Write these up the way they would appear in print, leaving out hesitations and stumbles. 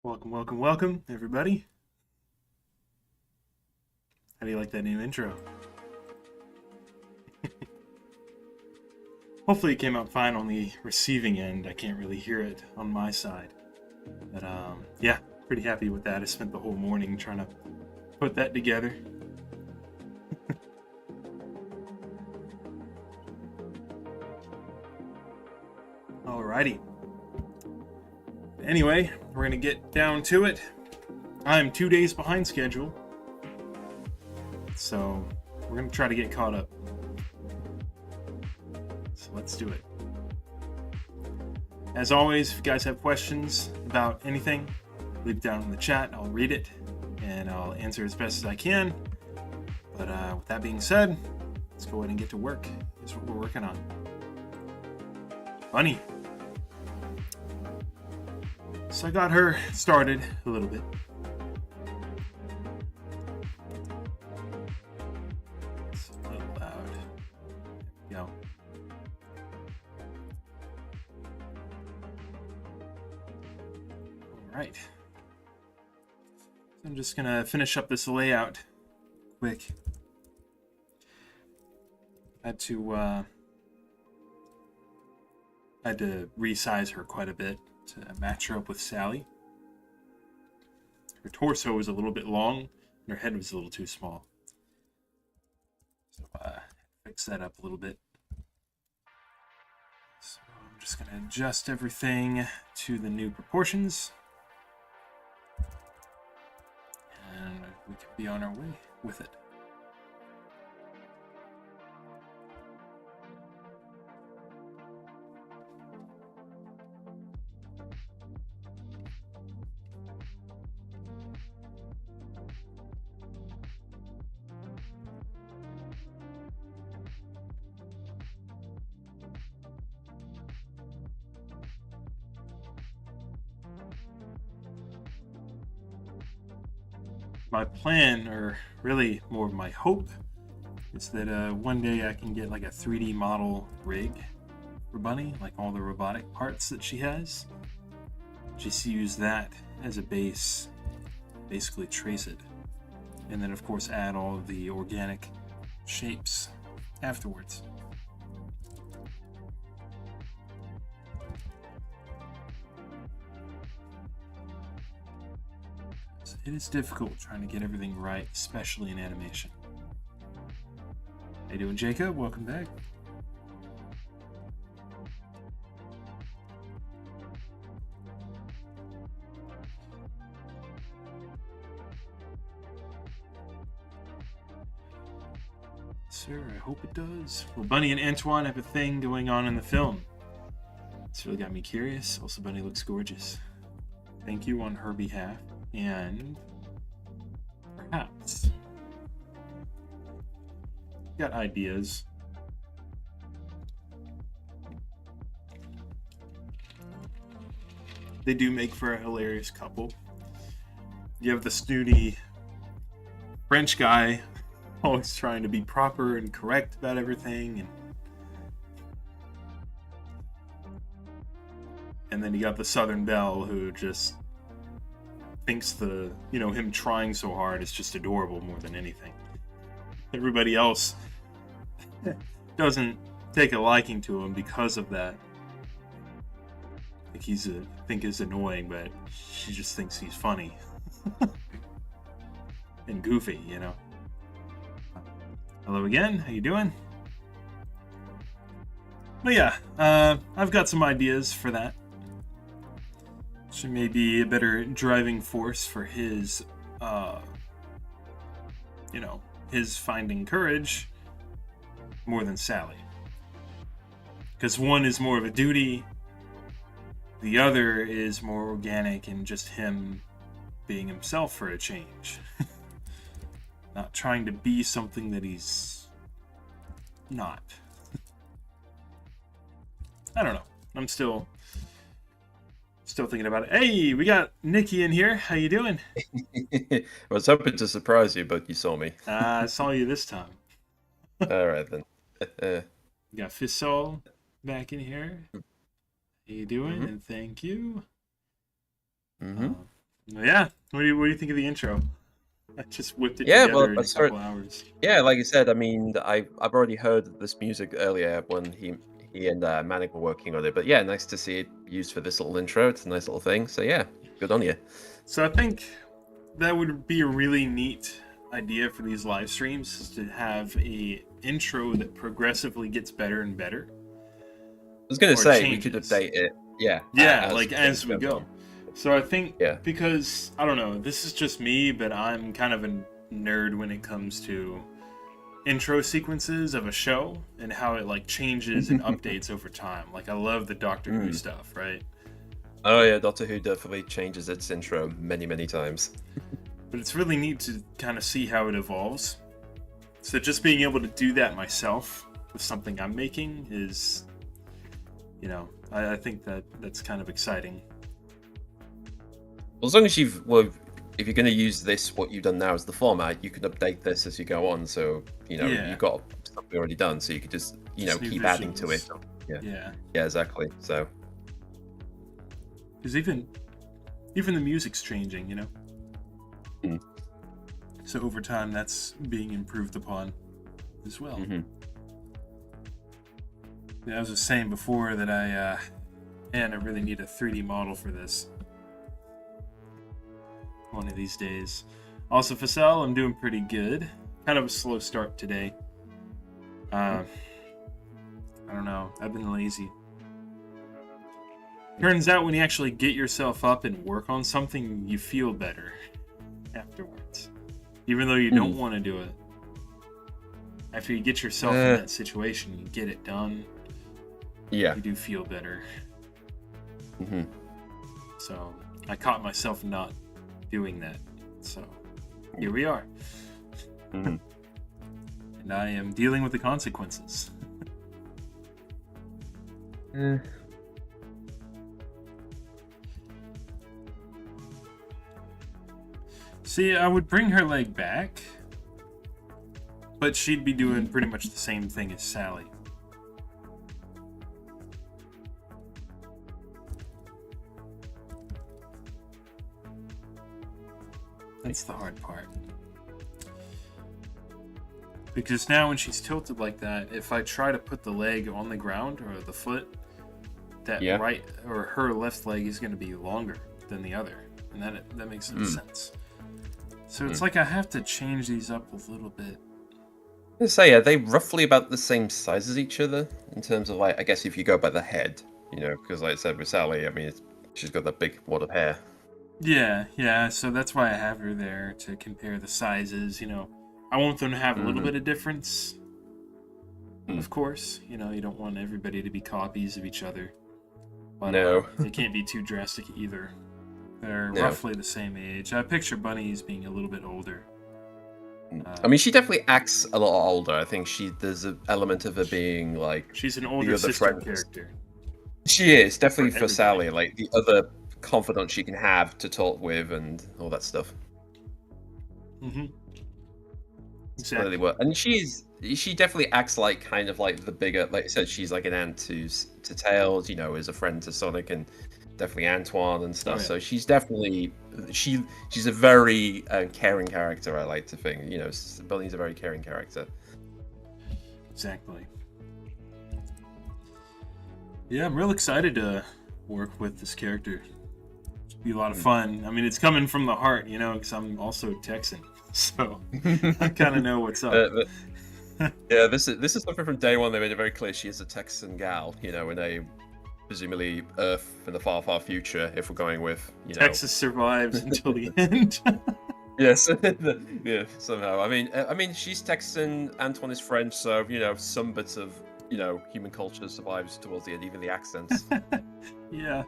Welcome, welcome, welcome, everybody. How do you like that new intro? Hopefully it came out fine on the receiving end. I can't really hear it on my side. But yeah, pretty happy with that. I spent the whole morning trying to put that together. Alrighty. Anyway, we're going to get down to it. I'm 2 days behind schedule. So we're going to try to get caught up. So let's do it. As always, if you guys have questions about anything, leave it down in the chat. I'll read it and I'll answer as best as I can. But with that being said, let's go ahead and get to work. That's what we're working on. Bunny. So I got her started a little bit. It's a little loud. There we go. All right. So I'm just gonna finish up this layout quick. Had to resize her quite a bit to match her up with Sally. Her torso was a little bit long, and her head was a little too small. So fix that up a little bit. So I'm just going to adjust everything to the new proportions. And we can be on our way with it. My plan, or really more of my hope, is that one day I can get like a 3D model rig for Bunny, like all the robotic parts that she has. Just use that as a base, basically trace it, and then of course add all of the organic shapes afterwards. It is difficult trying to get everything right, especially in animation. How you doing, Jacob? Welcome back. Sir, I hope it does. Well, Bunny and Antoine have a thing going on in the film. It's really got me curious. Also, Bunny looks gorgeous. Thank you on her behalf. And perhaps got ideas. They do make for a hilarious couple. You have the snooty French guy always trying to be proper and correct about everything, and then you got the Southern Belle who just thinks him trying so hard is just adorable more than anything. Everybody else doesn't take a liking to him because of that. Like he's annoying, but she just thinks he's funny and goofy, Hello again, how you doing? But yeah, I've got some ideas for that. She may be a better driving force for his, his finding courage more than Sally. Because one is more of a duty, the other is more organic and just him being himself for a change. Not trying to be something that he's not. I don't know. I'm still thinking about it. Hey, we got Nikki in here. How you doing? I was hoping to surprise you, but you saw me. I saw you this time. All right, then. We got Fissol back in here. How you doing? Mhm. And thank you. Mm-hmm. Yeah. What do you think of the intro? I just whipped it Yeah, well, together in a couple hours. yeah, like you said, I mean, I've already heard this music earlier when he and Manic were working on it. But yeah, nice to see it used for this little intro. It's a nice little thing. So yeah, good on you. So I think that would be a really neat idea for these live streams, is to have a intro that progressively gets better and better, I was gonna or say we could changes. update it. Yeah, Yeah, as like things as we go go. on. So I think, Yeah. because I don't know, this is just me, but I'm kind of a nerd when it comes to intro sequences of a show and how it like changes and updates over time. Like I love the Doctor Who Mm. stuff, right? Oh yeah, Doctor Who definitely changes its intro many, many times. But it's really neat to kind of see how it evolves. So just being able to do that myself with something I'm making is, I think that's kind of exciting. Well, as long as if you're going to use this, what you've done now as the format, you can update this as you go on. So Yeah. you've got something already done, so you could just Just new keep adding to it. visuals. Yeah, Yeah. exactly. So Because even the music's changing. Mm. So over time, that's being improved upon as well. mhm. Yeah, I was just saying before that I really need a 3D model for this one of these days. Also, Facel, I'm doing pretty good. Kind of a slow start today. I don't know. I've been lazy. Turns out when you actually get yourself up and work on something, you feel better afterwards. Even though you don't want to do it. After you get yourself in that situation, you get it done, Yeah. you do feel better. hmm So I caught myself not doing that. So here we are. hmm And I am dealing with the consequences. See, I would bring her leg back, but she'd be doing pretty much the same thing as Sally. That's the hard part. Because now when she's tilted like that, if I try to put the leg on the ground or the foot, that Yeah. right or her left leg is going to be longer than the other, and that makes no sense. So it's like I have to change these up a little bit. Let's say, are they roughly about the same size as each other in terms of I guess if you go by the head, because like I said with Sally, I mean, she's got that big wad of hair. Yeah. So that's why I have her there to compare the sizes. I want them to have a little bit of difference. Of course, you don't want everybody to be copies of each other. But No. they can't be too drastic either. They're No. roughly the same age. I picture Bunny as being a little bit older. I mean, she definitely acts a lot older. I think there's an element of her being like She's an the older other sister friends. character. She is definitely for everybody. Sally, like the other confidant she can have to talk with and all that stuff. Mm-hmm. Really Exactly. well, and she definitely acts like kind of like the bigger, like I said, she's like an aunt to Tails, is a friend to Sonic and definitely Antoine and stuff. Oh, yeah. So she's definitely she's a very caring character. I like to think, Bunny's a very caring character. Exactly. Yeah, I'm real excited to work with this character. It'll be a lot of fun. I mean, it's coming from the heart, because I'm also Texan, so I kind of know what's up. Yeah, this is something from day one. They made it very clear she is a Texan gal, in a presumably Earth in the far, far future. If we're going with, Texas survives until the end. Yes, yeah, somehow. I mean, she's Texan. Antoine is French, so some bits of human culture survives towards the end, even the accents. Yeah.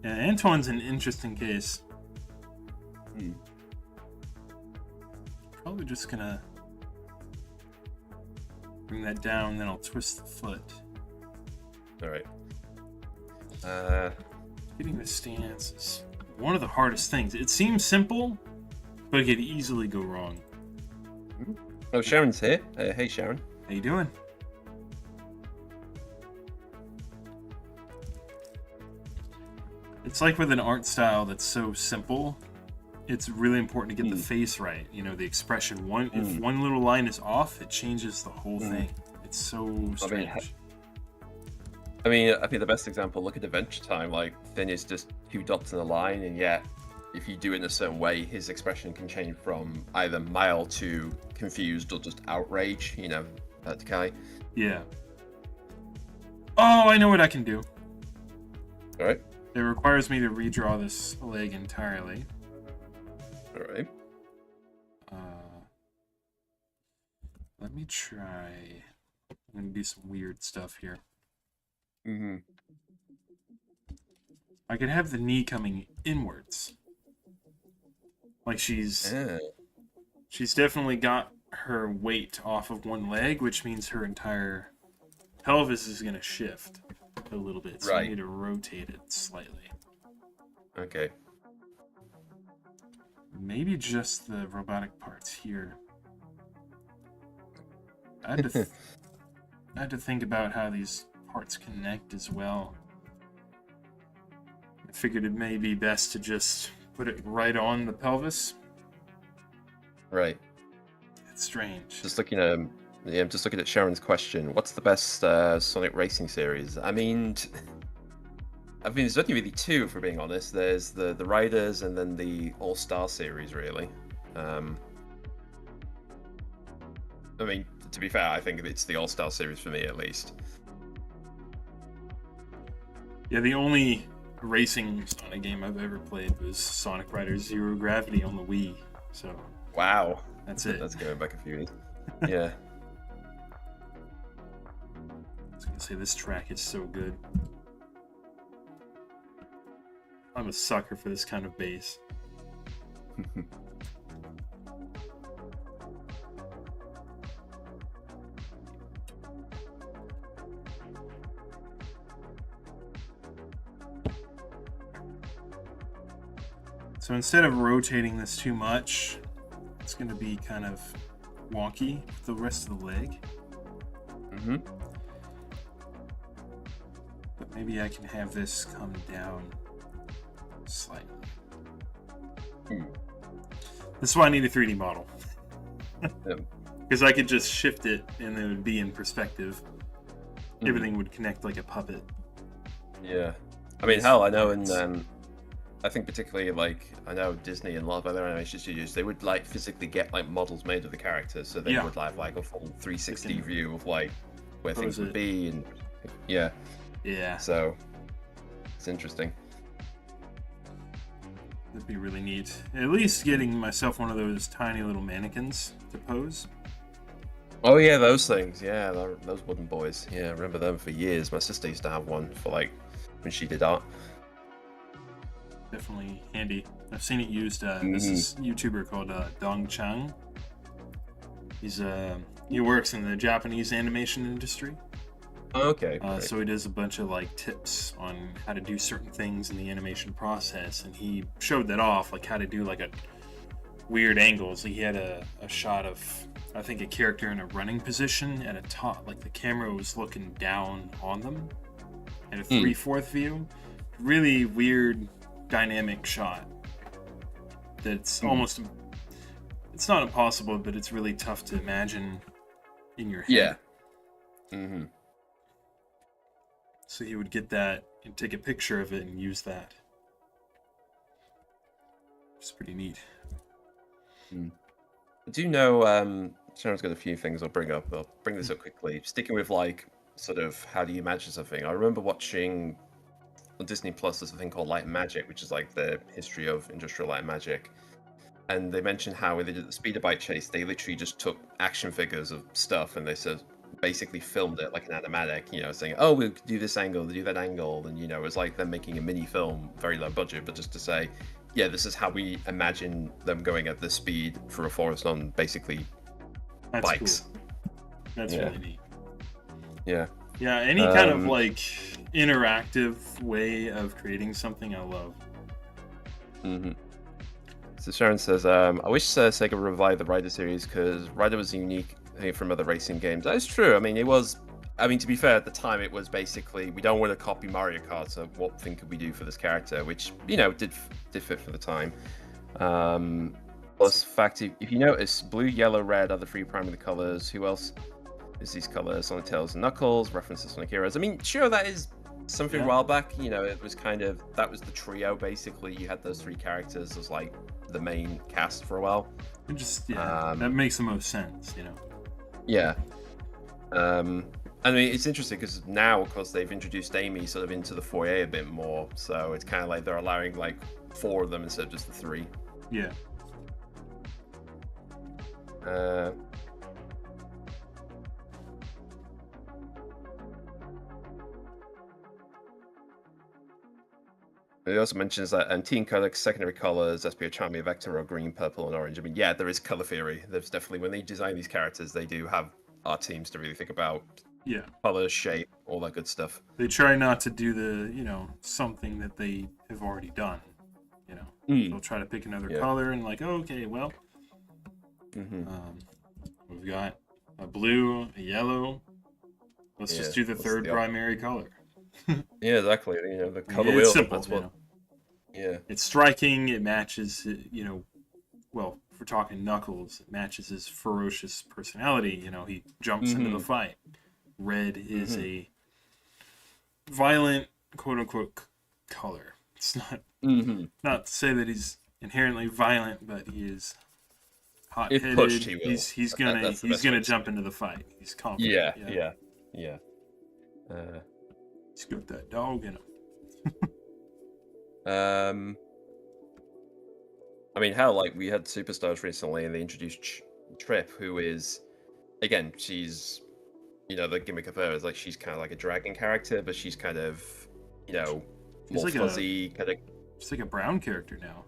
Yeah, Antoine's an interesting case. Probably just gonna bring that down, then I'll twist the foot. All right. Getting the stance is one of the hardest things. It seems simple, but it could easily go wrong. Oh, Sharon's here. Hey, Sharon. How you doing? It's like with an art style that's so simple, it's really important to get the Mm, face right. You know, the expression. One if mm, one little line is off, it changes the whole mm. thing. It's so I mean, strange. I think the best example, look at Adventure Time. Like, Finn is just two dots in a line, and yet, if you do it in a certain way, his expression can change from either mild to confused or just outrage. Vertically. Yeah. Oh, I know what I can do. All right, It requires me to redraw this leg entirely. all right. Uh, let me try. I'm gonna do some weird stuff here. Mm-hmm. I could have the knee coming inwards. Like she's Yeah, definitely got her weight off of one leg, which means her entire pelvis is gonna shift a little bit. So I right. need to rotate it slightly. Okay. Maybe just the robotic parts here. I had to I had to think about how these parts connect as well. I figured it may be best to just put it right on the pelvis. Right. It's strange. Just looking at yeah, I'm just looking at Sharon's question. What's the best Sonic racing series? There's only really two, if we're being honest. There's the Riders and then the All Star series, really. Um, I mean, to be fair, I think it's the All Star series for me, at least. Yeah, the only racing Sonic game I've ever played was Sonic Riders Zero Gravity on the Wii. So Wow, that's it. that's going back a few years. Yeah. I was gonna say this track is so good. I'm a sucker for this kind of bass. So instead of rotating this too much, it's going to be kind of wonky with the rest of the leg. Mm-hmm. But maybe I can have this come down slightly. This is why I need a 3D model. Because I could just shift it and it would be in perspective. Everything would connect like a puppet. Yeah. I mean, hell, I know I think particularly, I know Disney and a lot of other animation studios, they would, physically get, models made of the characters, so they would have, a full 360 view of, where things would be, and, yeah. Yeah. So, it's interesting. That'd be really neat. At least getting myself one of those tiny little mannequins to pose. Oh, yeah, those things. Yeah, those wooden boys. Yeah, I remember them for years. My sister used to have one for, when she did art. Definitely handy. I've seen it used. This is a YouTuber called Dong Chang. He works in the Japanese animation industry. Okay. So he does a bunch of tips on how to do certain things in the animation process, and he showed that off, how to do a weird angles. He had a shot of, I think, a character in a running position at a top, the camera was looking down on them at a 3/4 view. Really weird dynamic shot that's almost, it's not impossible, but it's really tough to imagine in your head. Yeah. So he would get that and take a picture of it and use that. It's pretty neat. I do know Sharon's got a few things I'll bring up. I'll bring this up quickly. Sticking with sort of how do you imagine something. I remember watching on Disney Plus there's a thing called Light and Magic, which is the history of industrial light and magic. And they mentioned how when they did the speeder bike chase, they literally just took action figures of stuff and they basically filmed it like an animatic, saying, oh, we'll do this angle, we'll do that angle. And, it was like them making a mini film, very low budget, but just to say, yeah, this is how we imagine them going at this speed through a forest on basically bikes. Cool. That's really neat. Yeah. Yeah, any kind of interactive way of creating something I love. So Sharon says, I wish Sega would revive the Rider series because Rider was unique from other racing games. That is true. I mean, it was I mean, to be fair, at the time it was basically we don't want to copy Mario Kart, so what thing could we do for this character? Which did fit for the time. Plus, fact, if you notice, blue, yellow, red are the three primary colors. Who else is these colors? Sonic, Tails, and Knuckles. References Sonic Heroes. I mean, sure, that is something a while back. It was kind of that was the trio basically. You had those three characters as like the main cast for a while. And just that makes the most sense, Yeah. I mean, it's interesting because now, of course, they've introduced Amy sort of into the foyer a bit more. So it's kind of like they're allowing like 4 of them instead of just the 3. Yeah. It also mentions that Team Codex secondary colors, SPO Charming Vector are green, purple, and orange. I mean, yeah, there is color theory. There's definitely, when they design these characters, they do have our teams to really think about color, shape, all that good stuff. They try not to do the, something that they have already done. They'll try to pick another color and like, okay, well, we've got a blue, a yellow. Let's just do the third primary color. Yeah, exactly. The color wheel. Simple, that's what. Yeah. It's striking. It matches. Well, if we're talking Knuckles, it matches his ferocious personality. He jumps into the fight. Red is a violent, quote unquote, color. It's not to say that he's inherently violent, but he is hot-headed. If pushed, he will. He's gonna jump into the fight. He's confident. Yeah. He's got that dog in him. I mean, hell, like we had Superstars recently, and they introduced Trip, who is, again, she's, the gimmick of her is like she's kind of like a dragon character, but she's kind of, more like fuzzy, kind of. She's like a brown character now.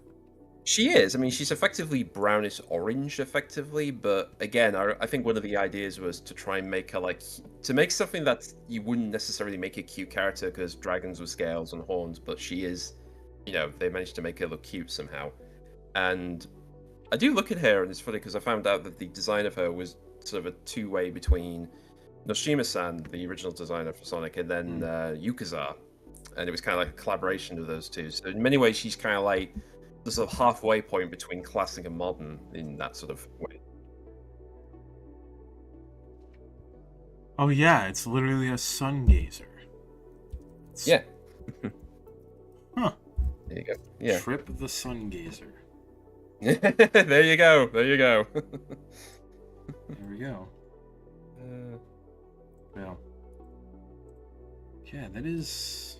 She is. I mean, she's effectively brownish orange, effectively. But again, I think one of the ideas was to try and make her to make something that you wouldn't necessarily make a cute character because dragons with scales and horns. But she is, they managed to make her look cute somehow. And I do look at her, and it's funny because I found out that the design of her was sort of a two-way between Noshima-san, the original designer for Sonic, and then Yukaza. And it was kind of like a collaboration of those two. So in many ways, she's kind of like the sort of halfway point between classic and modern in that sort of way. Oh yeah, it's literally a sun gazer. Yeah. Huh. There you go. Yeah. Trip the sun gazer. There you go. There we go. Well. Yeah, that is.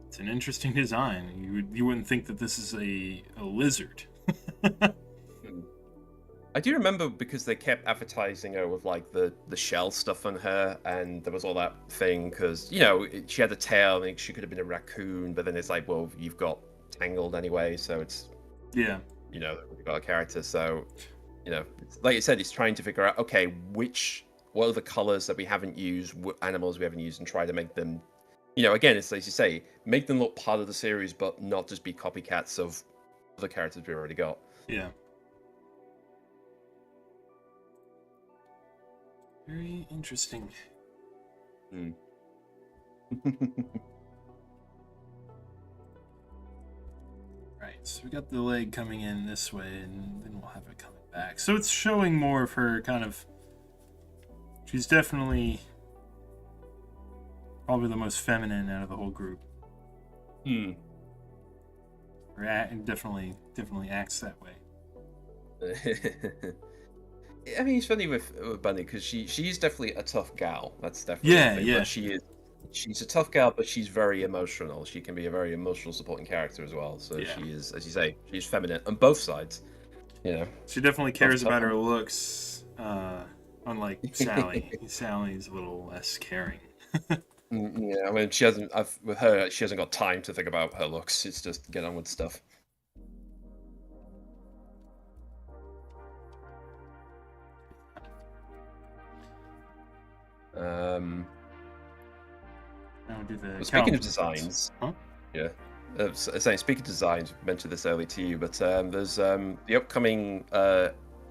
It's an interesting design. You wouldn't think that this is a lizard. I do remember because they kept advertising her with like the shell stuff on her, and there was all that thing because she had a tail and she could have been a raccoon, but then it's like, well, you've got Tangled anyway, so it's we've got a character. So like you said, it's trying to figure out what are the colors that we haven't used, what animals we haven't used, and try to make them. Again, it's like you say, make them look part of the series, but not just be copycats of the characters we already got. Yeah. Very interesting. Right, so we got the leg coming in this way, and then we'll have it coming back. So it's showing more of her kind of... She's definitely... probably the most feminine out of the whole group. Or definitely acts that way. I mean, it's funny with Bunny because she's definitely a tough gal. That's definitely yeah. She's a tough gal, but she's very emotional. She can be a very emotional supporting character as well. So she is, as you say, she's feminine on both sides. She definitely cares about her looks. Unlike Sally. Sally's a little less caring. Yeah, I mean, she hasn't got time to think about her looks. It's just get on with stuff. Speaking of designs, saying speaking of designs, mentioned this earlier to you, but there's the upcoming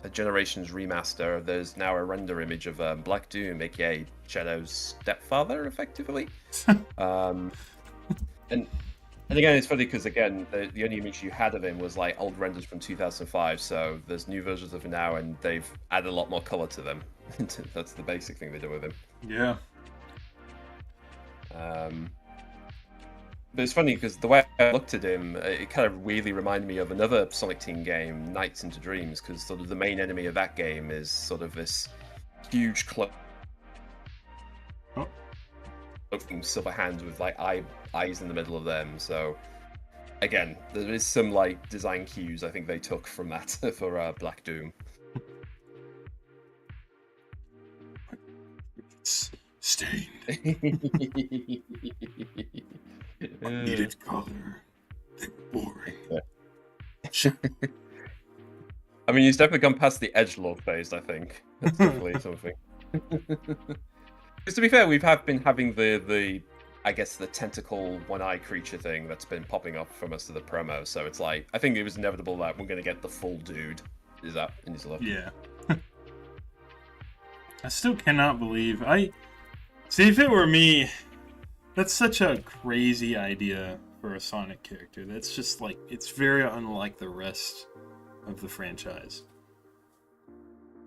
a Generations remaster, there's now a render image of Black Doom, aka Shadow's stepfather, effectively. um, and again, it's funny because again, the only image you had of him was like old renders from 2005. So there's new versions of him now, and they've added a lot more color to them. That's the basic thing they do with him. Yeah. But it's funny because the way I looked at him, it kind of weirdly reminded me of another Sonic Team game, Nights into Dreams, because sort of the main enemy of that game is sort of this huge cloak from silver hands with like eyes in the middle of them. So again, there is some like design cues I think they took from that for Black Doom. It's stained. Needed color. They were boring. I mean, he's definitely gone past the edgelord phase, I think. That's definitely something. Because to be fair, we've been having the I guess the tentacle one-eye creature thing that's been popping up for most of the promo. So it's like, I think it was inevitable that we're going to get the full dude. Is that in his look? Yeah. I still cannot believe see, if it were me, that's such a crazy idea for a Sonic character. That's just like, it's very unlike the rest of the franchise.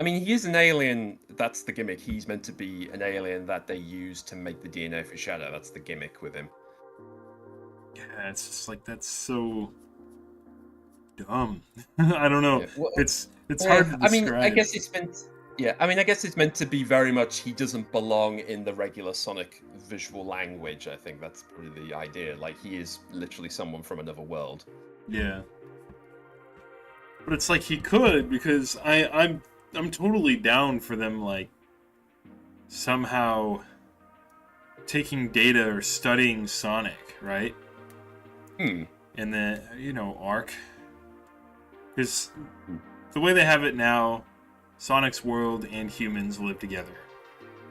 I mean, he is an alien. That's the gimmick. He's meant to be an alien that they use to make the DNA for Shadow. That's the gimmick with him. Yeah, it's just like, that's so dumb. I don't know. Yeah, well, it's hard to describe. I mean, I guess it's meant. Yeah, I mean, I guess it's meant to be very much. He doesn't belong in the regular Sonic visual language. I think that's probably the idea. Like, he is literally someone from another world. Yeah. But it's like he could, because I'm totally down for them, like, somehow taking data or studying Sonic, right? And then, Arc. Because the way they have it now, Sonic's world and humans live together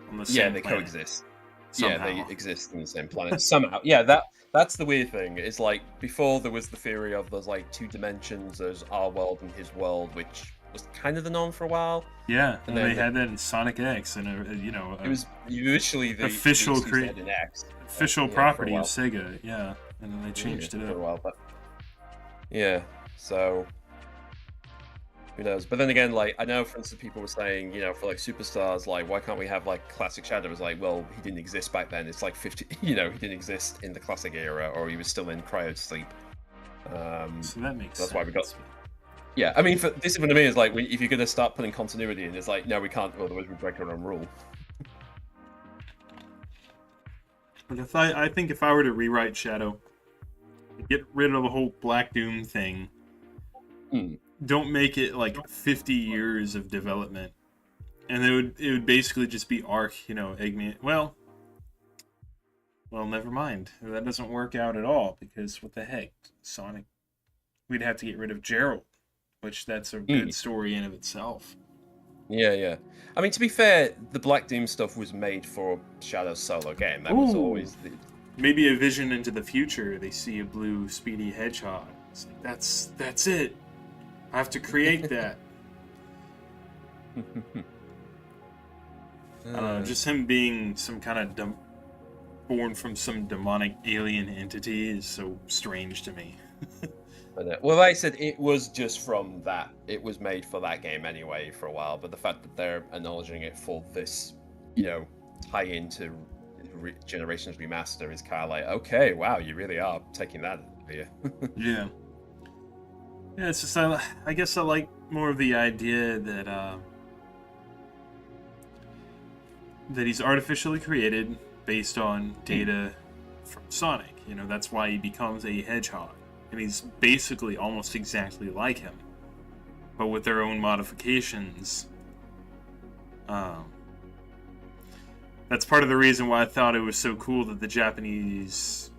on the same they planet. coexist. Somehow. Yeah, they exist on the same planet somehow. Yeah, that's the weird thing. It's like before there was the theory of there's like two dimensions. There's our world and his world, which was kind of the norm for a while. Yeah, and they had that in Sonic X, and it was usually the official official property of Sega. Yeah, and then they changed it up for a while, but yeah, so. Who knows? But then again, like, I know, for instance, people were saying, for like superstars, like, why can't we have like classic Shadow? It was like, well, he didn't exist back then. It's like 50, he didn't exist in the classic era, or he was still in cryo sleep. So that makes sense. That's why we got. Yeah, I mean, this is what I mean. Is like, if you're going to start putting continuity in, it's like, no, we can't. Otherwise, we break our own rule. But I think if I were to rewrite Shadow, get rid of the whole Black Doom thing. Don't make it like 50 years of development, and it would basically just be Arc, Eggman. Well, never mind. That doesn't work out at all, because what the heck, Sonic? We'd have to get rid of Gerald, which that's a good story in of itself. Yeah. I mean, to be fair, the Black Doom stuff was made for Shadow's solo game. That was always maybe a vision into the future. They see a blue, speedy hedgehog. It's like that's it. I have to create that. I don't know, just him being some kind of born from some demonic alien entity is so strange to me. Well, like I said, it was just from that. It was made for that game anyway for a while, but the fact that they're acknowledging it for this, tie into Generations Remaster is kind of like, okay, wow, you really are taking that here. Yeah. Yeah, it's just, I guess I like more of the idea that that he's artificially created based on data from Sonic. That's why he becomes a hedgehog. And he's basically almost exactly like him, but with their own modifications. That's part of the reason why I thought it was so cool that the Japanese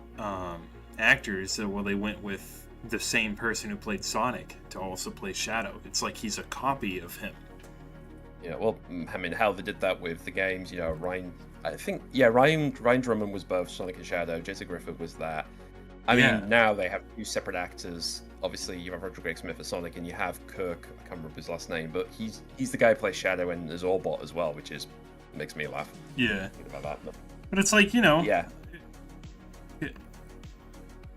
actors, they went with the same person who played Sonic to also play Shadow. It's like he's a copy of him. Yeah, well, I mean, how they did that with the games, Ryan Drummond was both Sonic and Shadow. Jason Griffith was that. I mean, now they have two separate actors obviously you have Roger Craig Smith as Sonic, and you have Kirk. I can't remember his last name, but he's the guy who plays Shadow in Zorbot as well, which makes me laugh. Yeah. Thinking about that. But it's like, you know, Yeah.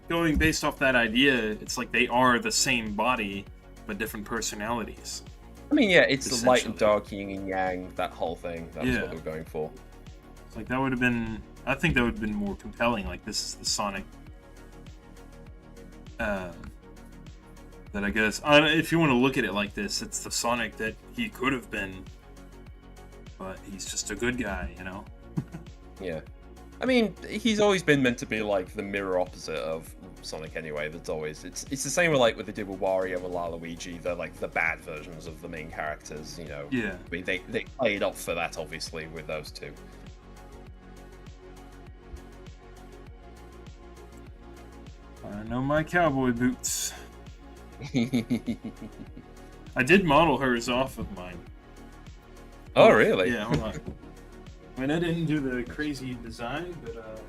going based off that idea, it's like they are the same body, but different personalities. I mean, yeah, it's the light and Essentially. dark, yin and yang, that whole thing. That was Yeah. what they were going for. It's like that would have been, I think that would have been more compelling. Like, this is the Sonic that I guess, if you want to look at it like this, it's the Sonic that he could have been, but he's just a good guy, you know? Yeah. I mean, he's always been meant to be like the mirror opposite of Sonic anyway. That's always it's the same with like what they did with Wario and Waluigi. They're like the bad versions of the main characters, you know. Yeah. I mean, they played off for that obviously with those two. I know my cowboy boots. I did model hers off of mine. Oh, really? Yeah, hold on. I mean, I didn't do the crazy design, but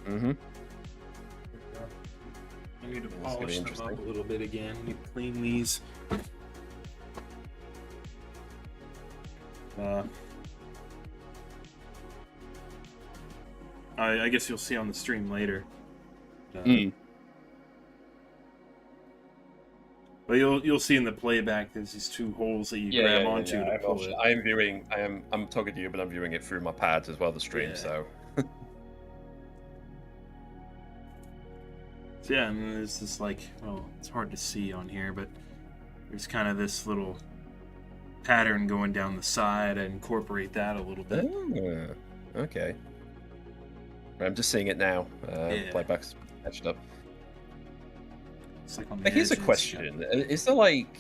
Mm-hmm. I need to That's gonna be polish them interesting. up a little bit again. Need to clean these. I guess you'll see on the stream later. But you'll see in the playback there's these two holes that you grab onto to pull it. I'm talking to you, but I'm viewing it through my pad as well, the stream. Yeah. So So yeah, and then there's this like, well, it's hard to see on here, but there's kind of this little pattern going down the side. I incorporate that a little bit. Okay. I'm just seeing it now. Yeah. Playback's catched up. It's like on the Like, here's a edges. question: is there like,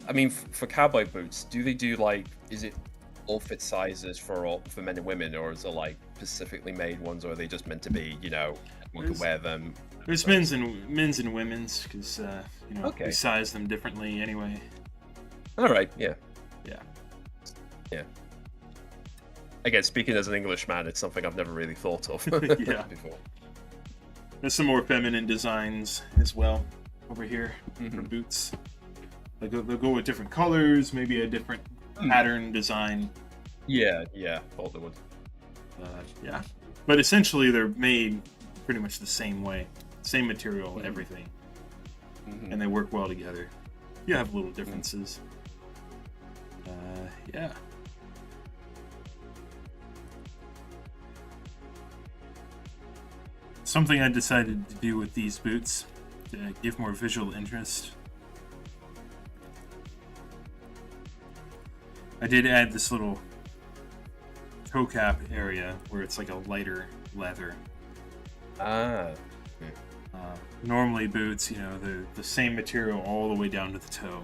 I mean, for cowboy boots, do they do like, is it all fit sizes for men and women, or is it like specifically made ones, or are they just meant to be, you know, everyone can wear them? There's men's and women's because you know, Okay. we size them differently anyway. All right, yeah. Yeah. Again, speaking as an Englishman, it's something I've never really thought of Yeah. before. There's some more feminine designs as well over here for boots. They'll go with different colors, maybe a different pattern design. Yeah, thought they would. Yeah, but essentially they're made pretty much the same way, same material, everything, and they work well together. You have little differences. Yeah. Something I decided to do with these boots to give more visual interest. I did add this little toe cap area where it's like a lighter leather. Normally boots, you know, they're the same material all the way down to the toe.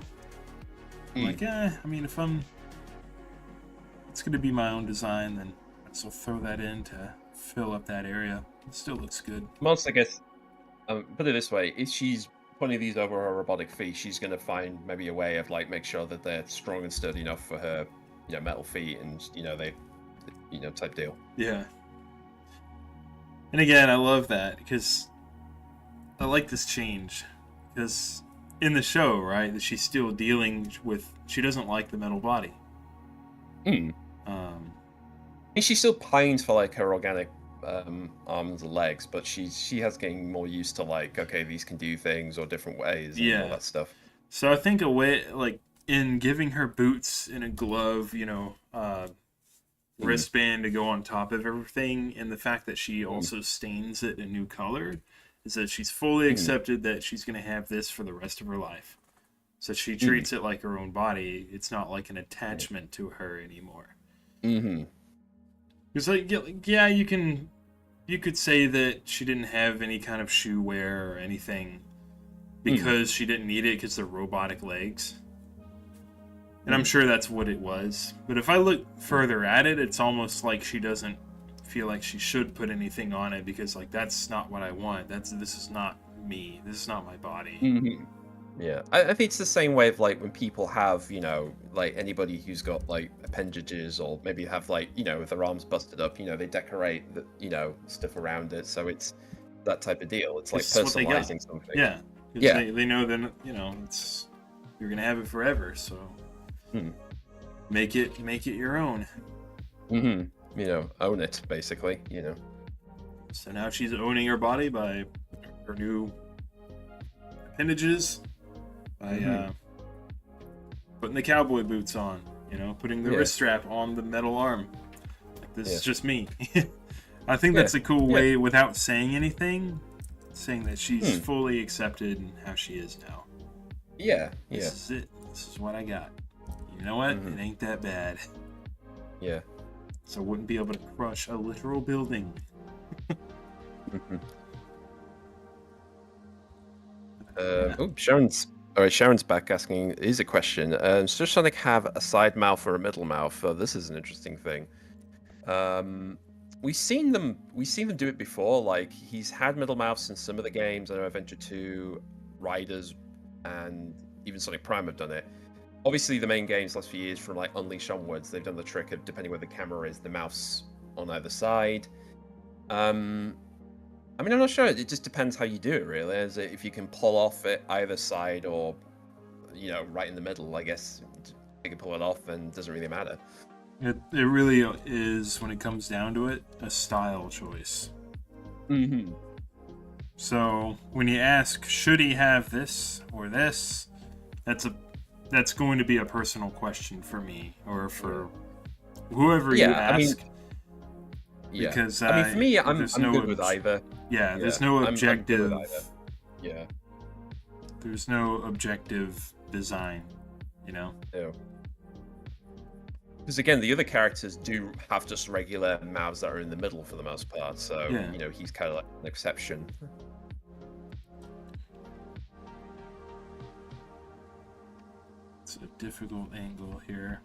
Like, I mean, if it's going to be my own design, then I just will throw that in to fill up that area. It still looks good. Most, I guess, put it this way: if she's putting these over her robotic feet, she's going to find maybe a way of like make sure that they're strong and sturdy enough for her, you know, metal feet, and type deal. Yeah. And again, I love that because I like this change because in the show, right, that she's still dealing with, she doesn't like the metal body. I mean, she still pines for like her organic arms and legs, but she has getting more used to like, okay, these can do things or different ways and all that stuff. So I think a way, like in giving her boots and a glove, you know, wristband to go on top of everything, and the fact that she also stains it a new color, is that she's fully accepted that she's going to have this for the rest of her life. So she treats it like her own body. It's not like an attachment to her anymore. Because yeah, you could say that she didn't have any kind of shoe wear or anything because she didn't need it because they're robotic legs. And I'm sure that's what it was. But if I look further at it, it's almost like she doesn't feel like she should put anything on it because, like, that's not what I want. This is not me. This is not my body. Yeah, I think it's the same way of like when people have, you know, like anybody who's got like appendages or maybe have like, you know, with their arms busted up, you know, they decorate the, you know, stuff around it. So it's that type of deal. It's like This is what they got. personalizing something. Yeah. because Yeah. they know that it's you're gonna have it forever. So Hmm. make it your own. Own it basically. So now she's owning her body by her new appendages, by putting the cowboy boots on, putting the wrist strap on the metal arm. Like, this is just me. I think that's a cool way, without saying anything, saying that she's fully accepted in how she is now. This is it. This is what I got. You know what? It ain't that bad. Yeah. So I wouldn't be able to crush a literal building. Sharon's back asking, is a question. Does Sonic have a side mouth or a middle mouth? This is an interesting thing. We've seen them do it before. Like, he's had middle mouths in some of the games. I know Adventure 2, Riders, and even Sonic Prime have done it. Obviously, the main games last few years, from like Unleash onwards, they've done the trick of, depending where the camera is, the mouth's on either side. I'm not sure. It just depends how you do it, really. If you can pull off it either side or, right in the middle, I guess you can pull it off and it doesn't really matter. It really is, when it comes down to it, a style choice. So when you ask, should he have this or this, that's going to be a personal question for me, or for whoever you ask. Because for me, I'm good with either. Yeah, there's no objective. Yeah. There's no objective design, Yeah. Because again, the other characters do have just regular mouths that are in the middle for the most part. So he's kind of like an exception. It's a difficult angle here.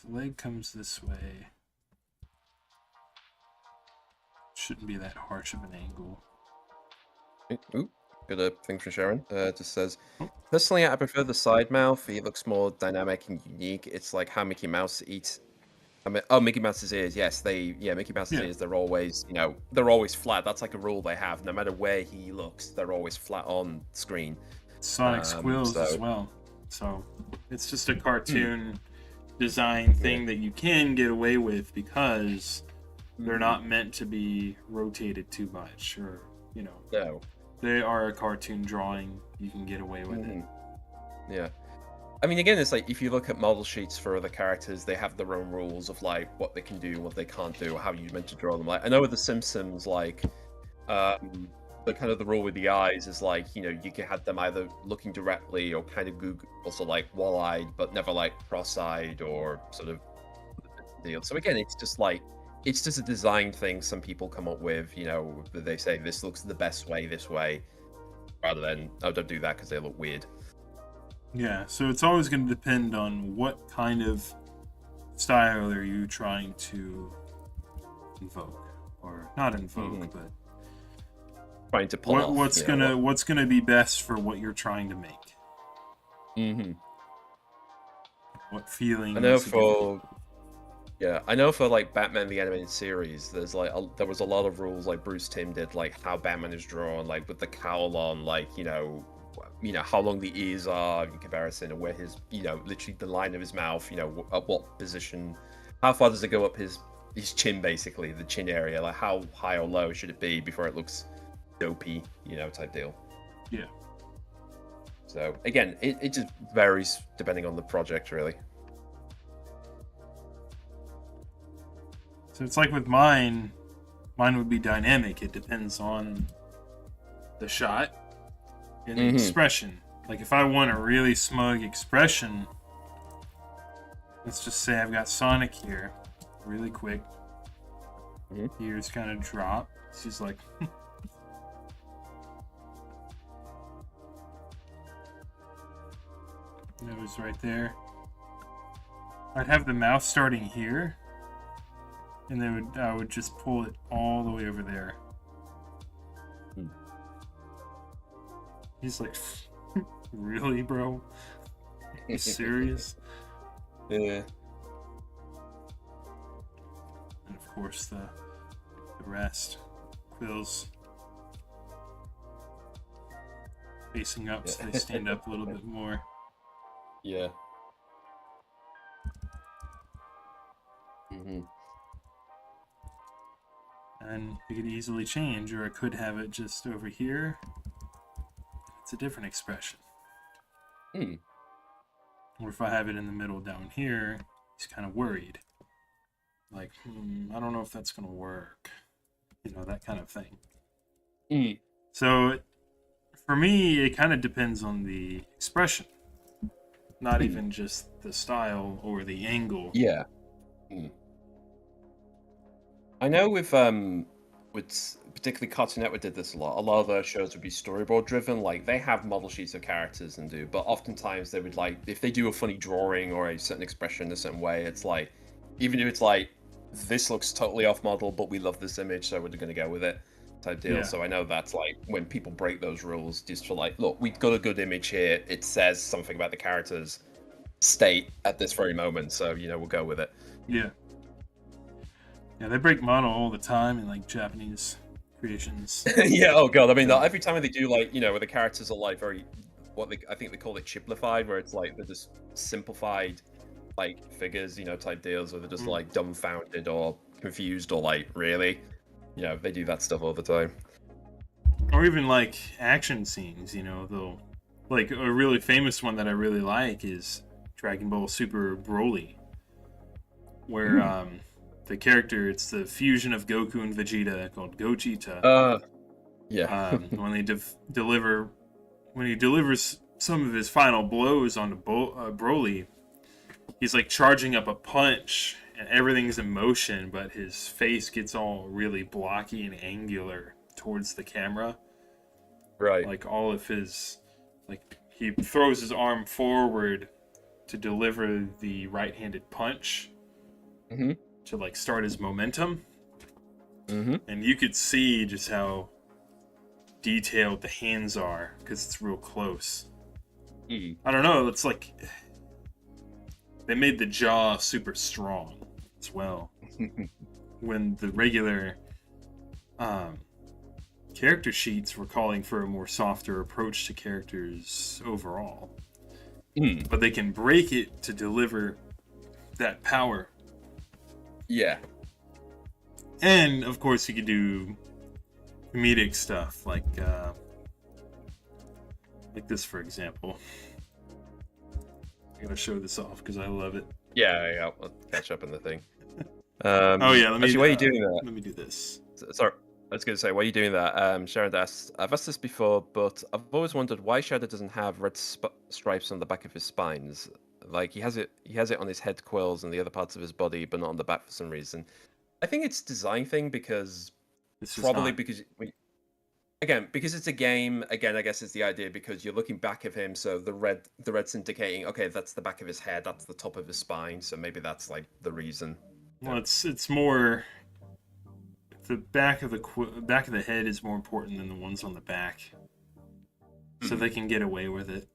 The leg comes this way. Shouldn't be that harsh of an angle. Ooh, got a thing from Sharon. Just says, personally, I prefer the side mouth. It looks more dynamic and unique. It's like how Mickey Mouse eats. Mickey Mouse's ears. Yes, Mickey Mouse's ears. They're always, they're always flat. That's like a rule they have. No matter where he looks, they're always flat on screen. Sonic squills as well. So it's just a cartoon design thing that you can get away with, because they're not meant to be rotated too much, or no, they are a cartoon drawing. You can get away with it. Yeah, I mean, again, it's like, if you look at model sheets for other characters, they have their own rules of like what they can do, what they can't do, how you're meant to draw them. Like, I know with the Simpsons, like the kind of the rule with the eyes is like, you can have them either looking directly or kind of also like wall-eyed, but never like cross-eyed or sort of deal. So again, it's just a design thing some people come up with, that they say this looks the best way this way, rather than, oh, don't do that because they look weird. Yeah, so it's always going to depend on what kind of style are you trying to invoke, or not invoke, but trying to pull off. What's gonna be best for what you're trying to make. What feeling? I know for like Batman the Animated Series, there's like there was a lot of rules, like Bruce Timm did, like how Batman is drawn, like with the cowl on, like how long the ears are in comparison, and where his literally the line of his mouth, at what position, how far does it go up his chin, basically the chin area, like how high or low should it be before it looks dopey, type deal. Yeah. So again, it just varies depending on the project, really. So it's like with mine would be dynamic. It depends on the shot and the expression. Like, if I want a really smug expression, let's just say I've got Sonic here, really quick. Ears kind of drop. She's like nose right there. I'd have the mouth starting here, and then I would just pull it all the way over there. He's like Really, bro? You serious? Yeah. And of course, the rest. Quills facing up, so they stand up a little bit more. Yeah. Mm-hmm. And you could easily change, or I could have it just over here. It's a different expression. Hmm. Or if I have it in the middle down here, he's kind of worried. Like, I don't know if that's going to work. You know, that kind of thing. Mm. So, for me, it kind of depends on the expression. Not even just the style or the angle. Yeah. Mm. I know with particularly Cartoon Network did this a lot. A lot of their shows would be storyboard driven. Like they have model sheets of characters and do, but oftentimes they would like if they do a funny drawing or a certain expression in a certain way, it's like even if it's like this looks totally off model, but we love this image, so we're going to go with it type deal. Yeah. So I know that's like when people break those rules, just for like, look, we've got a good image here. It says something about the character's state at this very moment, so you know we'll go with it. Yeah. Yeah, they break model all the time in like Japanese creations. Yeah. Oh god. I mean, every time they do like where the characters are like very I think they call it chiplified, where it's like they're just simplified like figures, type deals, where they're just like dumbfounded or confused or like really, they do that stuff all the time. Or even like action scenes, they'll like a really famous one that I really like is Dragon Ball Super Broly, where the character, it's the fusion of Goku and Vegeta called Gogeta. Yeah. When they when he delivers some of his final blows onto Broly, he's like charging up a punch and everything's in motion, but his face gets all really blocky and angular towards the camera. Right. Like all of his, like he throws his arm forward to deliver the right-handed punch. Mm-hmm. To like start his momentum. Mm-hmm. And you could see just how detailed the hands are because it's real close. I don't know, it's like they made the jaw super strong as well. When the regular character sheets were calling for a more softer approach to characters overall. But they can break it to deliver that power. Yeah. And of course you could do comedic stuff like this, for example. I gotta show this off because I love it. Yeah, I'll catch up in the thing. Oh yeah, let me. Actually, why are you doing that? Let me do this. Sorry, I was going to say, why are you doing that? Sharon asks, I've asked this before, but I've always wondered why Shadow doesn't have red stripes on the back of his spines. Like he has it on his head quills and the other parts of his body, but not on the back for some reason. I think it's a design thing because because it's a game. Again, I guess it's the idea because you're looking back of him, so the red's indicating, okay, that's the back of his head, that's the top of his spine, so maybe that's like the reason. Well, it's more the back of the head is more important than the ones on the back, so they can get away with it.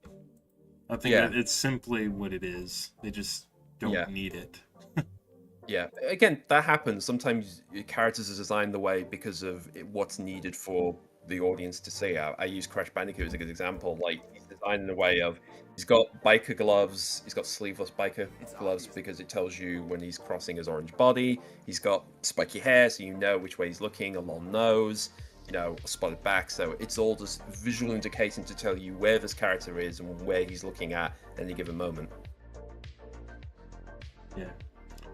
I think that it's simply what it is. They just don't need it. Yeah, again, that happens. Sometimes your characters are designed the way because of what's needed for the audience to see. I use Crash Bandicoot as a good example. Like, he's designed in a way of, he's got biker gloves, he's got sleeveless biker gloves because it tells you when he's crossing his orange body. He's got spiky hair, so you know which way he's looking, a long nose, a spotted back. So it's all just visual indicating to tell you where this character is and where he's looking at any given moment. Yeah.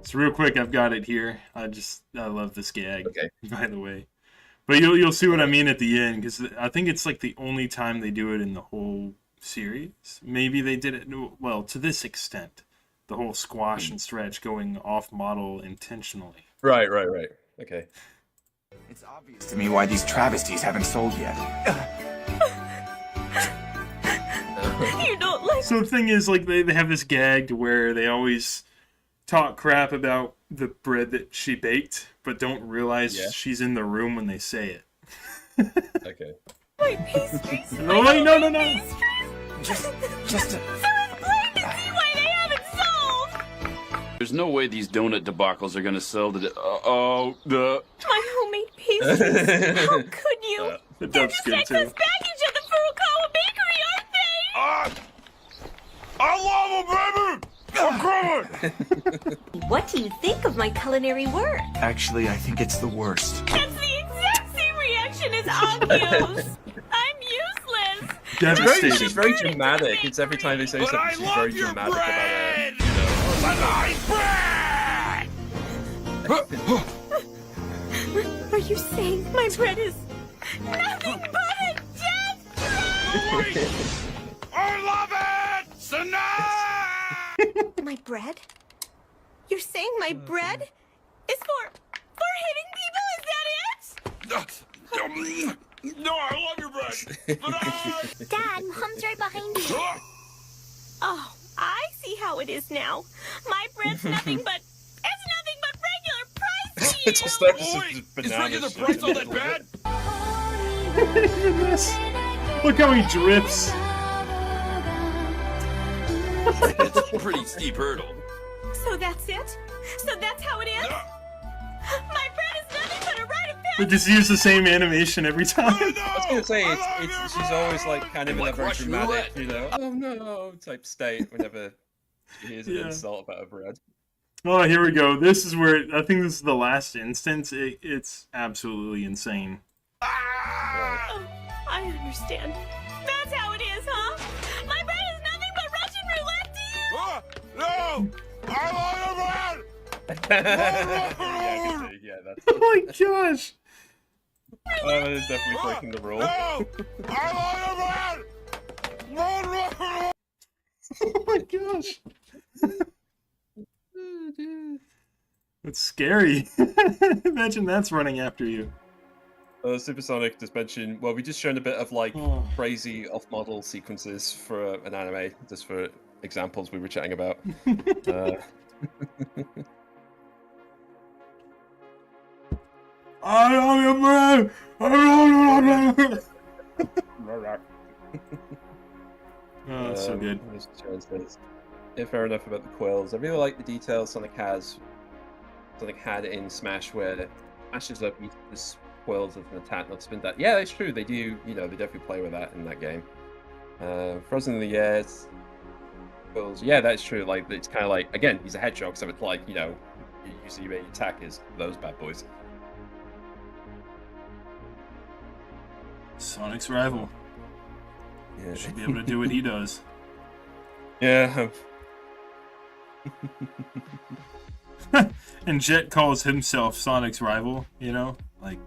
So real quick, I've got it here. I love this gag, by the way. But you'll see what I mean at the end, because I think it's like the only time they do it in the whole series. Maybe they did it, well, to this extent. The whole squash and stretch going off model intentionally. Right. Okay. It's obvious to me why these travesties haven't sold yet. You don't like... So the thing is, like, they have this gag to where they always talk crap about the bread that she baked, but don't realize she's in the room when they say it. Okay. My pastries! No, wait, no! Pastries! Just So explain to see why they haven't sold! There's no way these donut debacles are gonna sell the. My homemade pastries! How could you? The They're duck's just good excess too. baggage at the Furukawa bakery, aren't they? I love them, baby. I'm coming. What do you think of my culinary work? actually, I think it's the worst. That's the exact same reaction as Akio's! I'm useless! Devastating. She's very dramatic. It's every time they say But something, I she's love very your dramatic bread. about it. Are you saying my bread is nothing but a death trap? I love it. Tonight. My bread? You're saying my bread is for hitting people? Is that it? No, I love your bread. Tonight. Dad, Mom's right behind you. Oh, I see how it is now. My bread's nothing but regular price to you. It's just like Wait, this is banana regular shit price in all the that middle of bad? it. Goodness. Look how he drifts. It's a pretty steep hurdle. So that's it? So that's how it is? My bread is nothing but a rite of They passage. just use the same animation every time. I was gonna say she's always like kind of in a Like very Russian dramatic, roulette. oh no type state whenever she hears an Yeah. insult about her bread. Oh, here we go. This is where I think this is the last instance. It's absolutely insane. Oh, I understand. That's how it is, huh? My bread is nothing but Russian roulette to you? No, I love your bread. yeah, that's Oh my gosh. that is definitely breaking the rule. No, I love your bread. Oh my gosh. It's scary. Imagine that's running after you. Supersonic just mentioned, well, we just shown a bit of like Oh. crazy off-model sequences for an anime, just for examples we were chatting about. I love your bread. I love your bread. Oh, that's so good. Yeah, fair enough about the quills. I really like the details Sonic had in Smash, where Smashes up uses quills as an attack, not spin that. Yeah, that's true. They do. They definitely play with that in that game. Frozen in the Air. Quills. Yeah, that's true. Like it's kind of like, again, he's a hedgehog, so it's like you see your main attack is those bad boys. Sonic's rival. Yeah. Should be able to do what he does. Yeah. And Jet calls himself Sonic's rival, like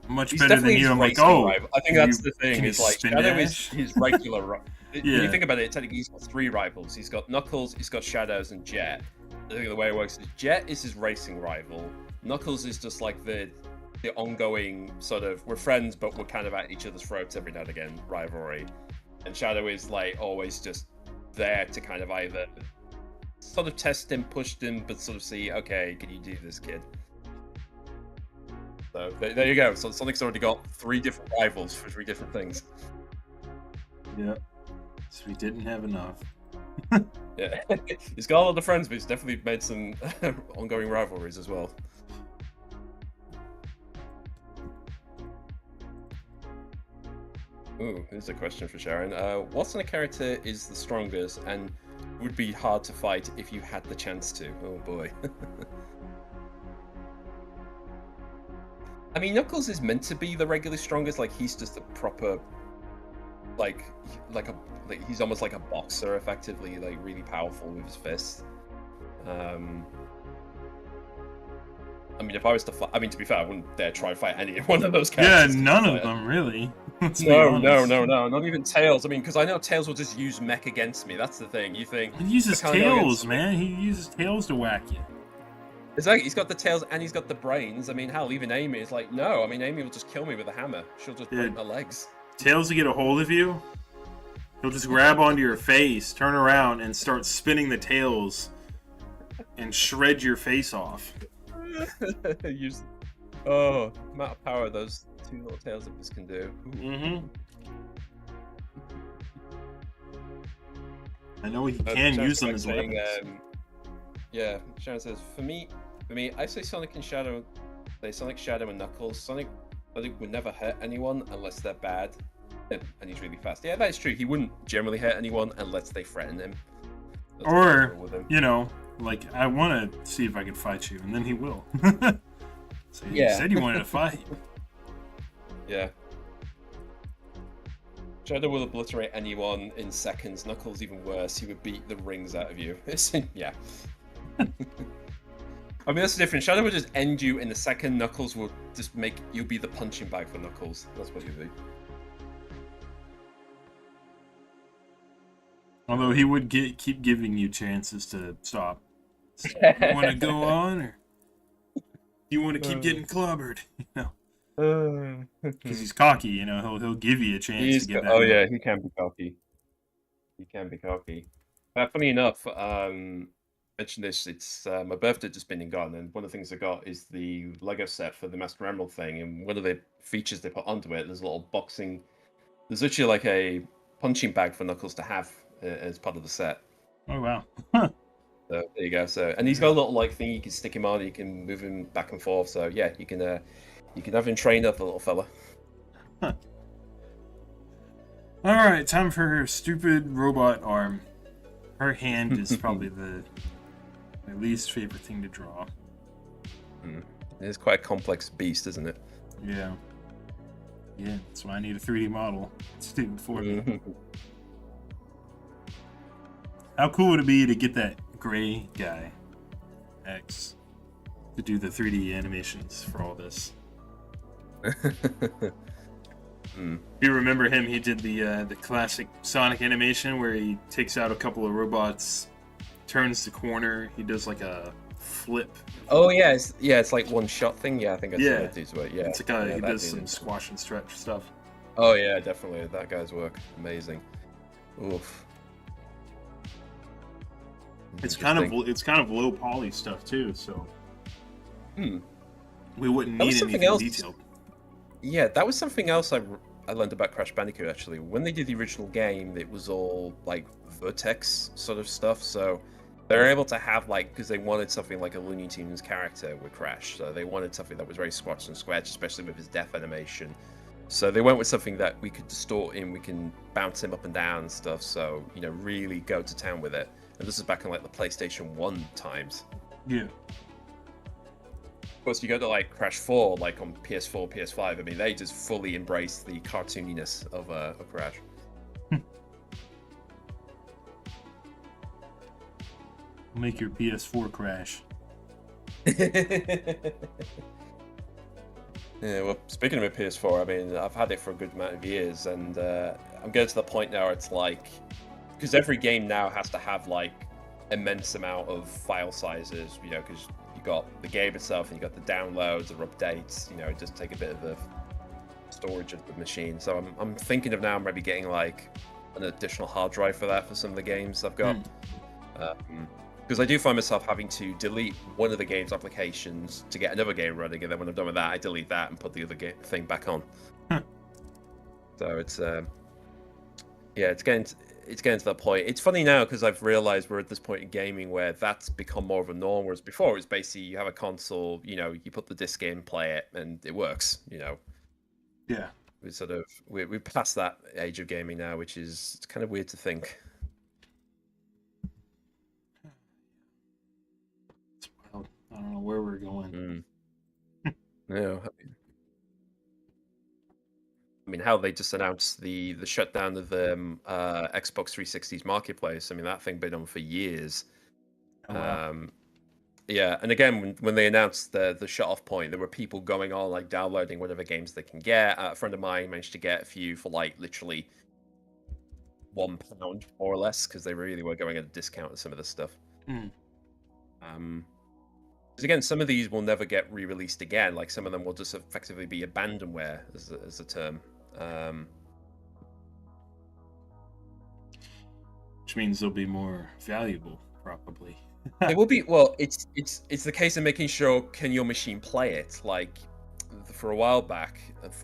much He's better than definitely you. his I'm like, racing oh, rival. I think can that's you- the thing. can you Is like spin Shadow is dash? his regular. When Yeah. you think about it, technically he's got 3 rivals. He's got Knuckles, he's got Shadows, and Jet. I think the way it works is Jet is his racing rival. Knuckles is just like the ongoing sort of, we're friends, but we're kind of at each other's throats every now and again rivalry. And Shadow is like always just there to kind of either sort of test him, push him, but sort of see, okay, can you do this, kid? So there you go. So Sonic's already got 3 different rivals for 3 different things. Yeah. So we didn't have enough. Yeah, he's got a lot of friends, but he's definitely made some ongoing rivalries as well. Ooh, here's a question for Sharon. What Sonic character is the strongest and would be hard to fight if you had the chance to? Oh boy. I mean, Knuckles is meant to be the regularly strongest. Like he's just a proper, like he's almost like a boxer, effectively, like really powerful with his fists. I mean, if I was to fight, to be fair, I wouldn't dare try and fight any one of those Yeah, characters. none of them really. Let's be No, honest. not even Tails. I mean, because I know Tails will just use mech against me. That's the thing. You think He uses I can't go tails, against- man. He uses tails to whack you. It's like he's got the tails and he's got the brains. I mean, hell, even Amy is like, no. I mean, Amy will just kill me with a hammer. She'll just break my legs. Tails to get a hold of you, he'll just grab onto your face, turn around, and start spinning the tails and shred your face off. Use amount of power those 2 little tails of this can do. Ooh. Mm-hmm. I know he can use them as saying, weapons. yeah, Sharon says, for me, I say Sonic and Shadow. They Sonic, Shadow, and Knuckles. Sonic, I think, would never hurt anyone unless they're bad, and he's really fast. Yeah, that is true. He wouldn't generally hurt anyone unless they threaten him. That's Or, with him. you know, like, I want to see if I can fight you, and then he will. So you Yeah. said you wanted to fight. Yeah. Shadow will obliterate anyone in seconds. Knuckles, even worse. He would beat the rings out of you. Yeah. I mean, that's the difference. Shadow will just end you in a second. Knuckles will just make you be the punching bag for Knuckles. That's what you do. Although he would keep giving you chances to stop. So, you want to go on, or you want to keep getting clobbered? You know, because he's cocky. You know, he'll give you a chance to get back. Oh yeah, he can be cocky. He can be cocky. Funny enough, mentioned this. It's my birthday just been and gone, and one of the things I got is the Lego set for the Master Emerald thing. And one of the features they put onto it, there's a little boxing. There's actually like a punching bag for Knuckles to have as part of the set. Oh wow. So there you go. So, and he's got a little like thing you can stick him on. You can move him back and forth. So yeah, you can have him trained up, the little fella. All right, time for her stupid robot arm. Her hand is probably my least favorite thing to draw. It's quite a complex beast, isn't it? Yeah. Yeah, that's why I need a 3D model. It's do it for me. How cool would it be to get that gray guy, X, to do the 3D animations for all this? You remember him? He did the classic Sonic animation where he takes out a couple of robots, turns the corner, he does like a flip. Oh yeah, it's like one shot thing. Yeah, I think I see what dude's work. Yeah, it's like he does some squash and stretch stuff. Oh yeah, definitely that guy's work, amazing. Oof. It's kind of low poly stuff too, so we wouldn't need anything detailed. Yeah, that was something else I learned about Crash Bandicoot actually. When they did the original game, it was all like vertex sort of stuff, so they were able to have like, because they wanted something like a Looney Tunes character with Crash, so they wanted something that was very squash and scratch, especially with his death animation. So they went with something that we could distort him, we can bounce him up and down and stuff, so, you know, really go to town with it. And this is back in like the PlayStation 1 times. Yeah. Of course, you go to like Crash 4, like on PS4, PS5, I mean, they just fully embrace the cartooniness of Crash. Make your PS4 crash. Yeah, well, speaking of a PS4, I mean, I've had it for a good amount of years, and I'm getting to the point now where it's like, because every game now has to have like immense amount of file sizes, you know, because you got the game itself and you got the downloads or updates, you know, just take a bit of the storage of the machine. So I'm thinking of now maybe getting like an additional hard drive for that for some of the games I've got. Because I do find myself having to delete one of the game's applications to get another game running, and then when I'm done with that, I delete that and put the other thing back on. So it's it's getting to that point. It's funny now because I've realized we're at this point in gaming where that's become more of a norm, whereas before it was basically you have a console, you know, you put the disc in, play it, and it works, you know. Yeah. We're past that age of gaming now, which is it's kind of weird to think. I don't know where we're going. Yeah. I mean, how they just announced the shutdown of the Xbox 360's marketplace. I mean, that thing been on for years. Oh, wow. Yeah, and again, when they announced the shut-off point, there were people going on, like, downloading whatever games they can get. A friend of mine managed to get a few for, like, literally £1, more or less, because they really were going at a discount on some of this stuff. Because again, some of these will never get re-released again. Like, some of them will just effectively be abandonware, as a term. Which means they'll be more valuable, probably. It will be. Well, it's the case of making sure can your machine play it. Like, for a while back,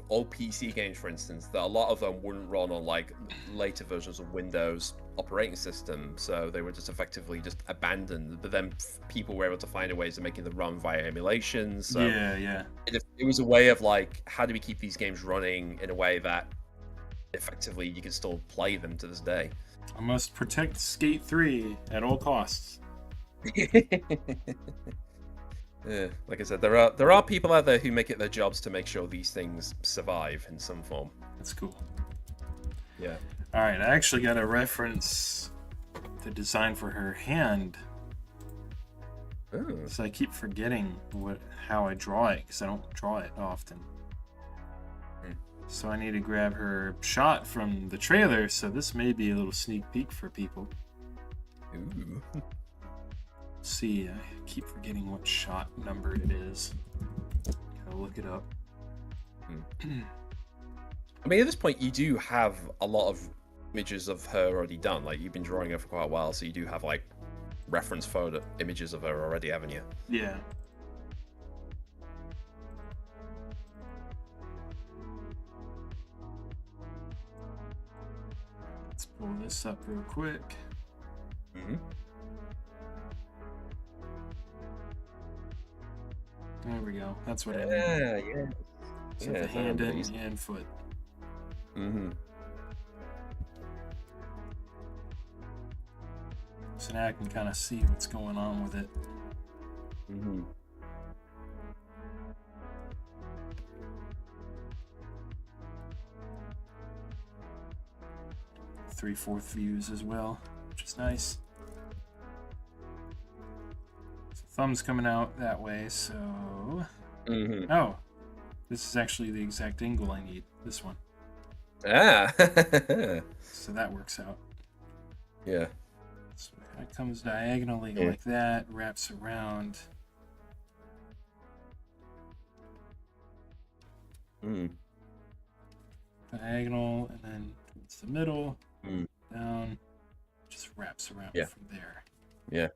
all PC games, for instance, that a lot of them wouldn't run on like later versions of Windows operating system, so they were just effectively just abandoned. But then people were able to find a ways of making them run via emulations. So Yeah. it was a way of like, how do we keep these games running in a way that effectively you can still play them to this day? I must protect Skate 3 at all costs. Yeah, like I said, there are people out there who make it their jobs to make sure these things survive in some form. That's cool. Yeah. All right, I actually got to reference the design for her hand. Oh. So I keep forgetting how I draw it because I don't draw it often. So I need to grab her shot from the trailer. So this may be a little sneak peek for people. Ooh. Let's see, I keep forgetting what shot number it is. Gotta look it up. I mean, at this point, you do have a lot of images of her already done. Like, you've been drawing her for quite a while, so you do have, like, reference photo images of her already, haven't you? Yeah. Let's pull this up real quick. Mm-hmm. There we go. That's what I need. Yeah. So Yeah, the hand that and is- hand foot. Mm-hmm. So now I can kind of see what's going on with it. Mm-hmm. 3/4 views as well, which is nice. So thumb's coming out that way, so... Mm-hmm. Oh, this is actually the exact angle I need, this one. Ah. So that works out. Yeah. So it comes diagonally Yeah. like that, wraps around. Mm. Diagonal, and then towards the middle, Mm. down, just wraps around Yeah. from there. Yeah.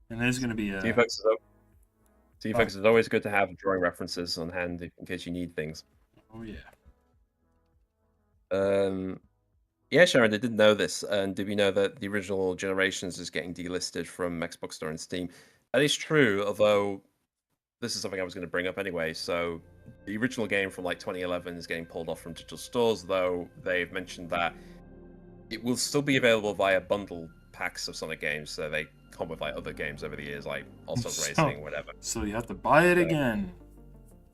And there's going to be a... CFX is always good to have drawing references on hand in case you need things. Oh, yeah. Yeah, Sharon, I didn't know this. And did we know that the original Generations is getting delisted from Xbox Store and Steam? That is true, although this is something I was going to bring up anyway. So the original game from like 2011 is getting pulled off from digital stores, though they've mentioned that it will still be available via bundle packs of Sonic games. So they come with like other games over the years, like also Racing, whatever. So you have to buy it again.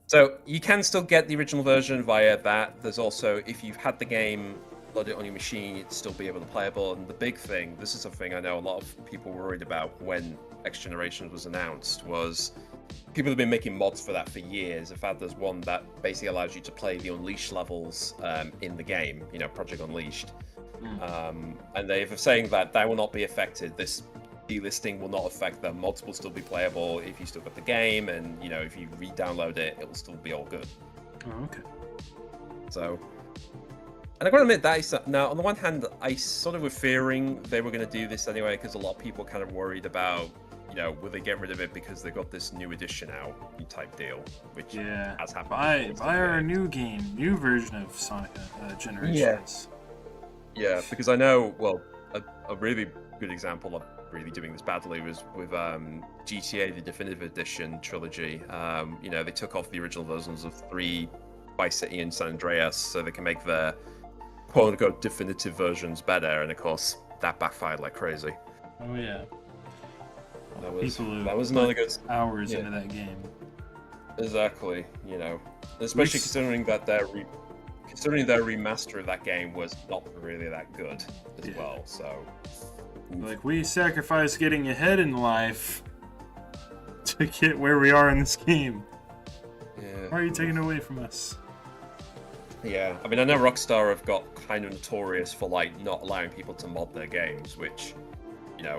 So you can still get the original version via that. There's also, if you've had the game, load it on your machine, it'd still be able to playable. And the big thing, this is something I know a lot of people were worried about when X Generations was announced, was people have been making mods for that for years. In fact, there's one that basically allows you to play the Unleashed levels in the game, you know, Project Unleashed. And they're saying that will not be affected. This delisting will not affect them. Mods will still be playable if you still got the game, and you know, if you re-download it, it will still be all good. Oh, okay. So, and I gotta admit that is, now on the one hand, I sort of were fearing they were going to do this anyway, because a lot of people kind of worried about, you know, will they get rid of it because they got this new edition out type deal, which has happened. Buy our new game, new version of Sonic Generations. Yeah, because I know, well, a really good example of really doing this badly was with GTA, the Definitive Edition trilogy. You know, they took off the original versions of 3, Vice City, and San Andreas so they can make their quote-unquote definitive versions better, and of course, that backfired like crazy. Oh, yeah. That was another good hours into that game. Exactly, you know, especially considering that their remaster of that game was not really that good as well. So, like, we sacrificed getting ahead in life to get where we are in this game. Yeah. Why are you taking it away from us? Yeah, I mean, I know Rockstar have got kind of notorious for like not allowing people to mod their games, which, you know,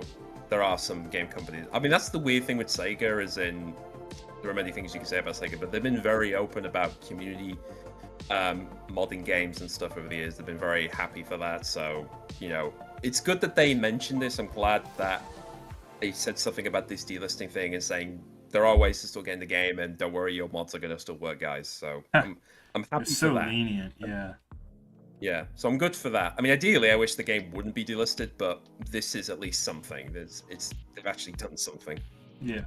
there are some game companies. I mean, that's the weird thing with Sega, is in there are many things you can say about Sega, but they've been very open about community modding games and stuff over the years. They've been very happy for that. So, you know, it's good that they mentioned this. I'm glad that they said something about this delisting thing and saying there are ways to still get in the game, and don't worry, your mods are going to still work, guys. So I'm happy They're so for that. lenient, yeah. Yeah, so I'm good for that. I mean, ideally, I wish the game wouldn't be delisted, but this is at least something. They've actually done something. Yeah.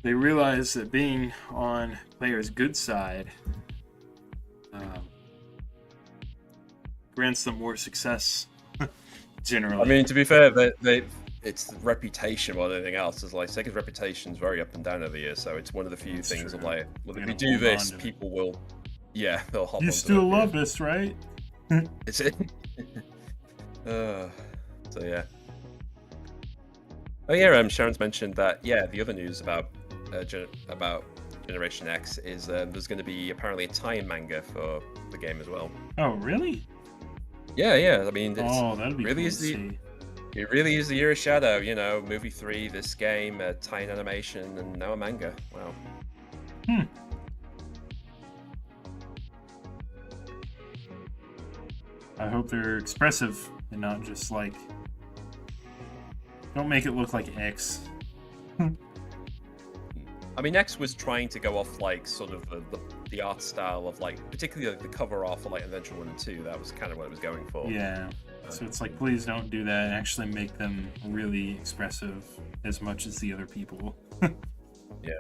They realize that being on players' good side grants them more success. Generally, I mean, to be fair, it's reputation more than anything else. It's like Sega's reputation is very up and down over the years, so it's one of the few That's things true. of like, well, if They're we gonna do hold this, on to it. people will, yeah, they'll hop you onto still it, love yeah. us, right? It's it. So yeah. Oh yeah, Sharon's mentioned that. Yeah, the other news about Generation X is there's going to be apparently a tie-in manga for the game as well. Oh, really? Yeah. I mean, That'd be really cool is to see. it really is the year of Shadow. You know, movie 3, this game, tie-in animation, and now a manga. Wow. I hope they're expressive and not just like. Don't make it look like X. I mean, X was trying to go off like sort of the art style of like, particularly like the cover art for like Adventure 1 and 2. That was kind of what it was going for. Yeah. So it's like, please don't do that. Actually make them really expressive as much as the other people. Yeah.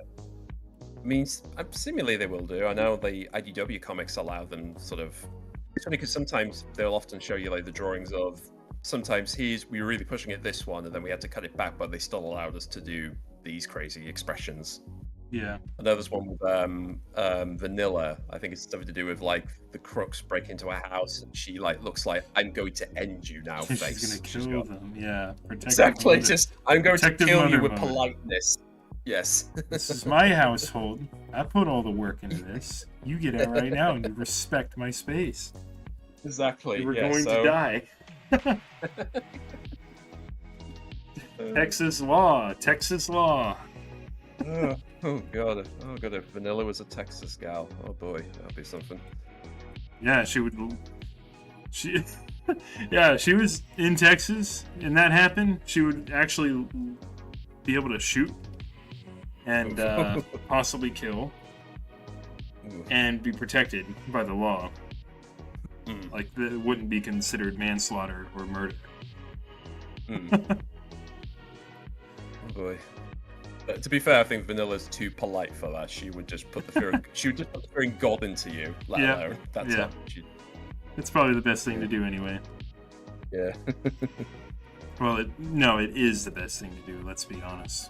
I mean, seemingly they will do. I know the IDW comics allow them sort of. It's funny because sometimes they'll often show you like the drawings of. Sometimes we were really pushing it this one, and then we had to cut it back, but they still allowed us to do these crazy expressions. Yeah. I know there's one with Vanilla. I think it's something to do with like the crooks break into a house, and she like looks like I'm going to end you now. She's Face. gonna kill them. Yeah. Exactly. Mother. Just I'm going to Protective kill you mother with mode. politeness. Yes. This is my household. I put all the work into this. You get out right now and you respect my space. Exactly. You were yeah, going so... to die. Texas law. Oh god. If Vanilla was a Texas gal. Oh boy, that'd be something. Yeah, she would. Yeah, she was in Texas, and that happened. She would actually be able to shoot and possibly kill, and be protected by the law. Like, it wouldn't be considered manslaughter or murder. Oh boy. To be fair, I think Vanilla's too polite for that. She would just put the fear. She would just put the fear in God into you. Let alone. That's not. It's probably the best thing to do anyway. Yeah. Well, it is the best thing to do. Let's be honest.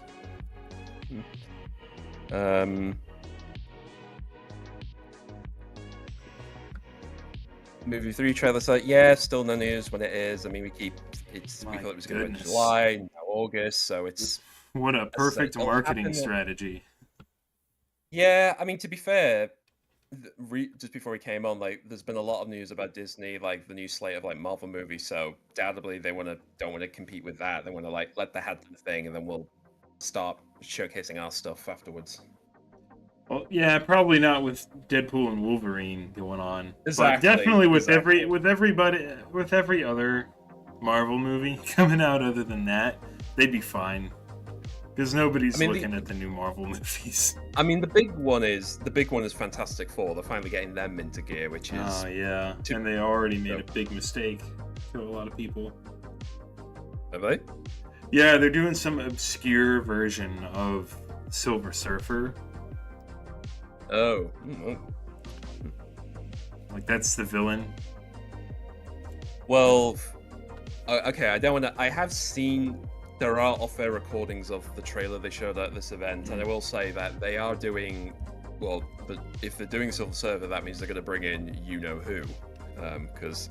Movie 3 trailer site, yeah, still no news when it is. I mean, we thought it was going to be in July, now August, so it's... What a perfect marketing strategy. Yeah, I mean, to be fair, just before we came on, like, there's been a lot of news about Disney, like, the new slate of, like, Marvel movies, so undoubtedly they don't want to compete with that. They want to, like, let the hat do the thing, and then we'll start showcasing our stuff afterwards. Well, yeah, probably not with Deadpool and Wolverine going on. Exactly. But definitely with every other Marvel movie coming out other than that, they'd be fine. Because nobody's looking at the new Marvel movies. I mean, the big one is Fantastic Four. They're finally getting them into gear, which is... Oh, yeah. And they already made a big mistake to a lot of people. Have they? Yeah, they're doing some obscure version of Silver Surfer. Oh. Like, that's the villain. Well, okay, I don't want to... I have seen... There are off-air recordings of the trailer they showed at this event, and I will say that they are doing... Well, but if they're doing Silver Surfer, that means they're going to bring in you-know-who. Because...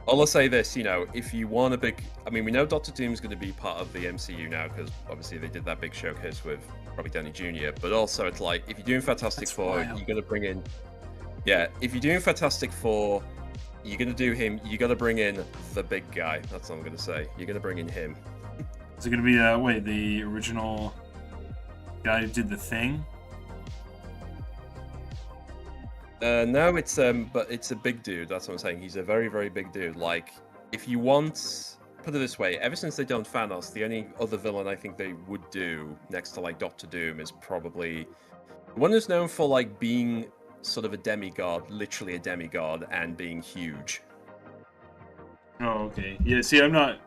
I'll say this, you know, if you want a big... I mean, we know Doctor Doom's going to be part of the MCU now, because obviously they did that big showcase with Robert Downey Jr., but also it's like, if you're doing Fantastic Four, you're going to bring in... Yeah, if you're doing Fantastic Four, you're going to do him, you got to bring in the big guy. That's what I'm going to say. You're going to bring in him. Is it going to be, the original guy who did The Thing? No, but it's a big dude. That's what I'm saying. He's a very, very big dude. Like, if you want, put it this way, ever since they done Thanos, the only other villain I think they would do next to like Doctor Doom is probably One is known for like being sort of a demigod, literally a demigod, and being huge. Oh, okay. Yeah, see, I'm not...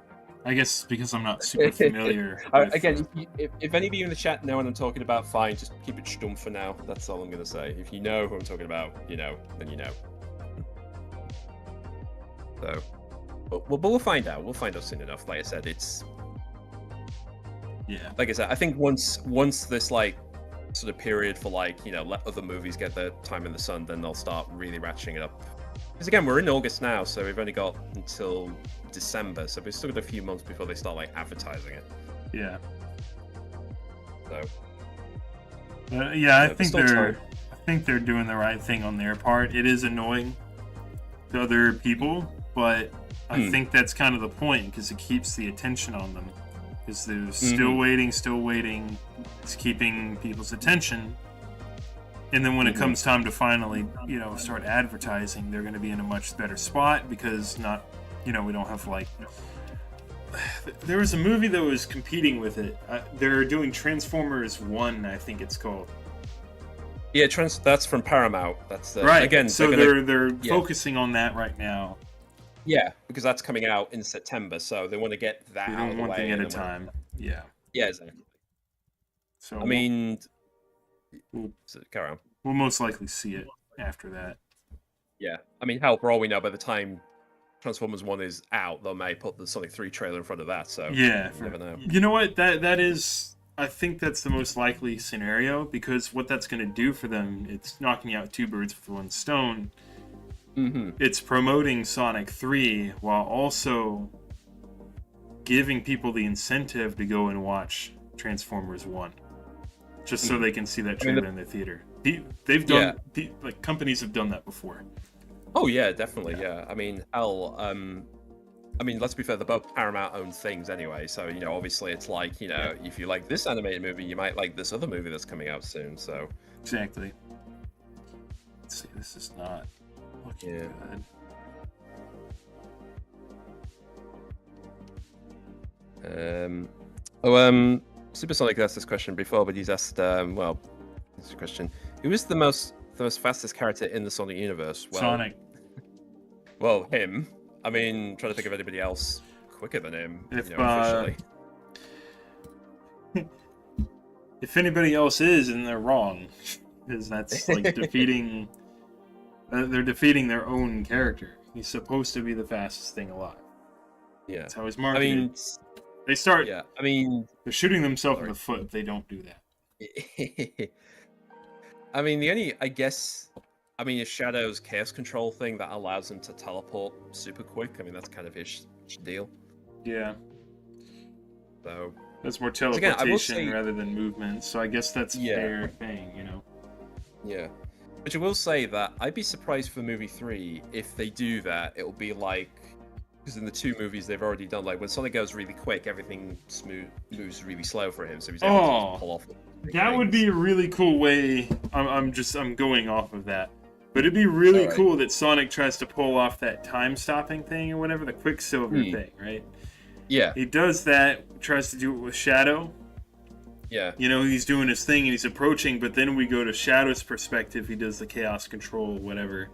I guess because I'm not super familiar with... Again, if any of you in the chat know what I'm talking about, fine, just keep it stumped for now. That's all I'm going to say. If you know who I'm talking about, you know, then you know. So, but we'll find out. We'll find out soon enough. Like I said, it's... Yeah. Like I said, I think once this, like, sort of period for, like, you know, let other movies get their time in the sun, then they'll start really ratcheting it up. Because again, we're in August now, so we've only got until December, so we've still got a few months before they start like advertising it. Yeah. So. Yeah, I think they're doing the right thing on their part. It is annoying to other people, but I think that's kind of the point because it keeps the attention on them. Because they're still waiting. It's keeping people's attention. And then when it comes time to finally, you know, start advertising, they're going to be in a much better spot because we don't have like... There was a movie that was competing with it. They're doing Transformers 1, I think it's called. Yeah, that's from Paramount. That's right. Again, so they're focusing on that right now. Yeah, because that's coming out in September, so they want to get that out of the way. One thing at a time. Yeah. Yeah, exactly. So I mean, carry on. We'll most likely see it after that. Yeah, I mean, hell, for all we know, by the time Transformers 1 is out, they may put the Sonic 3 trailer in front of that. So yeah, you never know. You know what? That is. I think that's the most likely scenario because what that's going to do for them, it's knocking out two birds with one stone. It's promoting Sonic 3 while also giving people the incentive to go and watch Transformers 1. Just so they can see that trailer in the theater. They've done... like, companies have done that before. Oh, yeah, definitely, yeah. I mean, hell... I mean, let's be fair, they're both Paramount-owned things anyway, so, you know, obviously it's like, you know, if you like this animated movie, you might like this other movie that's coming out soon, so... Exactly. Let's see, this is not looking good. Supersonic asked this question before, but he's asked, well, this is a question. Who is the most fastest character in the Sonic universe? Well, Sonic. Well, him. I mean, trying to think of anybody else quicker than him, officially. If anybody else is, then they're wrong. Because that's like defeating... they're defeating their own character. He's supposed to be the fastest thing alive. Yeah. That's how he's marketed. I mean... They start... Yeah, I mean... They're shooting themselves in the foot if they don't do that. I mean, the only... I guess... I mean, if Shadow's chaos control thing that allows him to teleport super quick, I mean, that's kind of his deal. Yeah. So... That's more teleportation rather than movement, so I guess that's their thing, you know? Yeah. But I will say that I'd be surprised for movie 3 if they do that. It'll be like... Because in the two movies they've already done, like, when Sonic goes really quick, everything moves really slow for him, so he's able to just pull off... That would be a really cool way... I'm going off of that. But it'd be really cool that Sonic tries to pull off that time-stopping thing or whatever, the Quicksilver thing, right? Yeah. He does that, tries to do it with Shadow. Yeah. You know, he's doing his thing and he's approaching, but then we go to Shadow's perspective, he does the chaos control, whatever.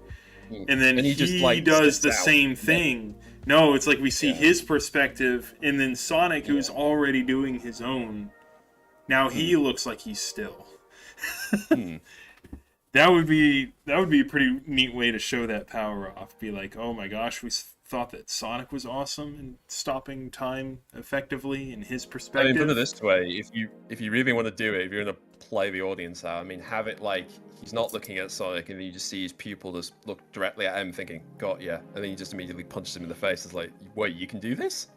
And then he just, like, does the same thing. No, it's like we see his perspective, and then Sonic, who's already doing his own, now he looks like he's still. That would be a pretty neat way to show that power off. Be like, oh my gosh, we thought that Sonic was awesome in stopping time effectively in his perspective. I mean, put it this way: if you really want to do it, if you're gonna play the audience out, I mean, have it like he's not looking at Sonic, and then you just see his pupil just look directly at him, thinking, "Got ya," and then he just immediately punches him in the face. It's like, wait, you can do this?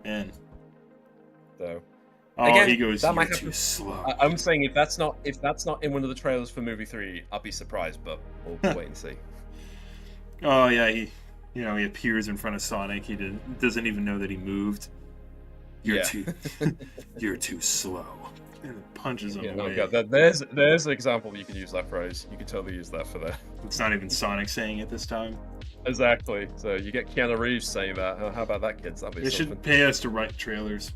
Man. So. Oh, again, he goes, that might too slow. I'm saying if that's not in one of the trailers for movie 3, I'll be surprised, but we'll wait and see. Oh yeah, he appears in front of Sonic. He doesn't even know that he moved. You're too slow. And punches him away. No, God, there's an example you can use that phrase. You can totally use that for that. It's not even Sonic saying it this time. Exactly. So you get Keanu Reeves saying that. How about that, kids? That'd be They should pay us to write trailers.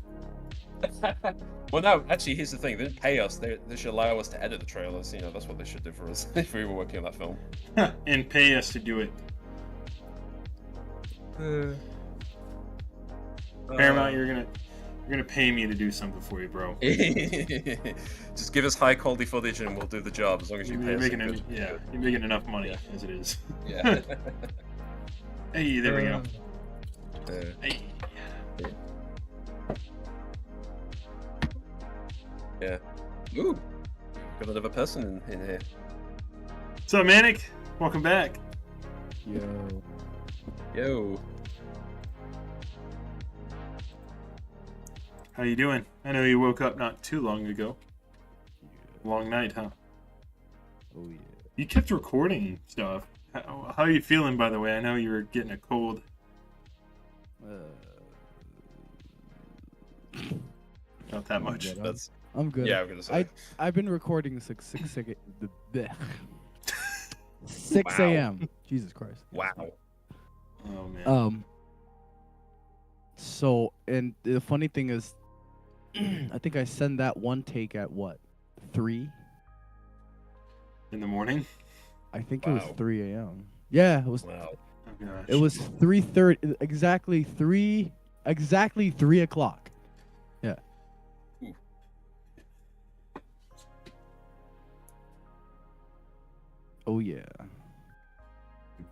Well, no, actually, here's the thing. They didn't pay us. They should allow us to edit the trailers. You know, that's what they should do for us if we were working on that film. And pay us to do it. Paramount, you're gonna pay me to do something for you, bro. Just give us high quality footage and we'll do the job as long as you pay You're us. making you're making enough money as it is. Yeah. Hey, there we go. Hey. Yeah. Ooh. Got another person in here. What's up, Manic? Welcome back. Yo. How you doing? I know you woke up not too long ago. Long night, huh? Oh yeah. You kept recording stuff. How are you feeling, by the way? I know you were getting a cold. Not that much. I'm good. Yeah, I'm gonna say. I've been recording 6 Wow. a.m. Jesus Christ. Wow. Oh man. So, and the funny thing is, I think I sent that one take at what, 3? In the morning. I think it was Wow. 3 a.m. Yeah, it was. Wow. Oh gosh. It was 3:30. Exactly 3 o'clock. Yeah. Ooh. Oh yeah.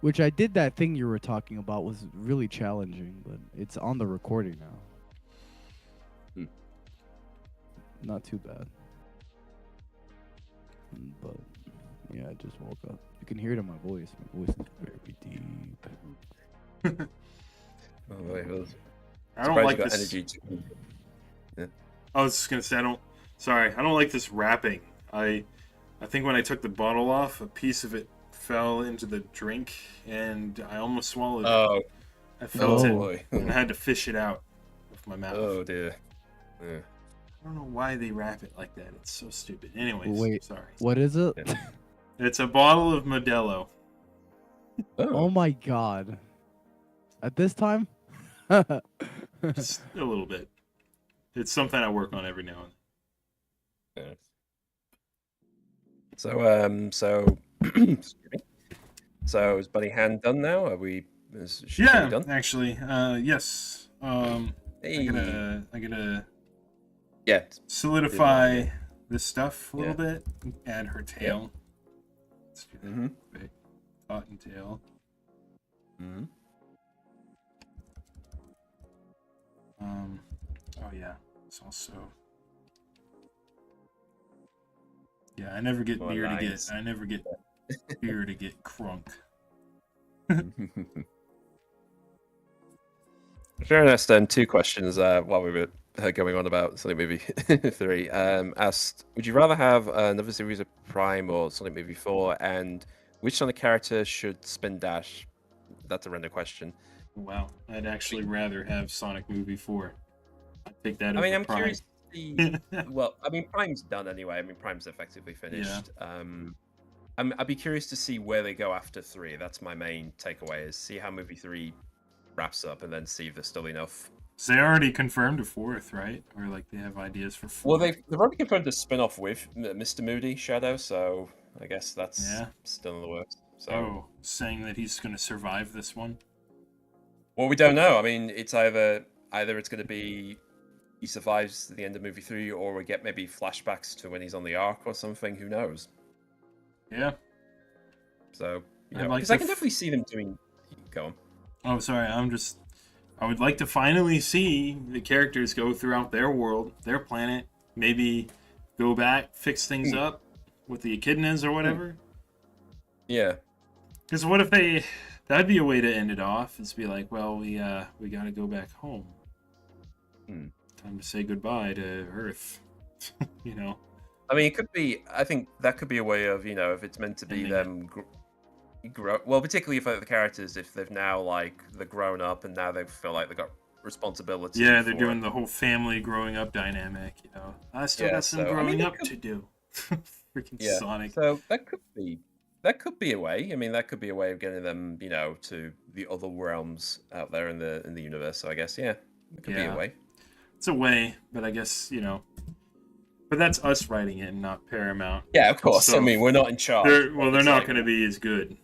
Which I did that thing you were talking about was really challenging, but it's on the recording now. Not too bad. But yeah, I just woke up. You can hear it in my voice. My voice is very deep. Oh, wait, well, I don't like got this. energy to... I was just gonna say I don't like this wrapping. I think when I took the bottle off, a piece of it fell into the drink and I almost swallowed it. Oh. I felt it boy. and I had to fish it out with my mouth. Oh dear. Yeah. I don't know why they wrap it like that. It's so stupid. Anyways, Wait. sorry. What is it? Yeah. It's a bottle of Modelo. Oh my god. At this time? Just a little bit. It's something I work on every now and then. Yeah. So excuse me. So is Bunny Hand done now? Are we? Is she done? Actually, yes. Hey. I gotta Yeah. solidify this stuff a little bit. Add her tail. Let's do that. Mm-hmm. Big cottontail. Mm-hmm. Oh yeah. It's also. Yeah, I never get Oh, beer nice. to get. I never get beer to get crunk. Sharon asked 2 questions while we were going on about Sonic Movie 3. Asked, would you rather have another series of Prime or Sonic Movie 4? And which Sonic character should spin dash? That's a random question. Wow, I'd actually rather have Sonic Movie 4. I'd take that I over mean, I'm Prime. curious to see... Well, I mean, Prime's done anyway. I mean, Prime's effectively finished. I'd be curious to see where they go after 3. That's my main takeaway, is see how movie 3 wraps up and then see if there's still enough. So they already confirmed a 4th, right? Or like they have ideas for 4. Well, they've already confirmed a spin-off with Mr. Moody Shadow, so I guess that's still in the works. So, saying that he's going to survive this one? well, we don't know. I mean, it's either it's going to be he survives the end of movie 3, or we get maybe flashbacks to when he's on the Ark or something. Who knows? Yeah. So, I'd like because I to can definitely see them doing. Go on. Oh, sorry. I would like to finally see the characters go throughout their world, their planet, maybe go back, fix things up with the echidnas or whatever. Yeah. Because what if that'd be a way to end it off, is be like, well, we got to go back home. Time to say goodbye to Earth. You know? I mean, it could be. I think that could be a way of, if it's meant to be them grow. Well, particularly if the characters, if they've now they're grown up and now they feel like they've got responsibility. Yeah, they're doing the whole family growing up dynamic. I still got some growing up to do. Freaking Sonic. So that could be a way. I mean, that could be a way of getting them, to the other realms out there in the universe. So I guess, it could be a way. it's a way, but I guess but that's us writing it and not Paramount. Yeah, of course. So I mean, we're not in charge. they're It's not like, going to be as good.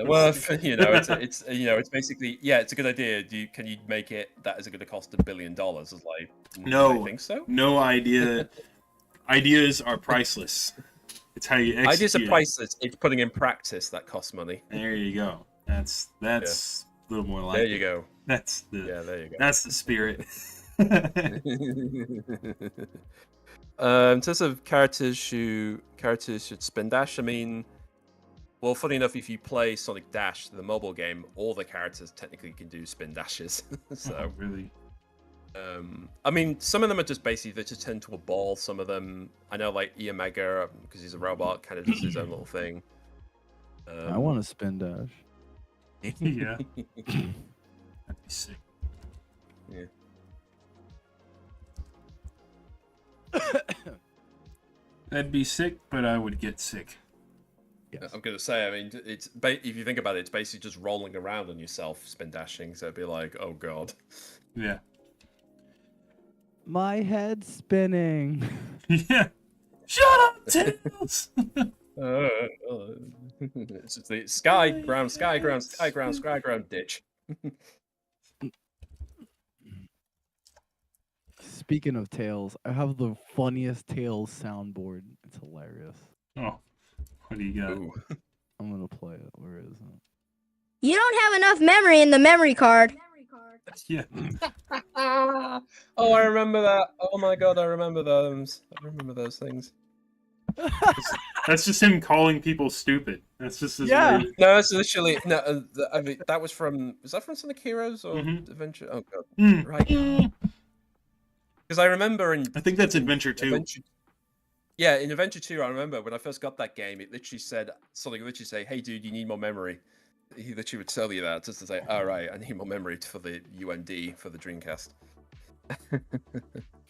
well, it's basically, yeah, it's a good idea. Can you make it that is going to cost $1 billion? It's like, No, I think so. No idea. Ideas are priceless. It's how you execute. Ideas are priceless. It's putting in practice that costs money. There you go. That's a little more like. There you go. That's the there you go. That's the spirit. In terms of characters should spin dash. I mean, well, funny enough, if you play Sonic Dash, the mobile game, all the characters technically can do spin dashes. So really. I mean, some of them are just basically they just turn to a ball. Some of them, I know, like Iomega, because he's a robot, kind of does his own little thing. I want to spin dash. Yeah. That'd be sick. Yeah. That'd be sick, but I would get sick. Yes. I'm gonna say, I mean, it's if you think about it, it's basically just rolling around on yourself, spin dashing. So it'd be like, oh god. Yeah. My head's spinning. Yeah. Shut up, Tails! It's just the sky, ground, sky, ground, sky, ground, sky, ground, ditch. Speaking of Tails, I have the funniest Tails soundboard. It's hilarious. Oh, what do you got? Ooh. I'm gonna play it. Where is it? You don't have enough memory in the memory card. Yeah. Oh, I remember that. Oh my god, I remember those. I remember those things. That's just him calling people stupid. That's just his Yeah. way. No, it's literally no. I mean, that was from. Was that from Sonic Heroes or Adventure? Oh god, Mm. right. Because I remember in. I think that's Adventure 2. Yeah, in Adventure 2, I remember when I first got that game, it literally said Sonic would literally say, "Hey, dude, you need more memory." He literally would tell you that just to say, "All right, I need more memory for the UMD for the Dreamcast."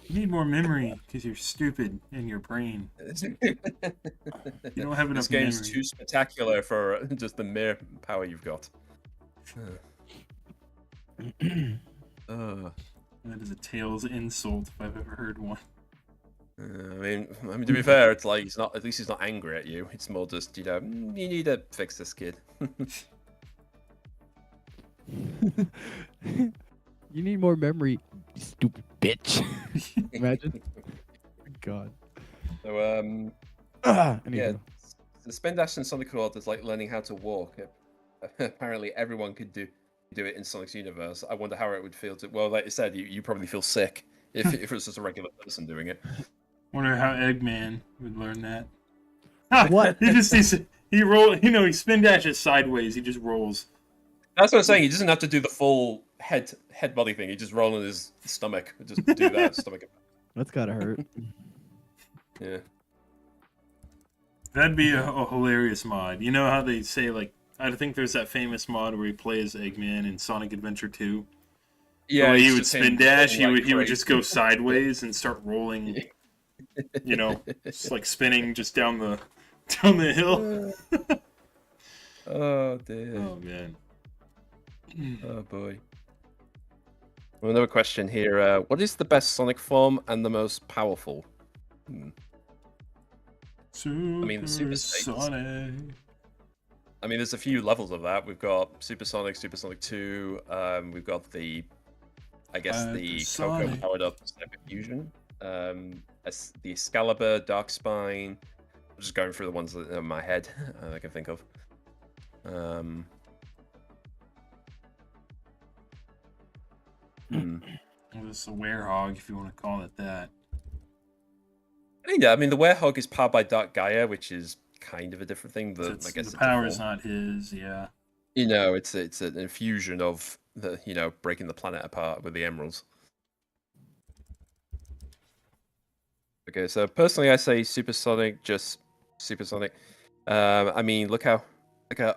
You need more memory because you're stupid in your brain. You don't have enough This game's memory. too spectacular for just the mere power you've got. That is a Tails insult if I've ever heard one. I mean, to be fair, it's like he's not. At least he's not angry at you. It's more just, you need to fix this kid. You need more memory, you stupid bitch. Imagine. God. So, Anywho. yeah, the spin dash in Sonic World is like learning how to walk. Apparently, everyone could do it in Sonic's universe. I wonder how it would feel to. Well, like you said, you probably feel sick if it was just a regular person doing it. Wonder how Eggman would learn that. What? He roll. He spin dashes sideways. He just rolls. That's what I'm saying. He doesn't have to do the full head body thing. He just roll on his stomach. Just do that stomach. That's gotta hurt. Yeah. That'd be a hilarious mod. You know how they say, like, I think there's that famous mod where he plays Eggman in Sonic Adventure 2. Yeah. He it's would just spin him dash. going He would like just go sideways and start rolling. Just like spinning just down the hill. Oh dear. Oh man. Oh boy. Well, another question here. What is the best Sonic form and the most powerful? Super the Super States. Sonic. I mean, there's a few levels of that. We've got Supersonic, Supersonic 2. We've got the Coco Sonic. powered up Sonic Fusion. The Excalibur, Dark Spine. I'm just going through the ones that are in my head I can think of. It's a werehog, if you want to call it that. Yeah, I mean, the Werehog is powered by Dark Gaia, which is kind of a different thing. I guess The power is not his, yeah. It's an infusion of the breaking the planet apart with the emeralds. Okay, so personally, I say Supersonic, just Supersonic. I mean, look how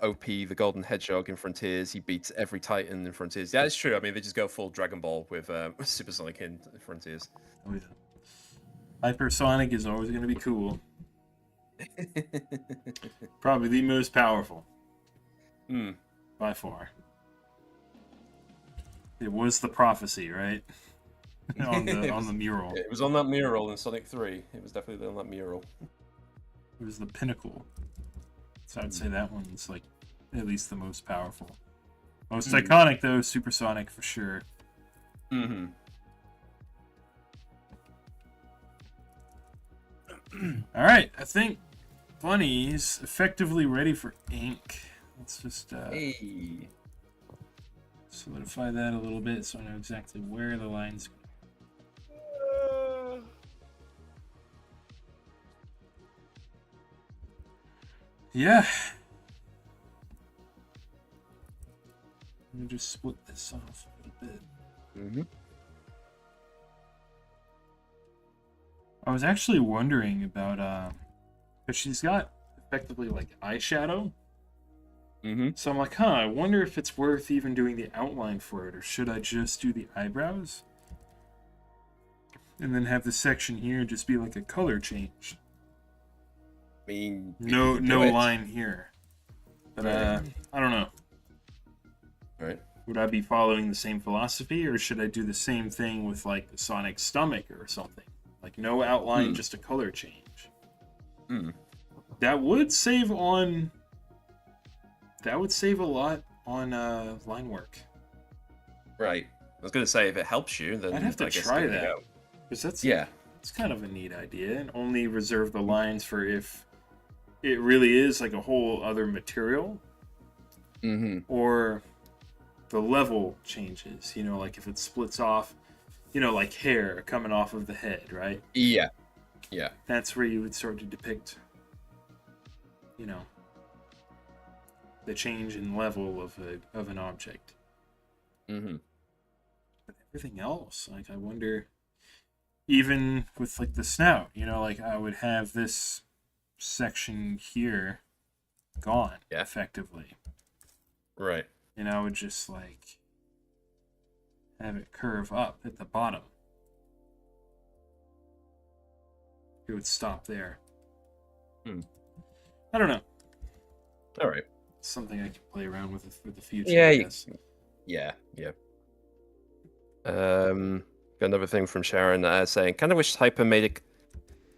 OP the Golden Hedgehog in Frontiers. He beats every Titan in Frontiers. Yeah, it's true. I mean, they just go full Dragon Ball with Supersonic in Frontiers. Oh, yeah. Hypersonic is always going to be cool. Probably the most powerful. By far. It was the prophecy, right? on the mural. It was on that mural in Sonic 3. It was definitely on that mural. It was the pinnacle. So I'd say that one's like at least the most powerful. Most iconic though, Supersonic for sure. Mm-hmm. All right, I think Bunny's effectively ready for ink. Let's just Hey. solidify that a little bit so I know exactly where the lines. Yeah. Let me just split this off a little bit. Mm-hmm. I was actually wondering about because she's got effectively like eyeshadow. Mm-hmm. So I'm like, huh, I wonder if it's worth even doing the outline for it, or should I just do the eyebrows? And then have this section here just be like a color change. I mean, No you could do it. line here. But I don't know. Right. Would I be following the same philosophy, or should I do the same thing with like the Sonic stomach or something? Like no outline, just a color change. That would save on. That would save a lot on line work. Right. I was going to say, if it helps you, then I'd have to I guess try give it a that. go. Because that's Yeah. it's kind of a neat idea, and only reserve the lines for if it really is like a whole other material, or the level changes. You know, like if it splits off, you know, like hair coming off of the head, right? Yeah. Yeah. That's where you would start to depict, you know, the change in level of an object. Mm-hmm. But everything else, like I wonder, even with like the snout, you know, like I would have this section here gone effectively. Right. And I would just like have it curve up at the bottom. It would stop there. I don't know. All right. It's something I can play around with for the future. Yeah. I guess. Yeah. Yeah. Got another thing from Sharon saying, kind of wish Hyper made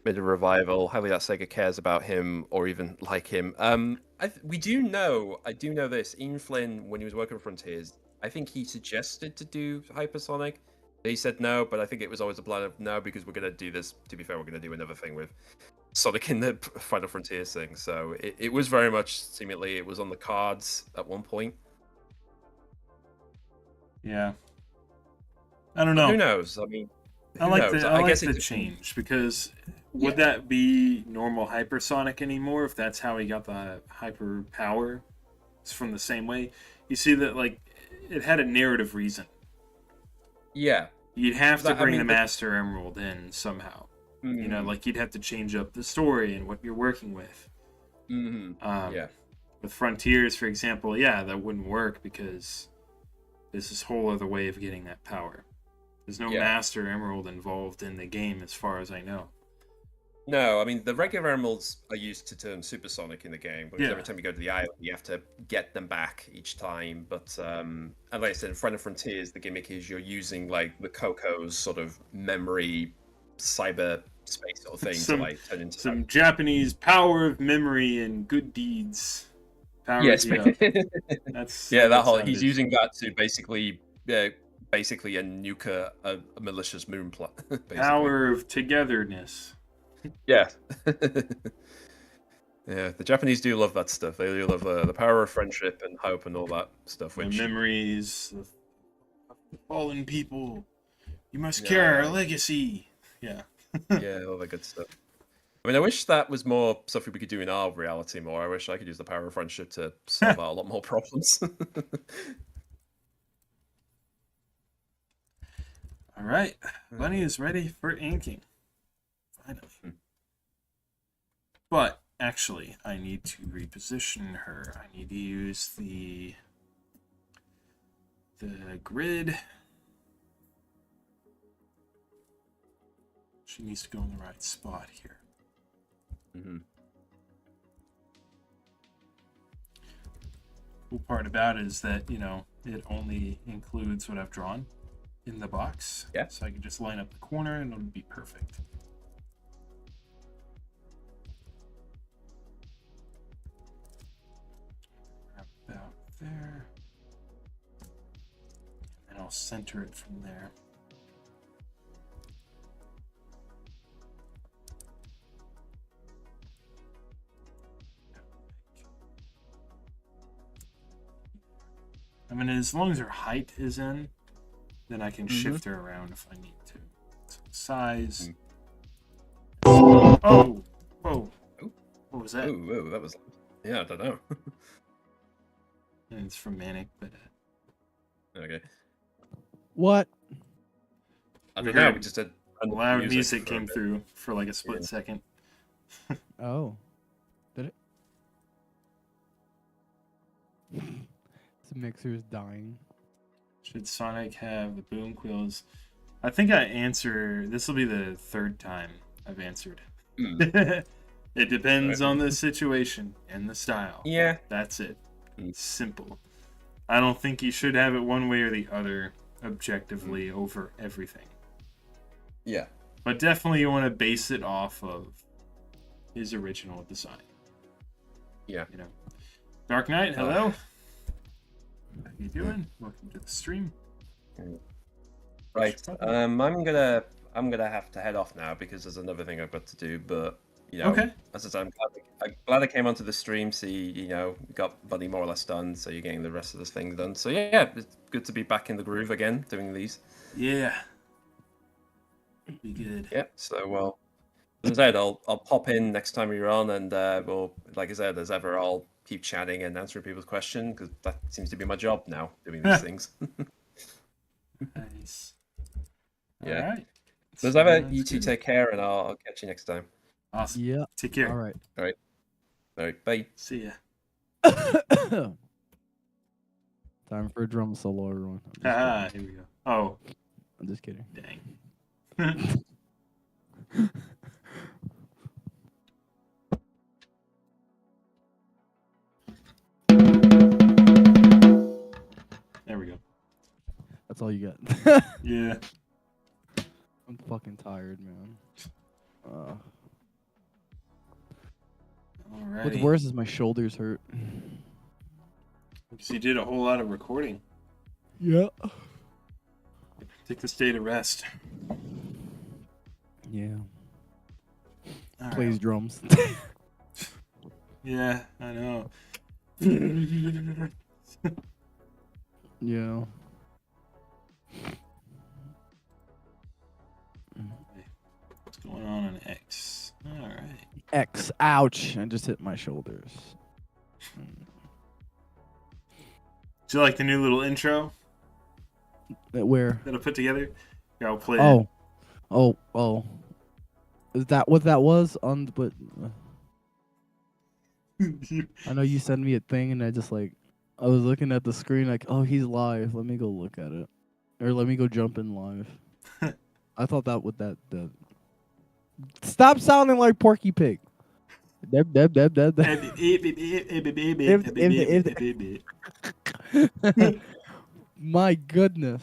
a revival. Highly that Sega cares about him or even like him. I do know this. Ian Flynn, when he was working on Frontiers, I think he suggested to do Hypersonic. He said no, but I think it was always a plan of no, because we're going to do this. To be fair, we're going to do another thing with Sonic in the Final Frontiers thing. So it was very much, seemingly, it was on the cards at one point. Yeah. I don't know. Who knows? I mean, I like the change, because would that be normal hypersonic anymore if that's how he got the hyper power? It's from the same way. You see that like it had a narrative reason. Yeah. You'd have to bring the Master Emerald in somehow. You know, like you'd have to change up the story and what you're working with. Yeah. With Frontiers, for example, that wouldn't work because there's this whole other way of getting that power. There's no Master Emerald involved in the game, as far as I know. No, I mean, the regular emeralds are used to turn supersonic in the game, because every time you go to the island, you have to get them back each time. But, and like I said, in Final Frontiers, the gimmick is you're using, like, the Coco's sort of memory, cyber space sort of thing to, like, turn into... Some Japanese power of memory and good deeds. Yes. That's that whole... He's using that to basically a nuke a malicious moon plot. Power of togetherness. Yeah. Yeah, the Japanese do love that stuff. They do love the power of friendship and hope and all that stuff. The memories of the fallen people. You must carry our legacy. Yeah. Yeah, all that good stuff. I mean, I wish that was more stuff we could do in our reality more. I wish I could use the power of friendship to solve out a lot more problems. All right. Bunny is ready for inking. Finally. But actually, I need to reposition her. I need to use the grid. She needs to go in the right spot here. Cool part about it is that, you know, it only includes what I've drawn. in the box. Yeah. So I can just line up the corner and it'll be perfect. About there. And I'll center it from there. I mean, as long as her height is in, then I can shift her around if I need to. So size. Oh! Whoa. Ooh. What was that? Ooh, that was... Yeah, I don't know. And it's from Manic, but... Okay. What? I We don't know, heard we just had loud music for a came bit. through for like a split second. Oh. Did it? This mixer is dying. Should Sonic have the boom quills? I think I answer. This will be the third time I've answered. It depends on the situation and the style. Yeah. That's it. Simple. I don't think you should have it one way or the other objectively over everything. Yeah. But definitely you want to base it off of his original design. Yeah. You know. Dark Knight, hello. How you doing? Welcome to the stream. Right. I'm gonna have to head off now because there's another thing I've got to do. But you know, Okay. as I said, I'm glad I came onto the stream. See, you know, we got Buddy more or less done, so you're getting the rest of this thing done. So yeah, it's good to be back in the groove again, doing these. Yeah. Be good. Yeah. So well, as I said, I'll pop in next time you're on, and we'll, like I said, as ever, I'll keep chatting and answering people's questions because that seems to be my job now, doing these things. Nice. Yeah. All right. So as ever, Sounds you two good. take care, and I'll catch you next time. Awesome. Yeah. Take care. All right. All right. Bye. See ya. Time for a drum solo, everyone. Here we go. Oh, I'm just kidding. dang. There we go. That's all you got. Yeah. I'm fucking tired, man. What's Alrighty. worse is my shoulders hurt. Because you did a whole lot of recording. Yeah. Take this day to rest. Yeah. All right. Plays drums. Yeah, I know. Yeah. What's going on X? All right. X. Ouch. I just hit my shoulders. Do you like the new little intro Where? that I put together? Here, I'll play Oh. Is that what that was? But it. I know you sent me a thing, and I was looking at the screen like, oh, he's live. Let me go look at it, or let me go jump in live. I thought that would that. Stop sounding like Porky Pig. Deb. My goodness.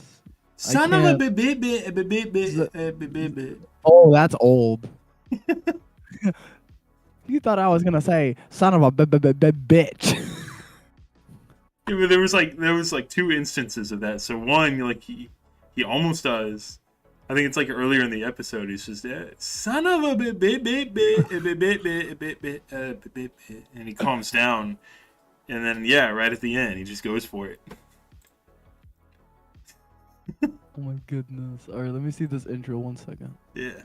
Son I of a can't- baby. Oh, that's old. You thought I was gonna say son of a bitch. Yeah, but there was like two instances of that. So one, like he almost does. I think it's like earlier in the episode. He's just son of a and he calms down, and then right at the end he just goes for it. Oh my goodness. All right, let me see this intro 1 second. Yeah.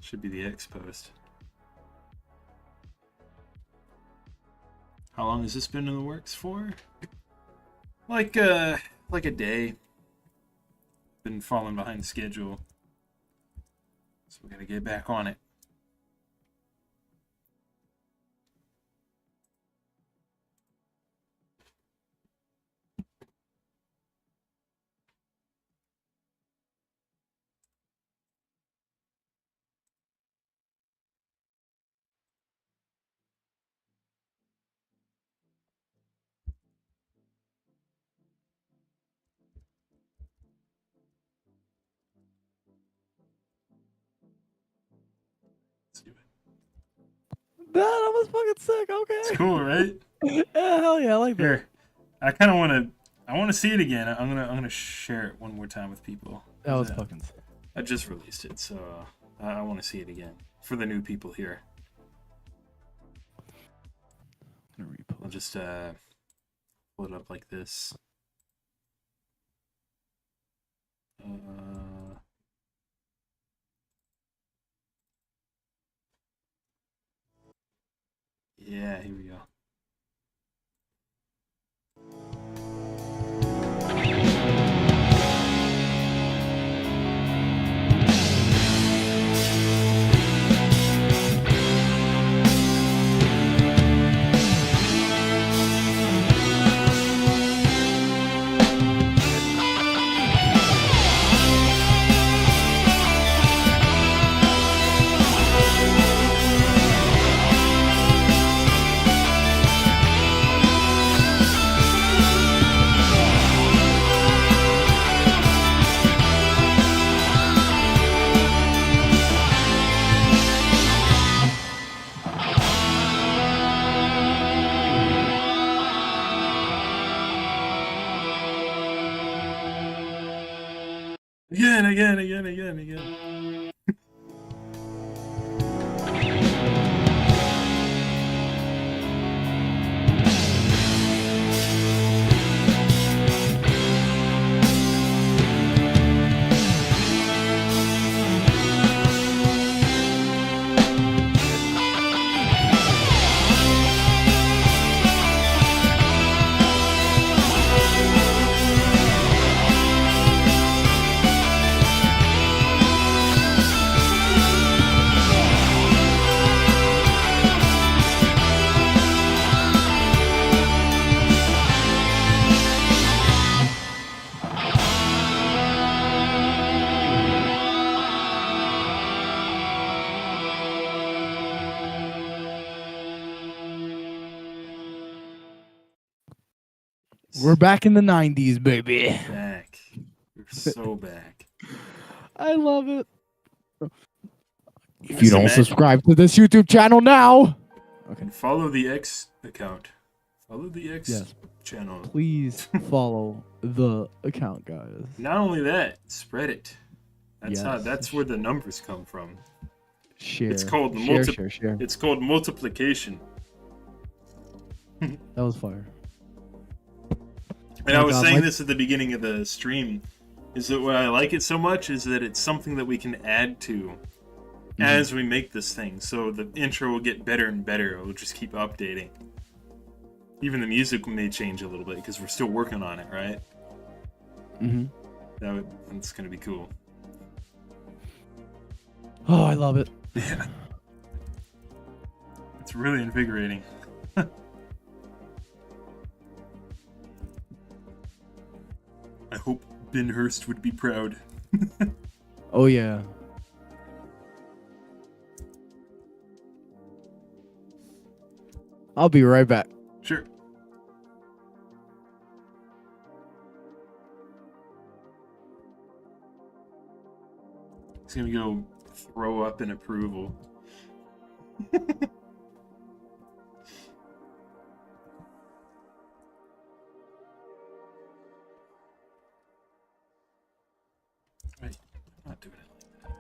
Should be the X post. How long has this been in the works for? Like a day. Been falling behind schedule. So we gotta get back on it. That was fucking sick. It's Okay. cool, right? Yeah, hell yeah, I like that. Here, I kind of want to. I want to see it again. I'm gonna share it one more time with people. That was fucking sick. I just released it, so I want to see it again for the new people here. I'm gonna repost. I'll just pull it up like this. Yeah, here we go. Again. We're back in the 90s, baby. Back. We're so back. I love it. If Just you don't imagine- subscribe to this YouTube channel now, And follow the X account. Follow the X Yes. channel. please follow the account, guys. Not only that, spread it. That's how. Yes. That's where the numbers come from. Share. It's called share. It's called multiplication. That was fire. And Oh I was God, saying Mike- this at the beginning of the stream, is that why I like it so much is that it's something that we can add to as we make this thing. So the intro will get better and better. It will just keep updating. Even the music may change a little bit because we're still working on it, right? Mm-hmm. That's going to be cool. Oh, I love it. Yeah. It's really invigorating. I hope Ben Hurst would be proud. Oh, yeah. I'll be right back. Sure. He's gonna go throw up in approval. Wait, I'm not doing it like that.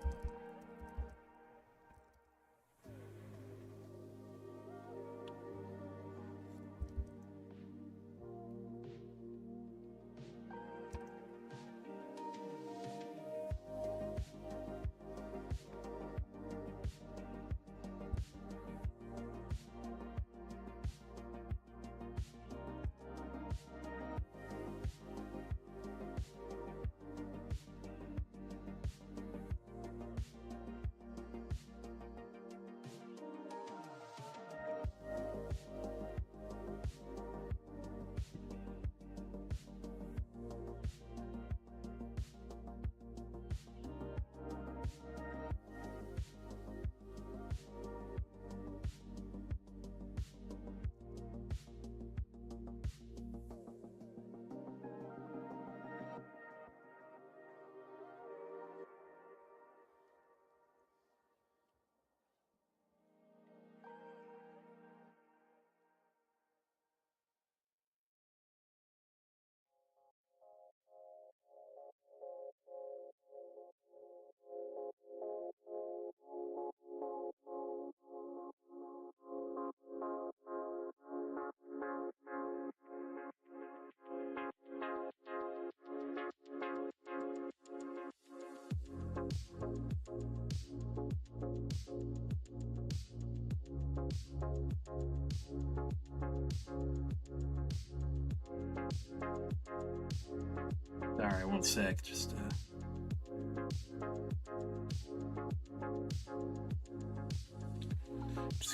Alright, one sec. Just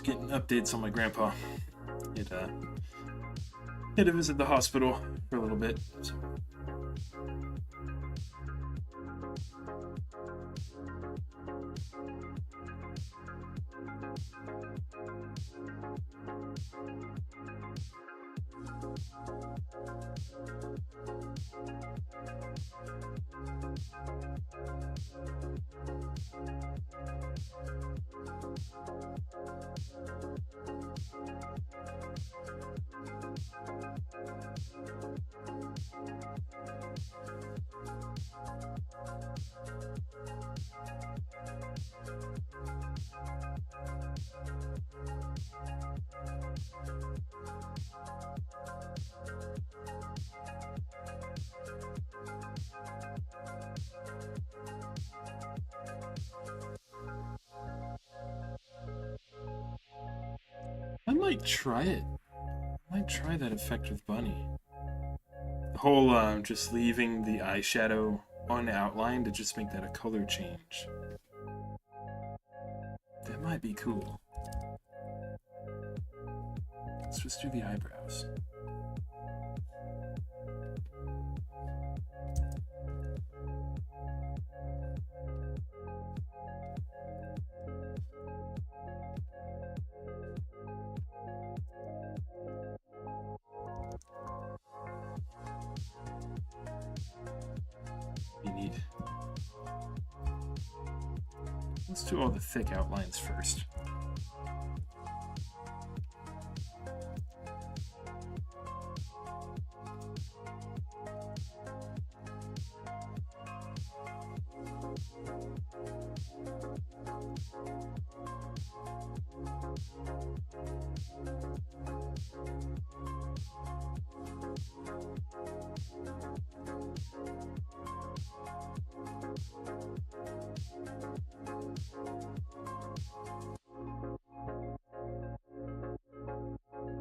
getting updates on my grandpa. Had to visit the hospital for a little bit. So. I might try it. I might try that effect with Bunny. The whole just leaving the eyeshadow unoutlined to just make that a color change. That might be cool. Let's just do the eyebrows. Let's do all the thick outlines first.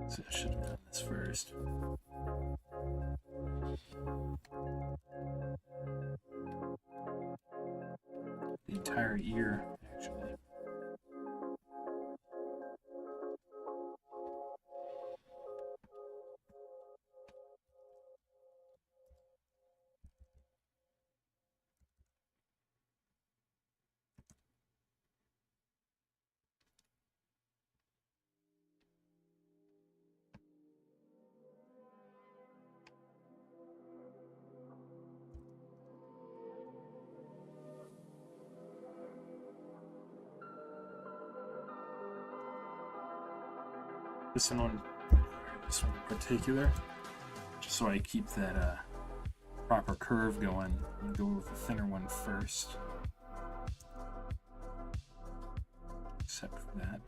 So I should have done this first. The entire ear, actually. This one in particular, just so I keep that proper curve going. I'm gonna go with the thinner one first, except for that.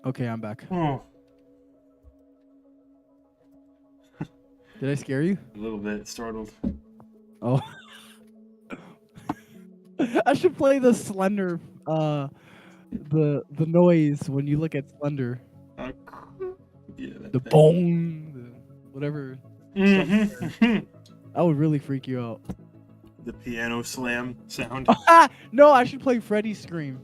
Okay, I'm back. Oh, Did I scare you? a little bit startled. Oh. I should play the Slender, the noise when you look at Slender. Uh, yeah, that The thing. bone, the whatever. Mhm. That would really freak you out. The piano slam sound. No, I should play Freddy's Scream.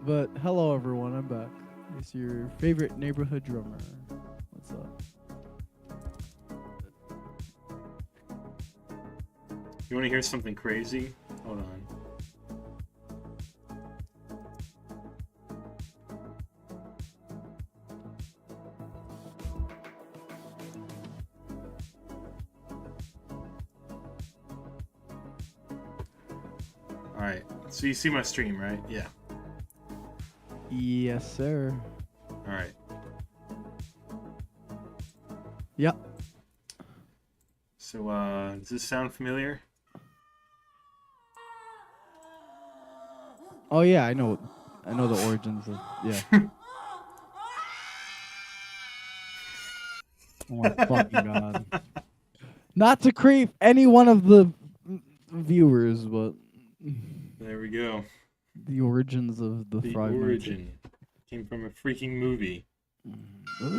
But hello everyone, I'm back. It's your favorite neighborhood drummer. What's up? You want to hear something crazy? Hold on. Alright, so you see my stream, right? Yeah. Yes, sir. Alright. Yep. So, does this sound familiar? Oh yeah, I know the origins of yeah. Oh my fucking god. Not to creep any one of the viewers, but There we go. the origins of the The Five Nights. origin came from a freaking movie. Oh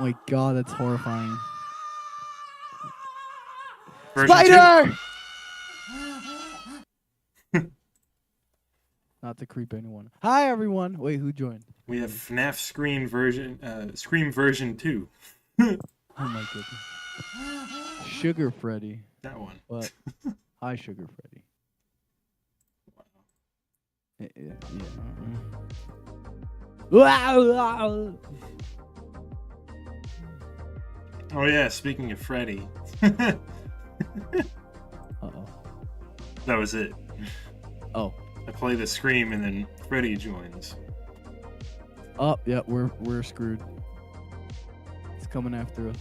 my god, that's horrifying. Version Spider! Not to creep anyone. Hi everyone. Wait, who joined? 2. We have FNAF Scream version 2. Oh my goodness. Sugar Freddy. That one. But hi Sugar Freddy. Yeah. Oh yeah, speaking of Freddy. Uh-oh. That was it. Oh. I play the Scream and then Freddy joins. Oh, yeah, we're screwed. It's coming after us.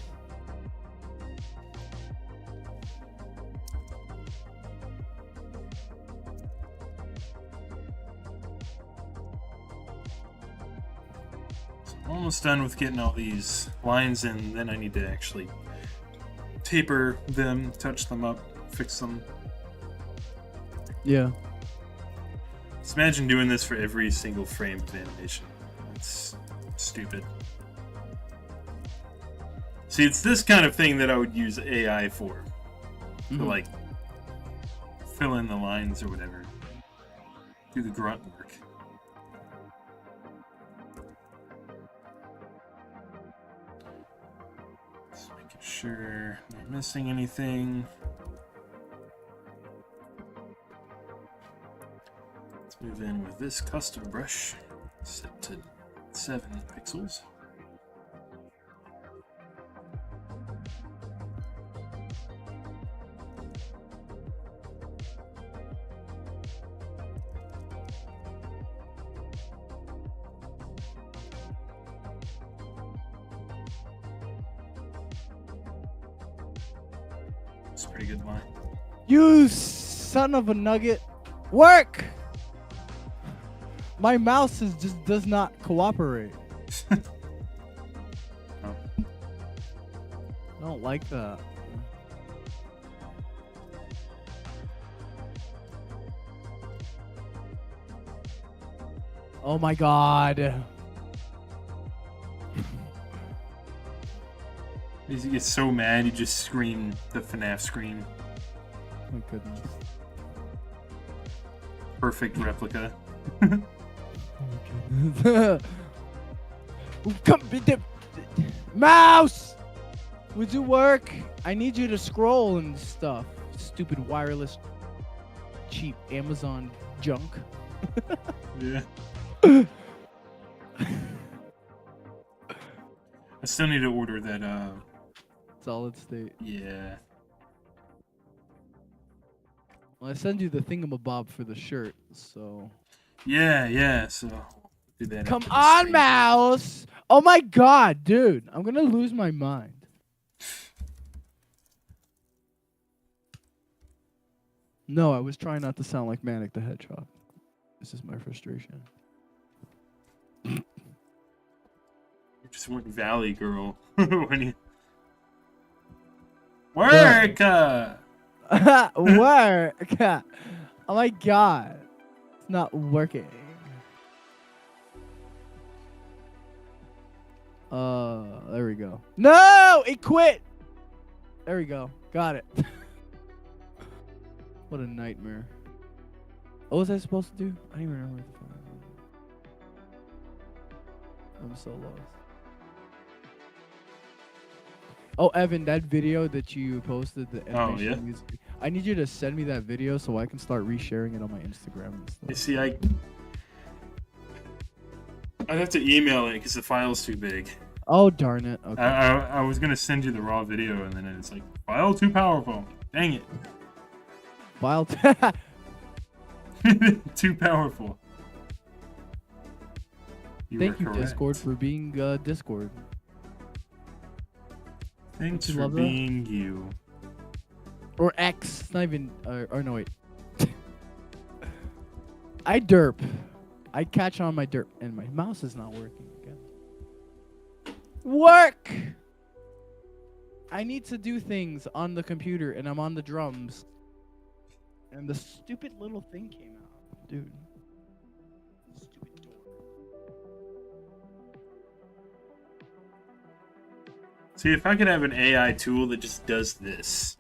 So I'm almost done with getting all these lines in, then I need to actually taper them, touch them up, fix them. Yeah. Just imagine doing this for every single frame of animation. It's stupid. See, it's this kind of thing that I would use AI for. To, like, fill in the lines or whatever. Do the grunt work. Just making sure I'm not missing anything. Move in with this custom brush, set to 7 pixels. It's a pretty good line. You son of a nugget. Work! My mouse does not cooperate. Oh. I don't like that. Oh my god. He gets so mad, he just screamed the FNAF scream. Oh my goodness. Perfect replica. Come, mouse! Would you work? I need you to scroll and stuff. Stupid wireless, cheap Amazon junk. Yeah. I still need to order that, Solid state. yeah. Well, I send you the thingamabob for the shirt, so. Yeah, so do that. Come after the on, stream. mouse! Oh my god, dude. I'm gonna lose my mind. No, I was trying not to sound like Manic the Hedgehog. This is my frustration. You just went Valley Girl when you work. Work. Oh my god. It's not working. There we go. No! It quit! There we go. Got it. What a nightmare. What was I supposed to do? I don't even remember what the fuck I was. I'm so lost. Oh, Evan, that video that you posted, the animation yeah? music, I need you to send me that video so I can start resharing it on my Instagram and stuff. You see, I'd have to email it because the file's too big. Oh, darn it. Okay. I was gonna send you the raw video, and then it's like, file too powerful. Dang it. File. Too powerful. Thank you, were correct. Discord, for being Discord. Thanks Don't you for love that? being you. Or X. It's not even. Or no, wait. I derp. I catch on my derp, and my mouse is not working again. Work! I need to do things on the computer, and I'm on the drums. And the stupid little thing came out. Dude. Stupid door. See, if I could have an AI tool that just does this,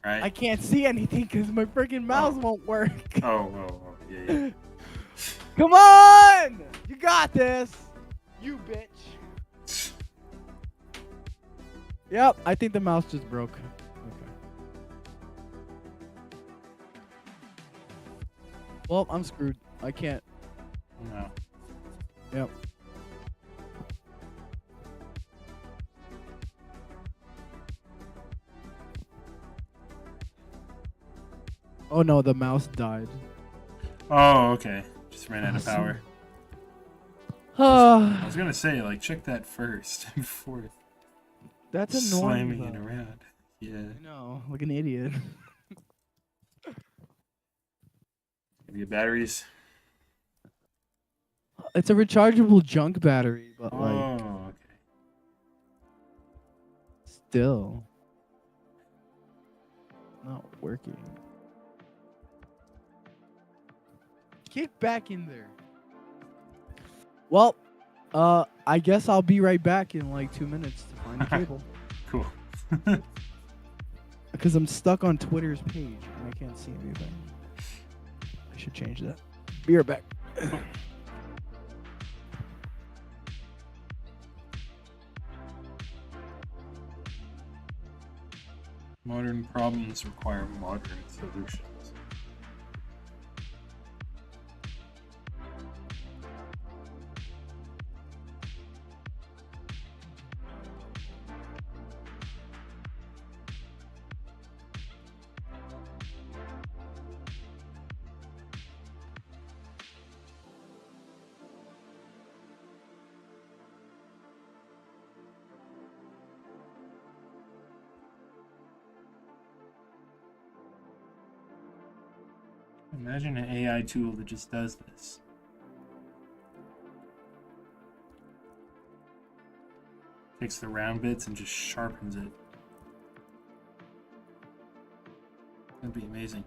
right? I can't see anything because my freaking mouse won't work. Oh, yeah. Come on! You got this! You bitch. Yep, I think the mouse just broke. Okay. Well, I'm screwed. I can't. No. Yep. Oh no, the mouse died. Oh, okay. Just ran out of power. I was gonna say, like, check that first before That's annoying. slamming it around. Yeah. I know, like an idiot. Have you batteries? It's a rechargeable junk battery, but like Oh, okay. still not working. Kick back in there. Well, I guess I'll be right back in like 2 minutes to find the cable. Cool. Because I'm stuck on Twitter's page and I can't see anything. I should change that. Be right back. Modern problems require modern solutions. Imagine an AI tool that just does this. Takes the round bits and just sharpens it. That'd be amazing.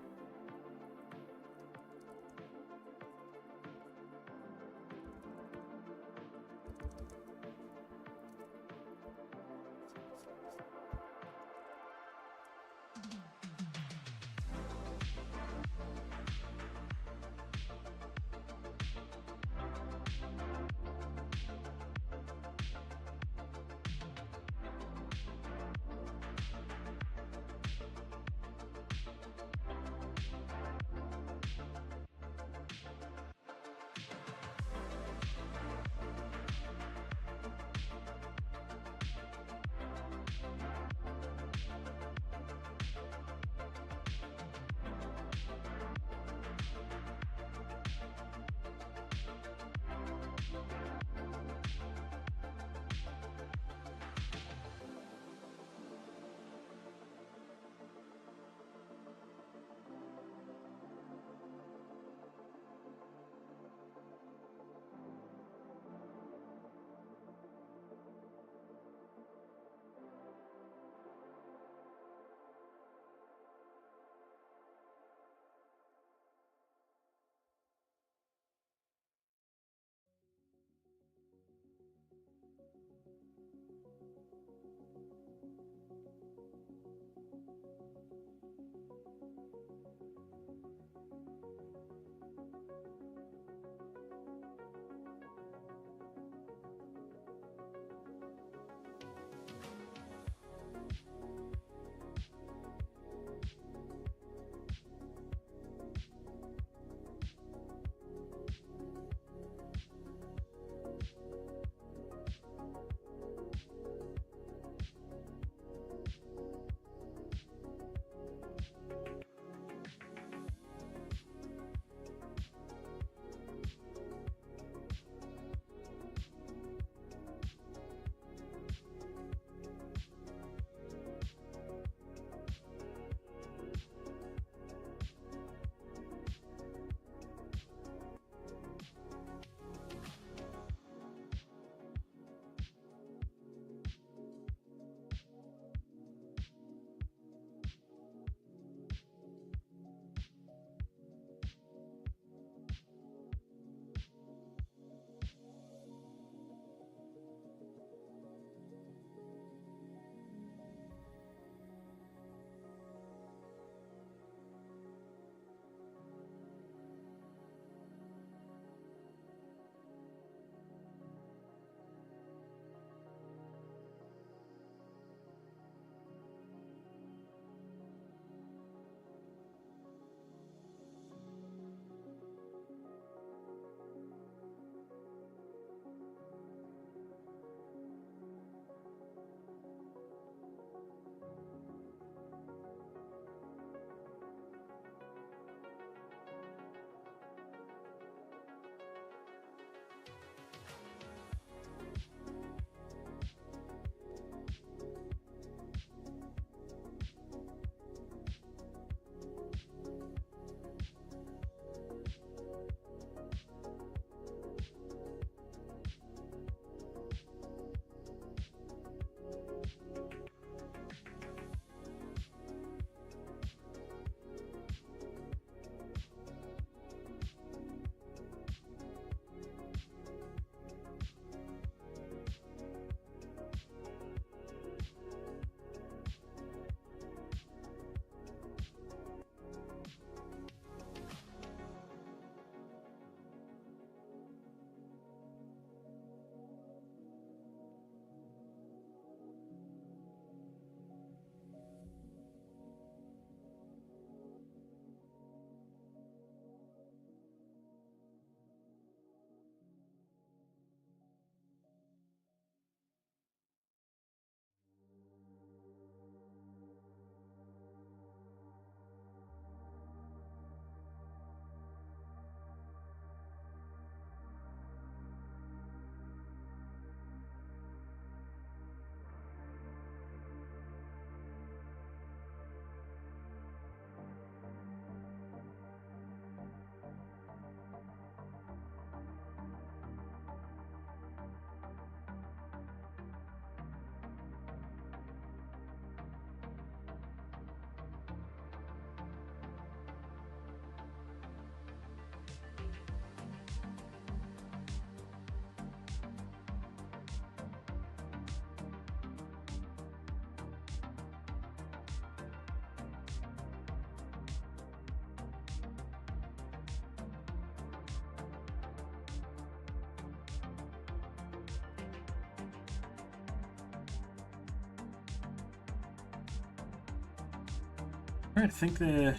Alright, I think the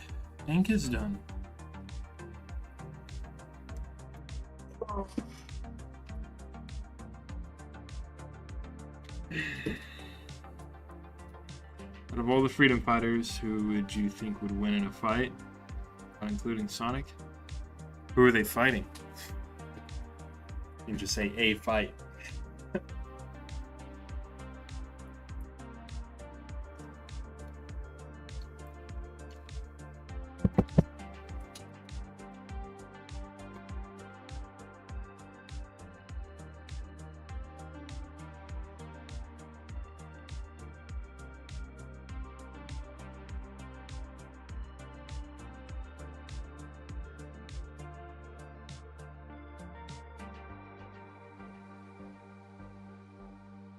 ink is done. Out of all the freedom fighters, who would you think would win in a fight? Not including Sonic? Who are they fighting? You can just say a fight.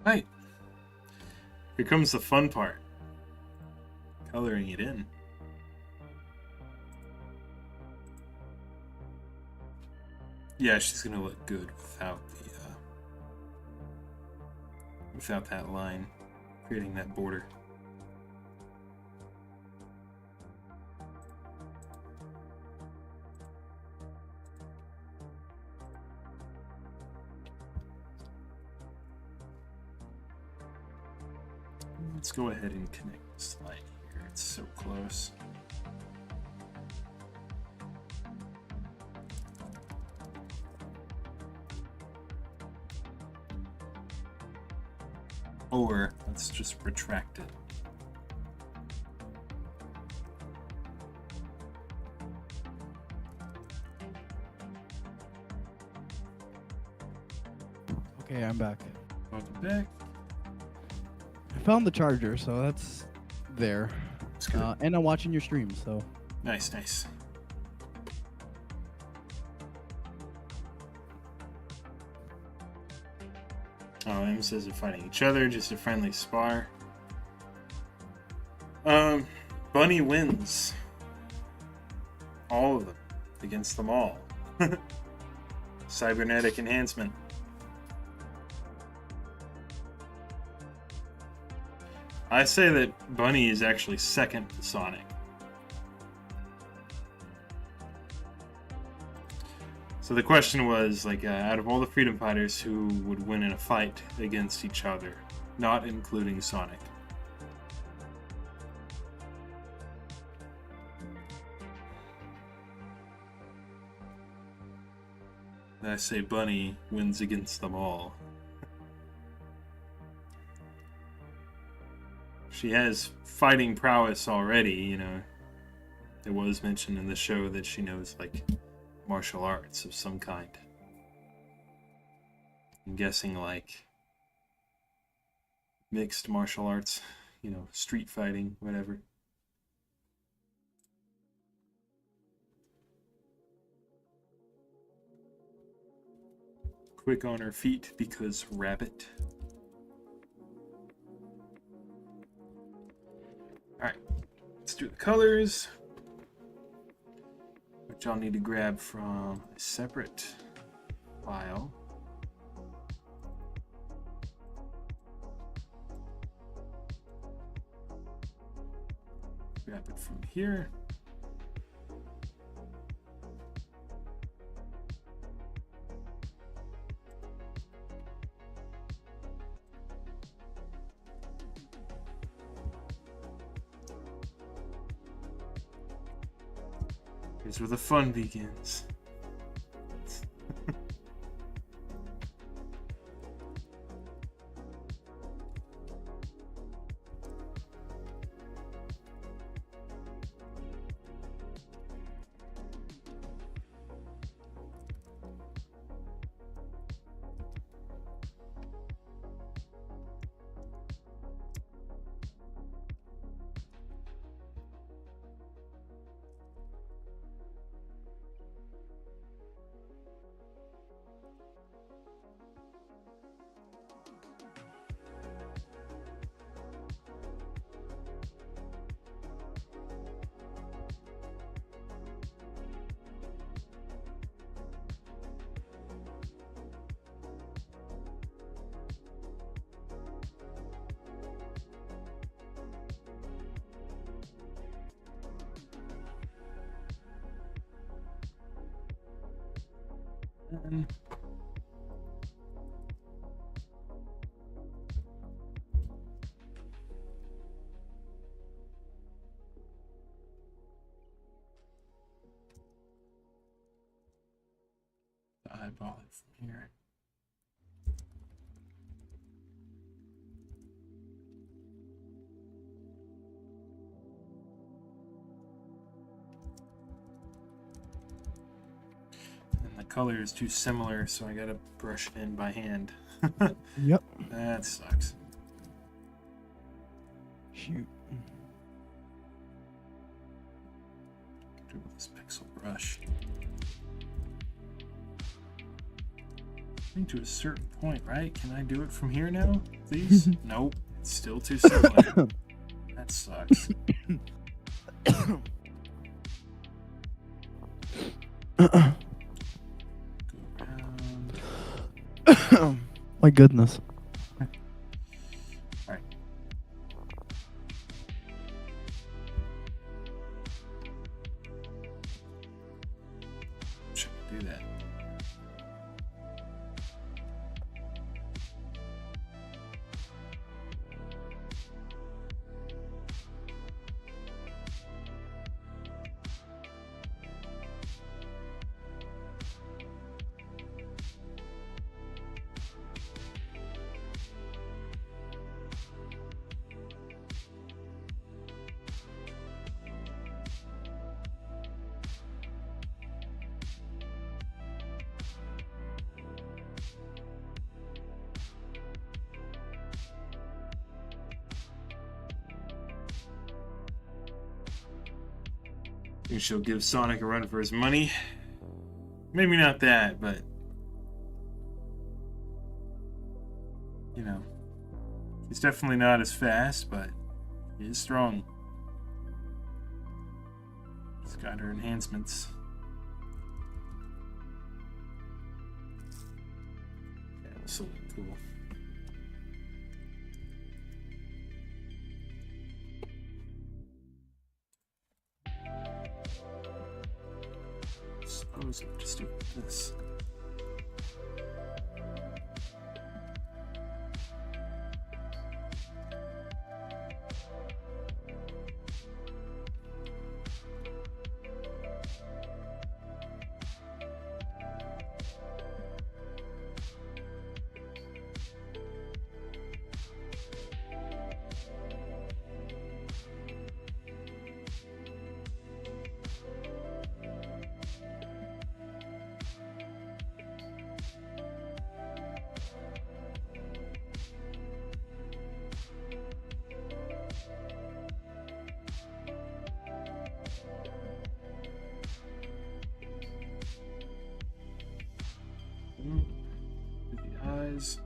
Right. Here comes the fun part. Coloring it in. Yeah, she's gonna look good without that line, creating that border. Let's go ahead and connect this light here. It's so close. Or let's just retract it. Okay, I'm back. Welcome back. I found the charger, so that's there. That's good. And I'm watching your stream, so. Nice, nice. Oh, M says they're fighting each other, just a friendly spar. Bunny wins. All of them. Against them all. Cybernetic enhancement. I say that Bunny is actually second to Sonic. So the question was, like, out of all the freedom fighters, who would win in a fight against each other, not including Sonic? And I say Bunny wins against them all. She has fighting prowess already, you know. It was mentioned in the show that she knows, like, martial arts of some kind. I'm guessing, like, mixed martial arts, you know, street fighting, whatever. Quick on her feet because rabbit. Alright, let's do the colors, which I'll need to grab from a separate file. Grab it from here. Here's where the fun begins. And eyeball it from here. And the color is too similar, so I gotta brush it in by hand. Yep. That sucks. Shoot. Do it with this pixel brush. I think to a certain point, right? Can I do it from here now, please? Nope. It's still too similar. That sucks. Go around. My goodness. Alright. Should do that. Think she'll give Sonic a run for his money. Maybe not that, but you know, he's definitely not as fast, but he is strong. He's got her enhancements. Yeah, this will look cool. Suppose I'll just do this. Do the eyes.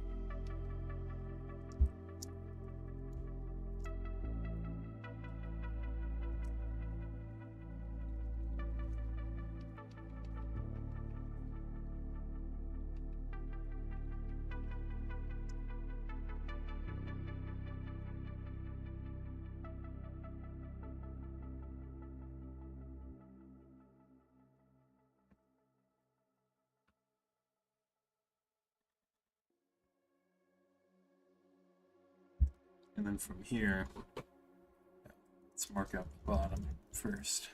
And then from here, let's mark out the bottom first.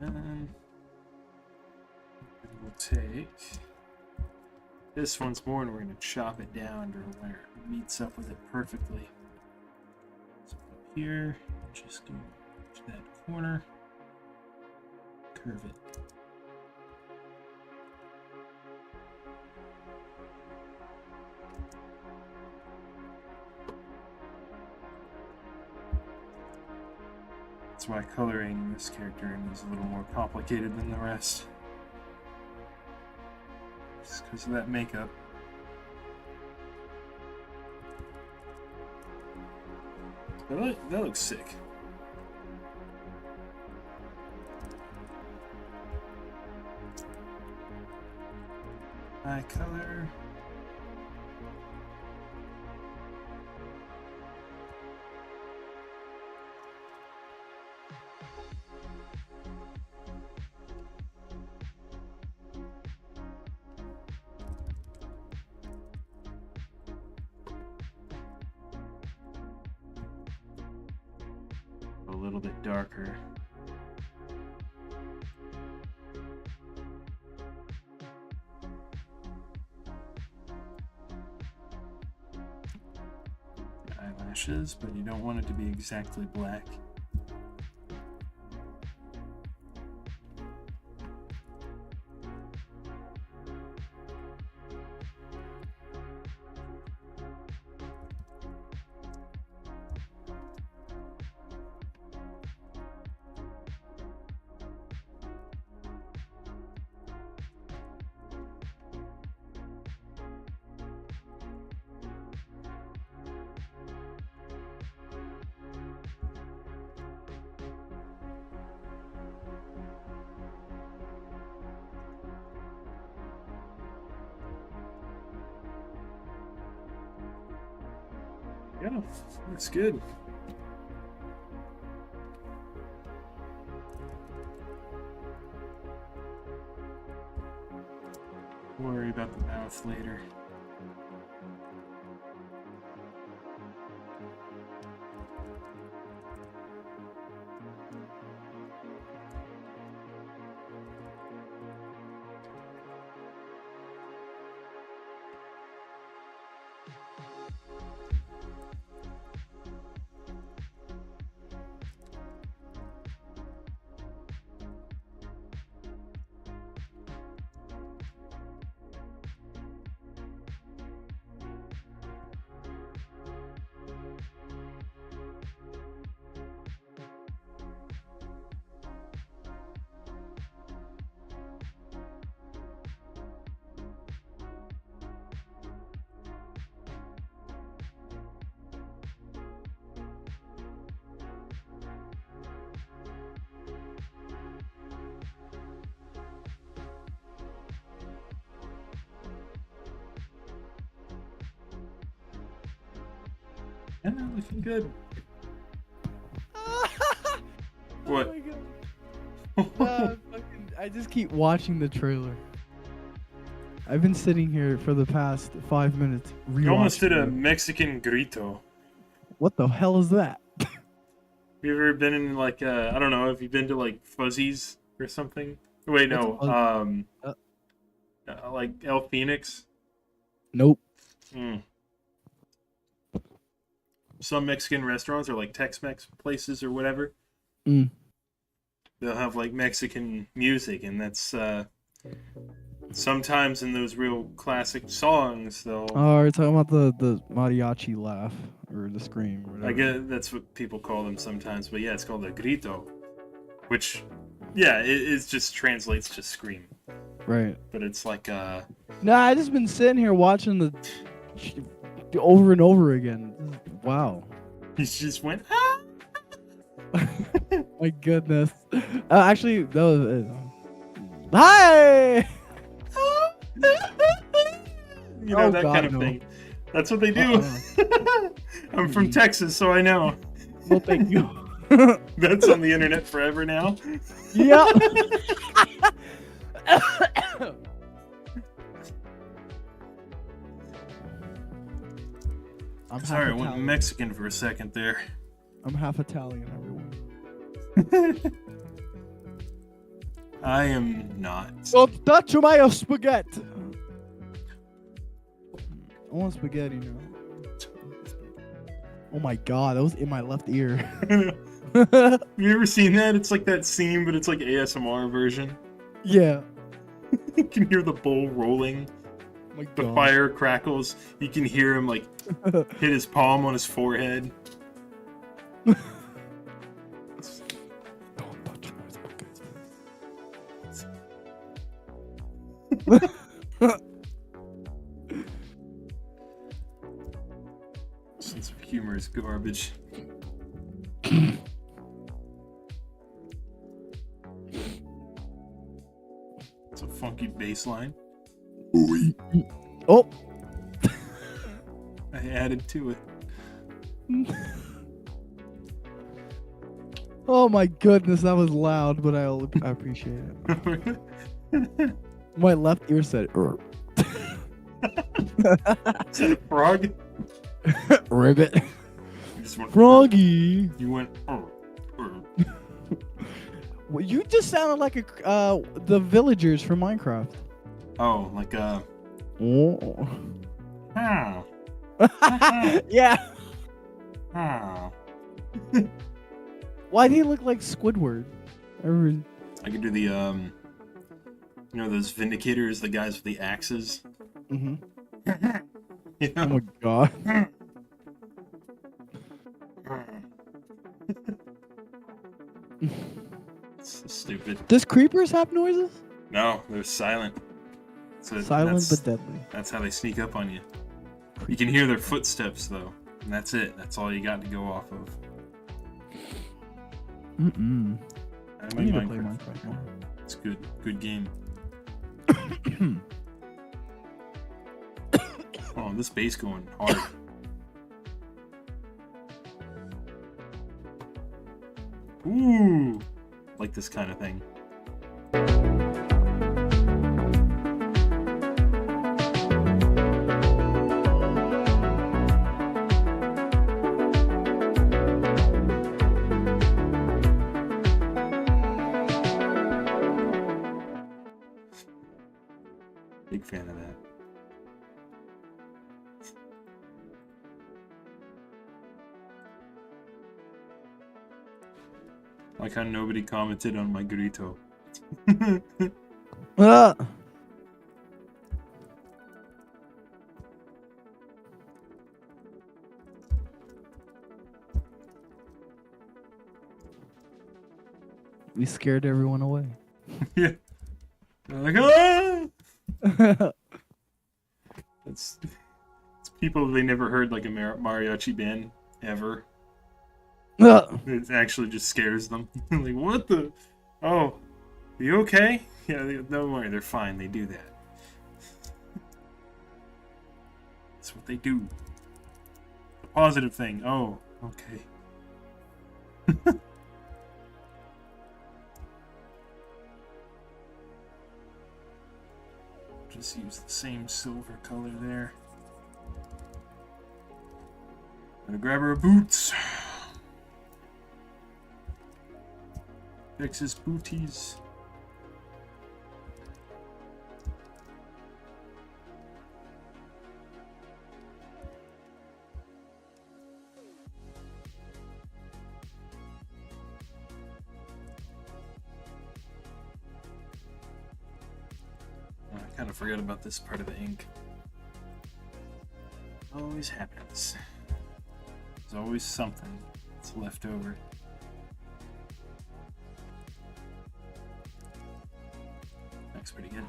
And we'll take this once more and we're going to chop it down to where it meets up with it perfectly. So up here, just go to that corner, curve it. That's why coloring this character is a little more complicated than the rest. Just because of that makeup. That looks sick. Eye color. little bit darker. Eyelashes, but you don't want it to be exactly black. Yeah, looks good. Worry about the mouth later. Yeah, looking good. What? Oh my God. I just keep watching the trailer. I've been sitting here for the past 5 minutes. You almost did a rewatching it. Mexican grito. What the hell is that? Have you ever been in like I don't know, have you been to like Fuzzies or something? Wait, no. What's Like El Phoenix. Nope. Some Mexican restaurants or like Tex-Mex places or whatever. Mm. They'll have like Mexican music, and that's sometimes in those real classic songs they'll. Oh, you're talking about the mariachi laugh or the scream. Or whatever. I guess that's what people call them sometimes, but yeah, it's called a grito, which, yeah, it just translates to scream. Right. But it's like Nah, I just been sitting here watching the over and over again. Wow. he just went. Ah! My goodness. Actually, that was. Hi. You know, Oh, that God, kind of no. thing. That's what they do. I'm from Texas, so I know. Well, thank you. That's on the internet forever now. Yeah. I'm Sorry, I half went Italian. Mexican for a second there. I'm half Italian, everyone. I am not. Don't touch my spaghetti. I want spaghetti now. Oh my God, that was in my left ear. Have you ever seen that? It's like that scene, but it's like ASMR version. Yeah. You can hear the bowl rolling. Oh my The God. fire crackles. You can hear him like hit his palm on his forehead. Don't touch my spaghetti. Sense of humor is garbage. It's a funky bass line. Oh. I added to it. Oh my goodness, that was loud, but I appreciate it. My left ear said, "Er." Is that a frog? Ribbit. You just went, Froggy. You went. Well, you just sounded like the villagers from Minecraft. Oh, like Oh. oh, Yeah. oh. Why do you look like Squidward? I could do the those vindicators, the guys with the axes. Mm-hmm. You Oh know? my god. It's so stupid. Does creepers have noises? No, they're silent. So Silent that's, but deadly. That's how they sneak up on you. You can hear their footsteps though, and that's it. That's all you got to go off of. Mm-mm. I I like need to play Minecraft. Minecraft more. It's good. Good game. Oh, this bass going hard. Ooh, like this kind of thing. Big fan of that. Like how nobody commented on my grito. Ah! We scared everyone away. Yeah. They're like, ah! It's people they never heard like a mariachi band ever. Ah! It actually just scares them. Like, what the? Oh, are you okay? Yeah, don't worry, they're fine. They do that. That's what they do. The positive thing. Oh, okay. Just use the same silver color there. Gonna grab her boots. Fix his booties. I kind of forgot about this part of the ink. Always happens. There's always something that's left over. Looks pretty good.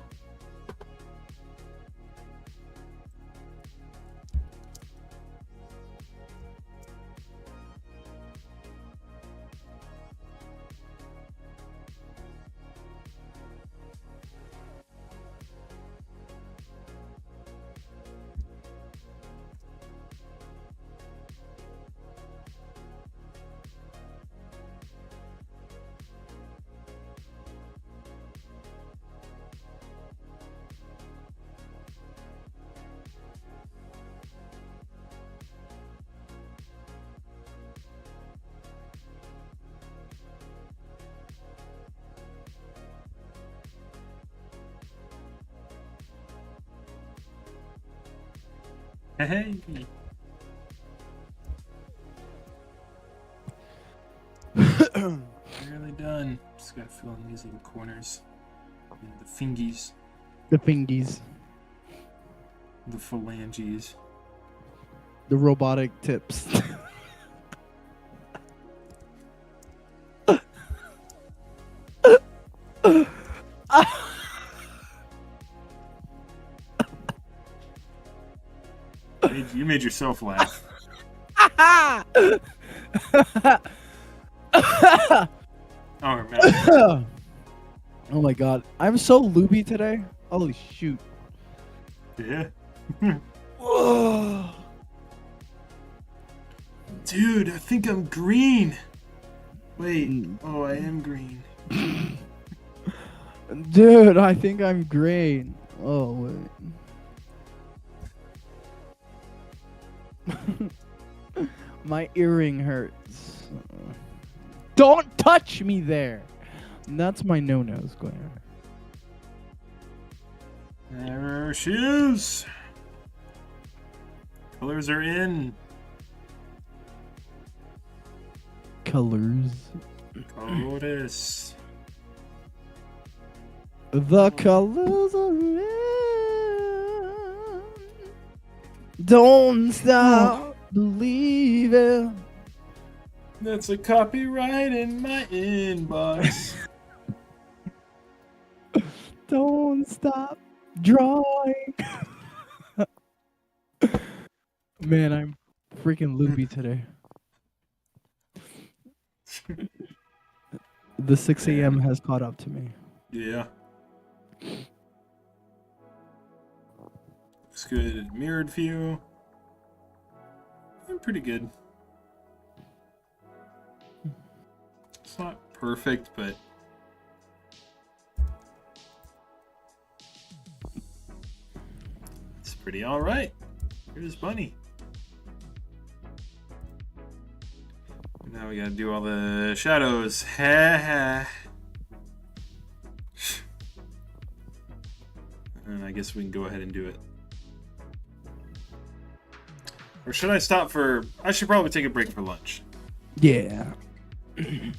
Hey. Nearly done. Just gotta fill in these little corners. And the fingies. The fingies. The phalanges. The robotic tips. You made yourself laugh. Oh, man. Oh my god. I'm so loopy today. Holy shoot. Yeah. Whoa. Dude, I think I'm green. Wait. Oh, I am green. Dude, I think I'm green. Oh, wait. My earring hurts. Don't touch me there. And that's my no-no square. There she is. Colors are in. Colors. Colores. The colors are in. Don't stop believing. That's a copyright in my inbox. Don't stop drawing. Man, I'm freaking loopy today. The 6 a.m. has caught up to me. Yeah. Looks good. Mirrored view. Pretty good. It's not perfect, but it's pretty alright. Here's Bunny. Now we gotta do all the shadows. And I guess we can go ahead and do it. Or should I stop for... I should probably take a break for lunch. Yeah.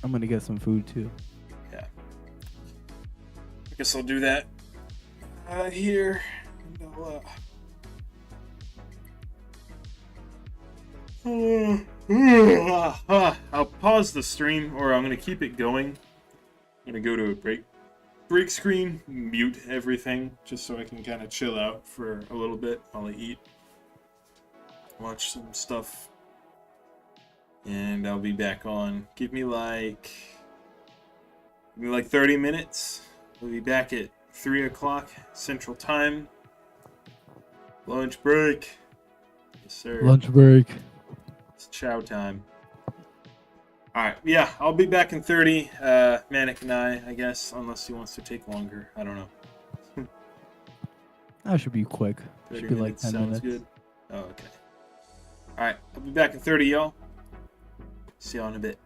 I'm gonna get some food too. Yeah. I guess I'll do that here. And I'll pause the stream, or I'm going to keep it going. I'm going to go to a break screen, mute everything, just so I can kind of chill out for a little bit while I eat. Watch some stuff. And I'll be back on. Give me like 30 minutes. We'll be back at 3 o'clock Central Time. Lunch break. Yes, sir. Lunch break. It's chow time. Alright, yeah, I'll be back in 30. Manic and I guess, unless he wants to take longer. I don't know. That should be quick. 30 Should be like minutes 10 sounds minutes. good. Oh, okay. Alright, I'll be back in 30, y'all. See y'all in a bit.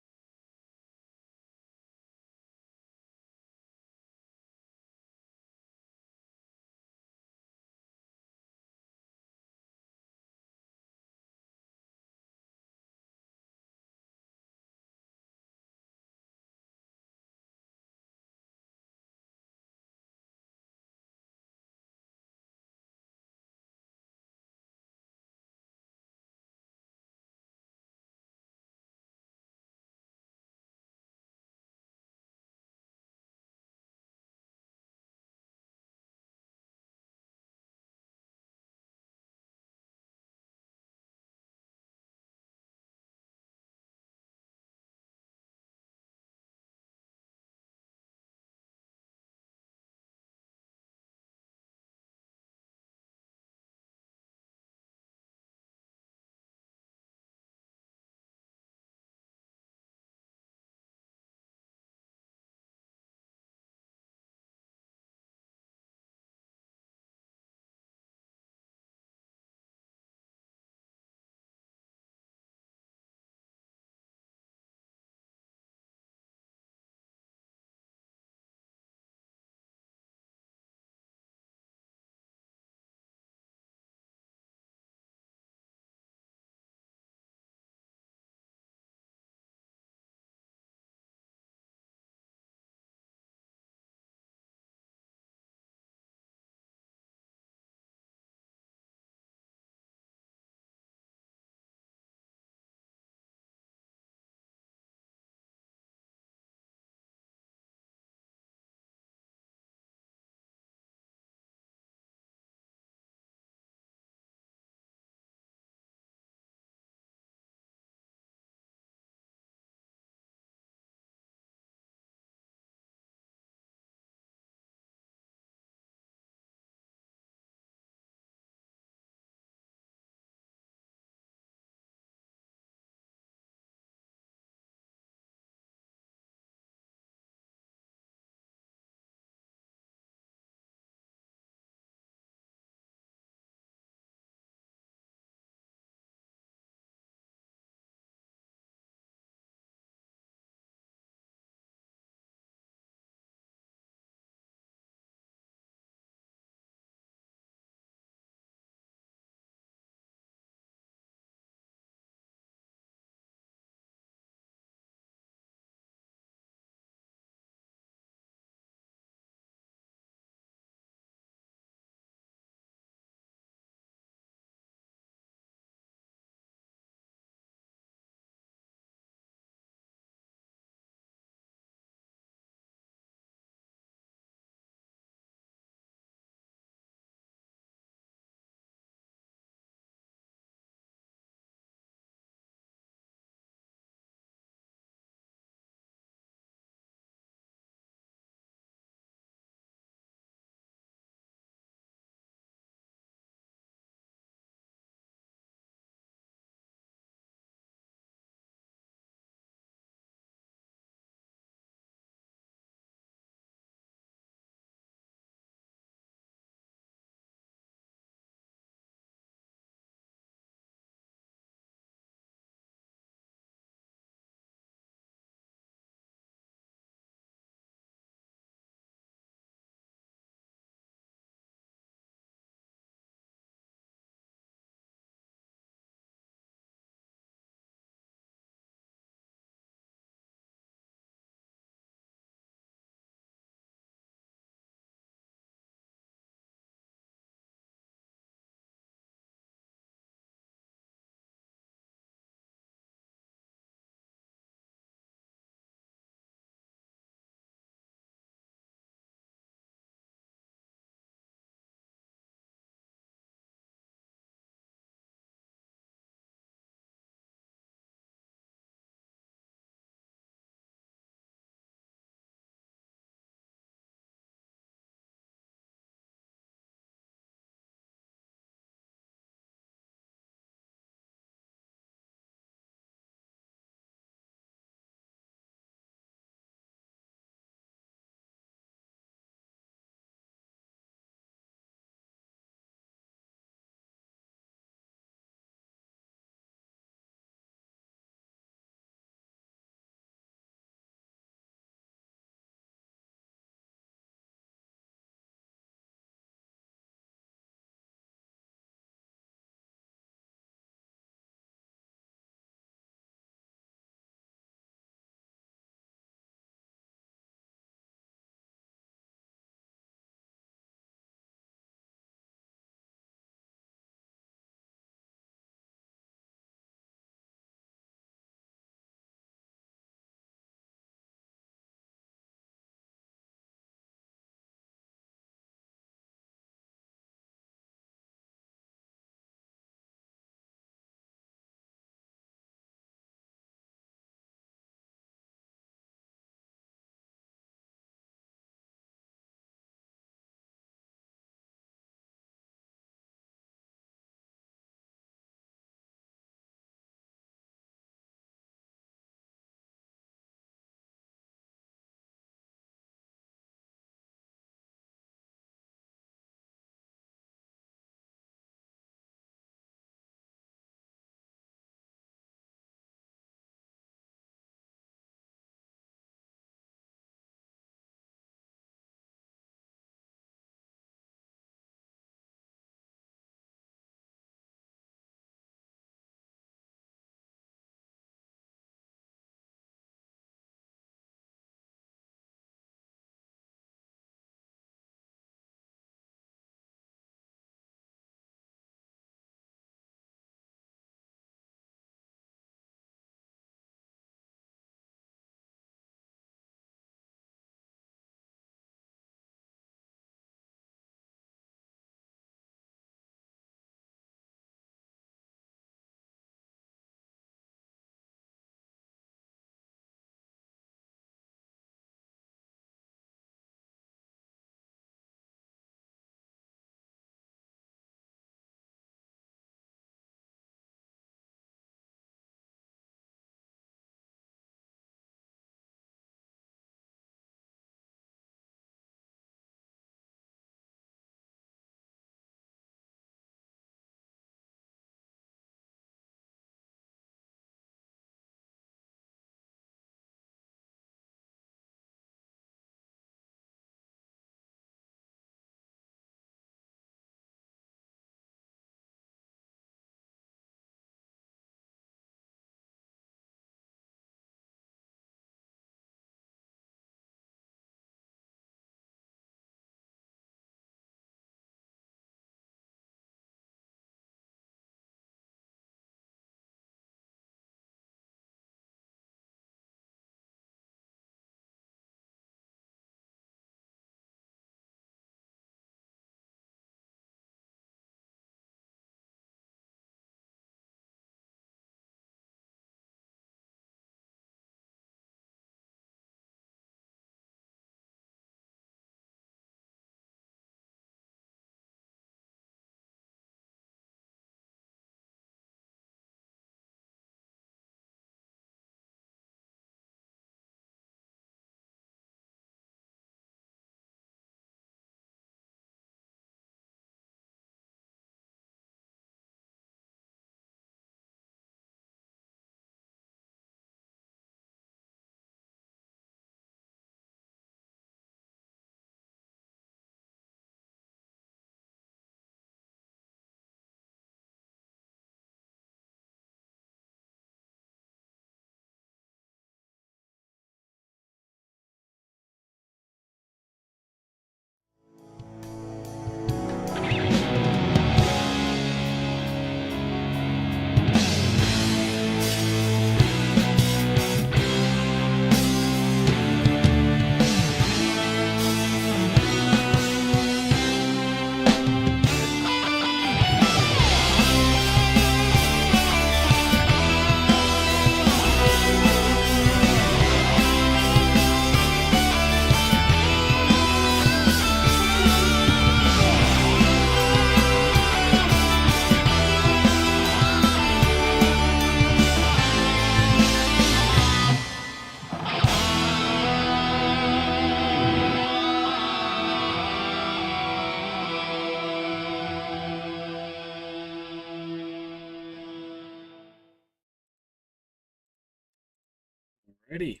Alrighty.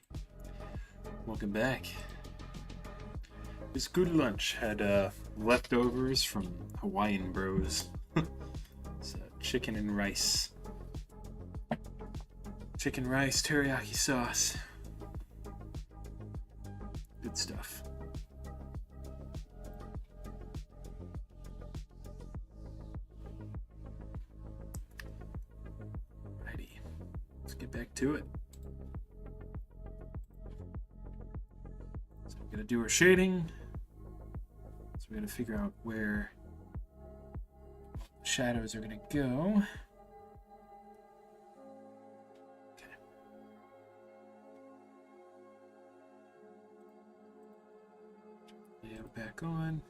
Welcome back. This good lunch had leftovers from Hawaiian Bros. It's chicken and rice. Chicken rice, teriyaki sauce. Good stuff. Alrighty. Let's get back to it. So we're gonna do our shading. So we're gonna figure out where shadows are gonna go. Okay. Layout back on.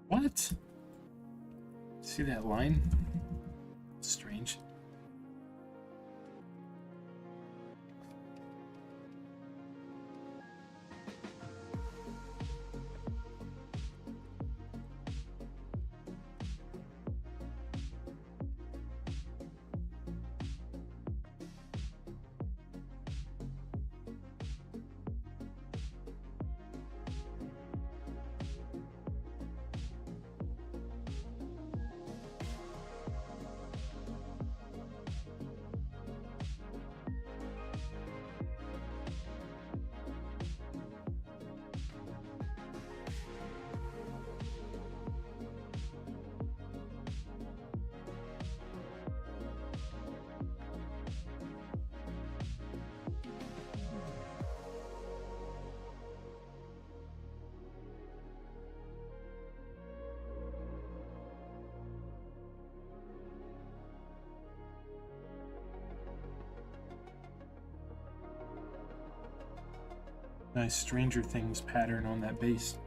What? See that line? Strange. Nice Stranger Things pattern on that base.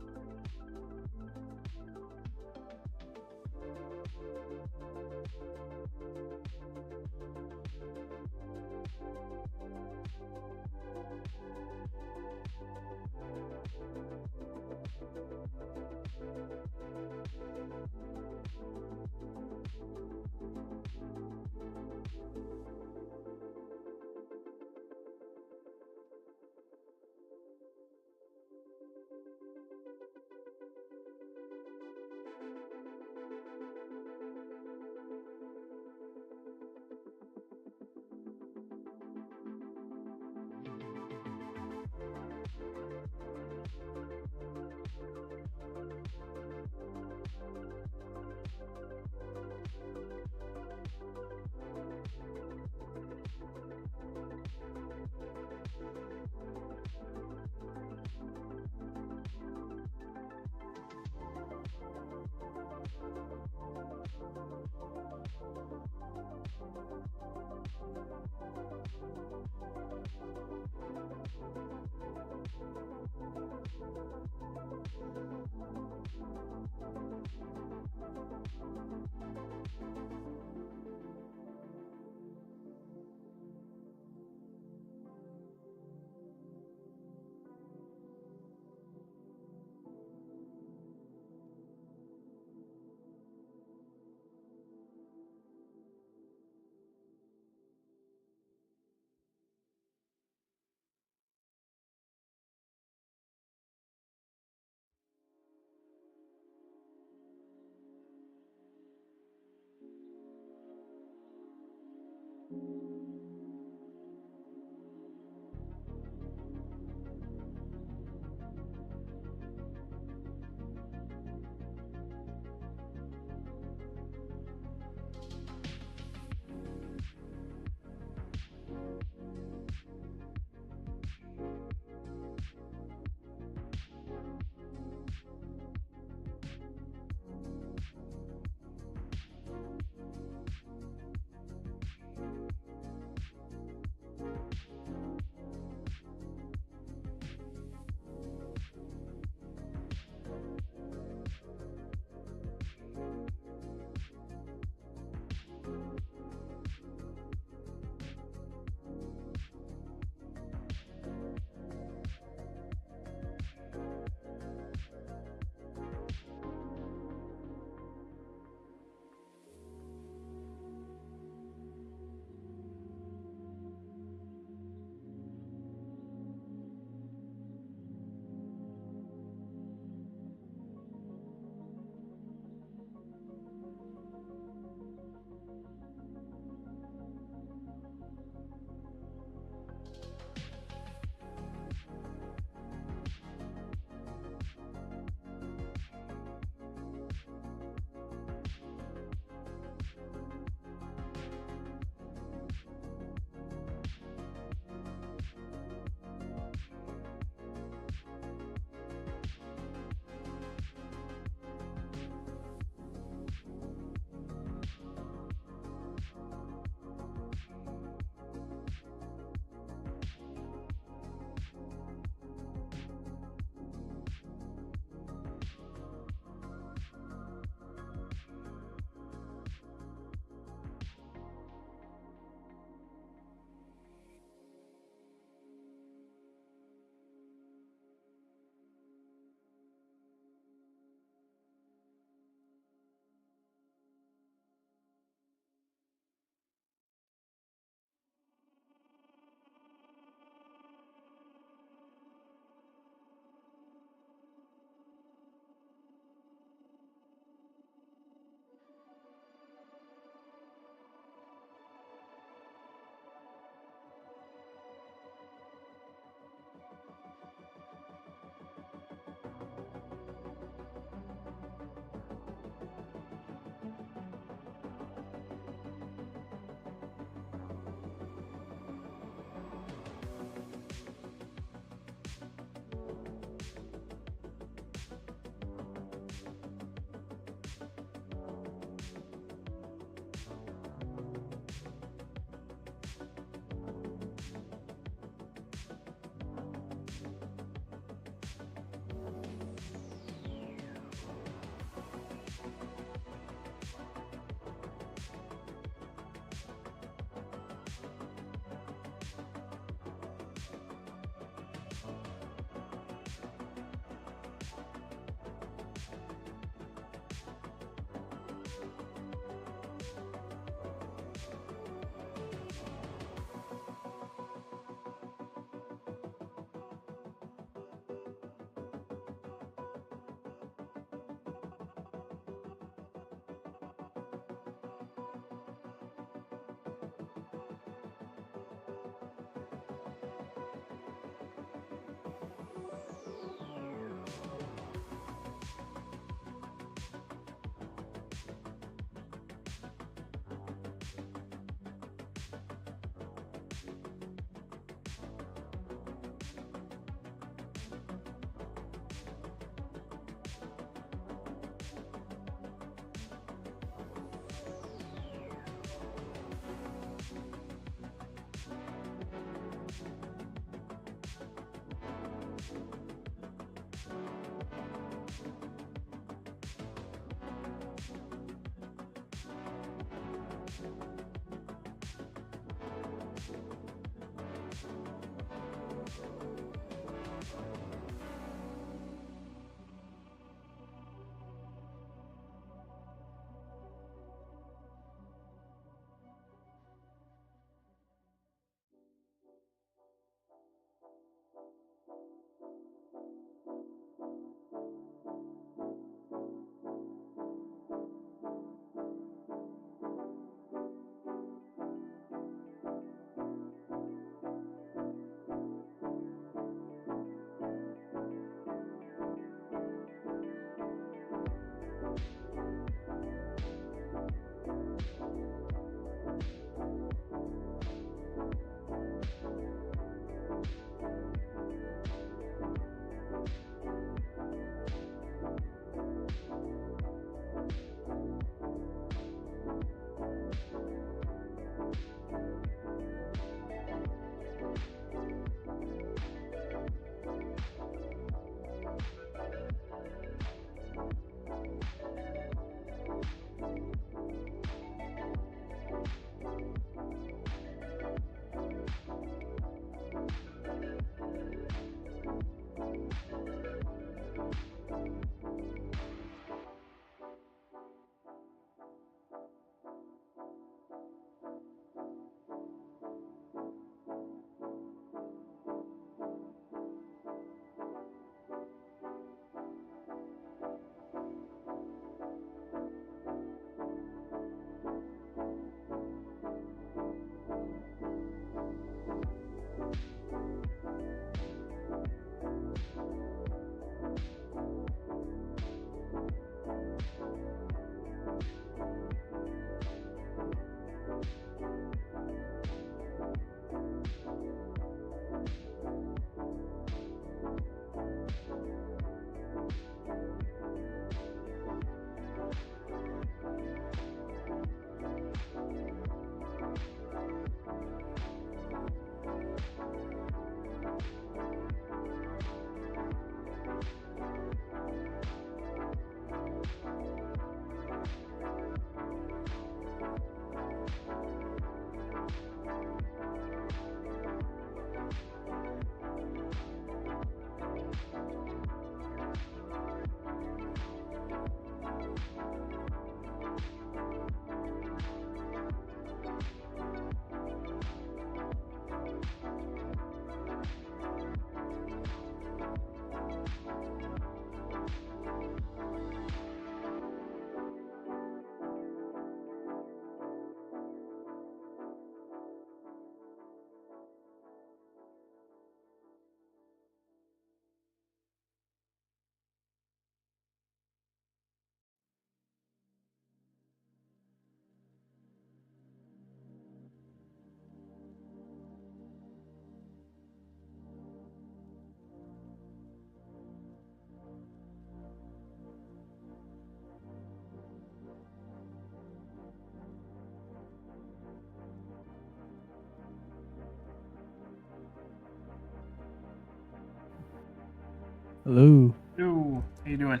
Hello. Yo, how you doing,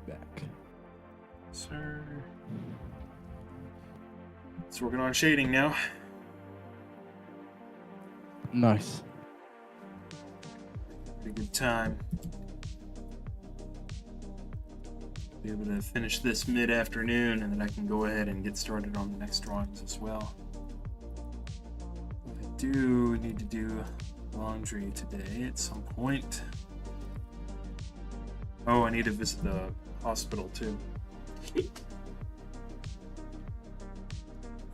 Back. sir? It's working on shading now. Nice. Pretty good time. Be able to finish this mid-afternoon, and then I can go ahead and get started on the next drawings as well. I do need to do laundry today at some point. Oh, I need to visit the hospital too. Go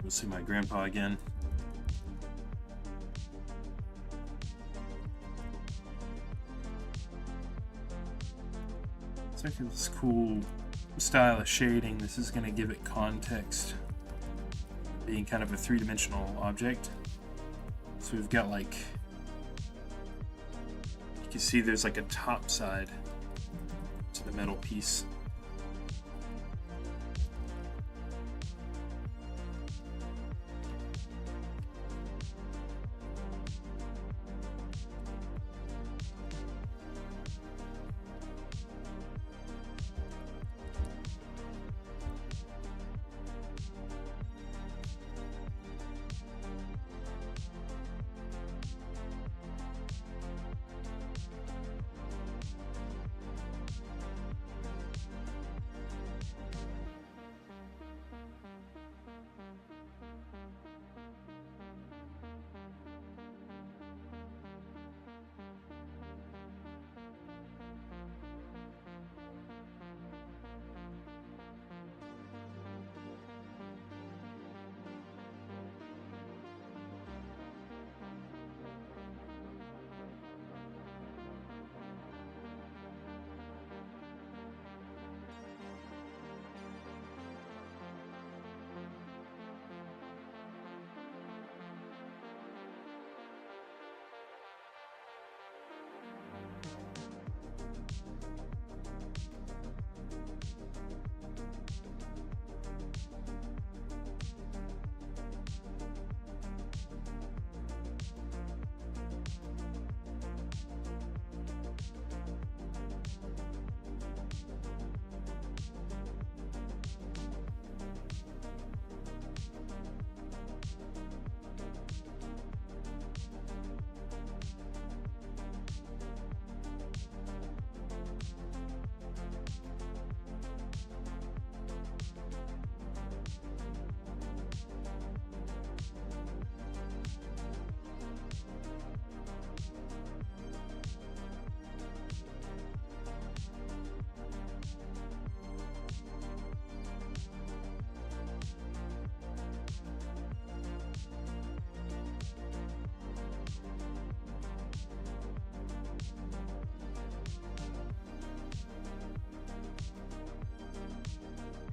see my grandpa again. So I think this cool style of shading. This is going to give it context, being kind of a three-dimensional object. So we've got like, you can see there's like a top side to the metal piece.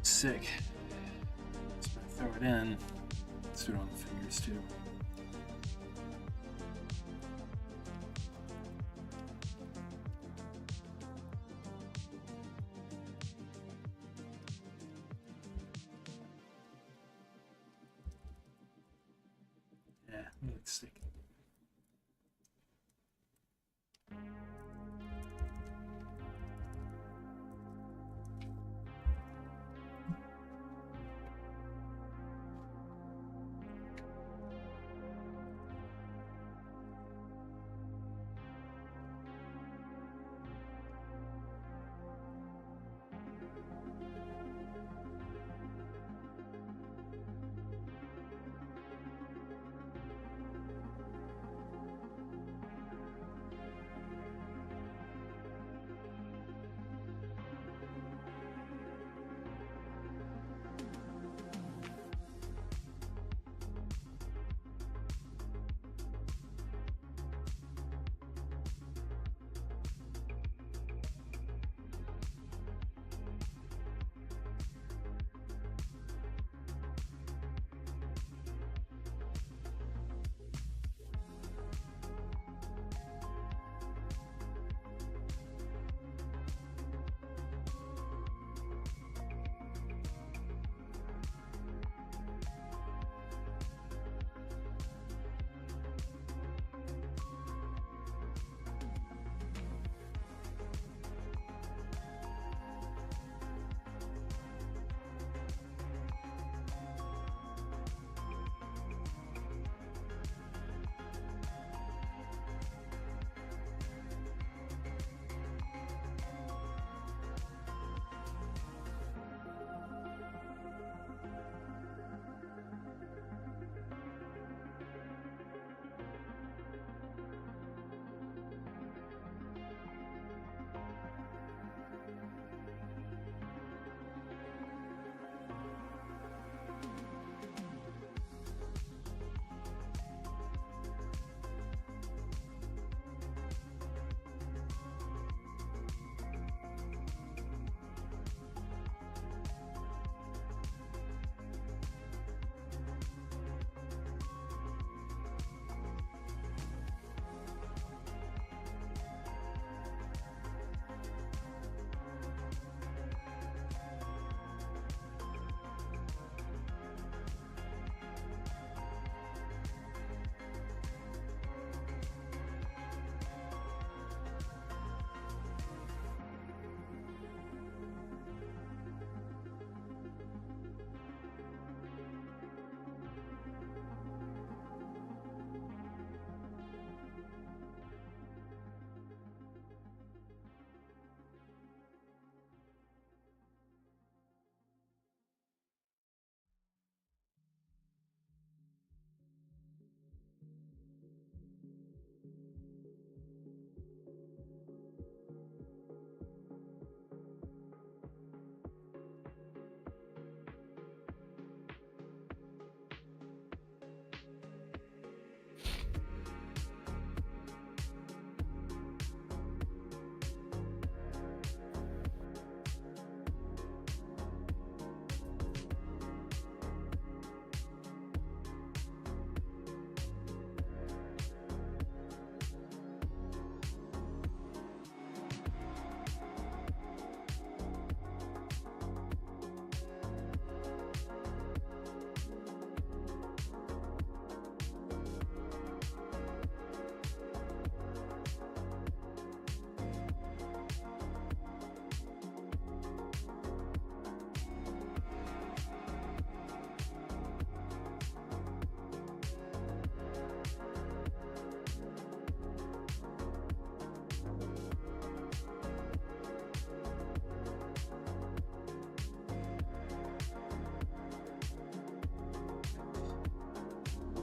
Sick. Just gonna throw it in. Let's do it on the fingers too. Yeah, it's sick.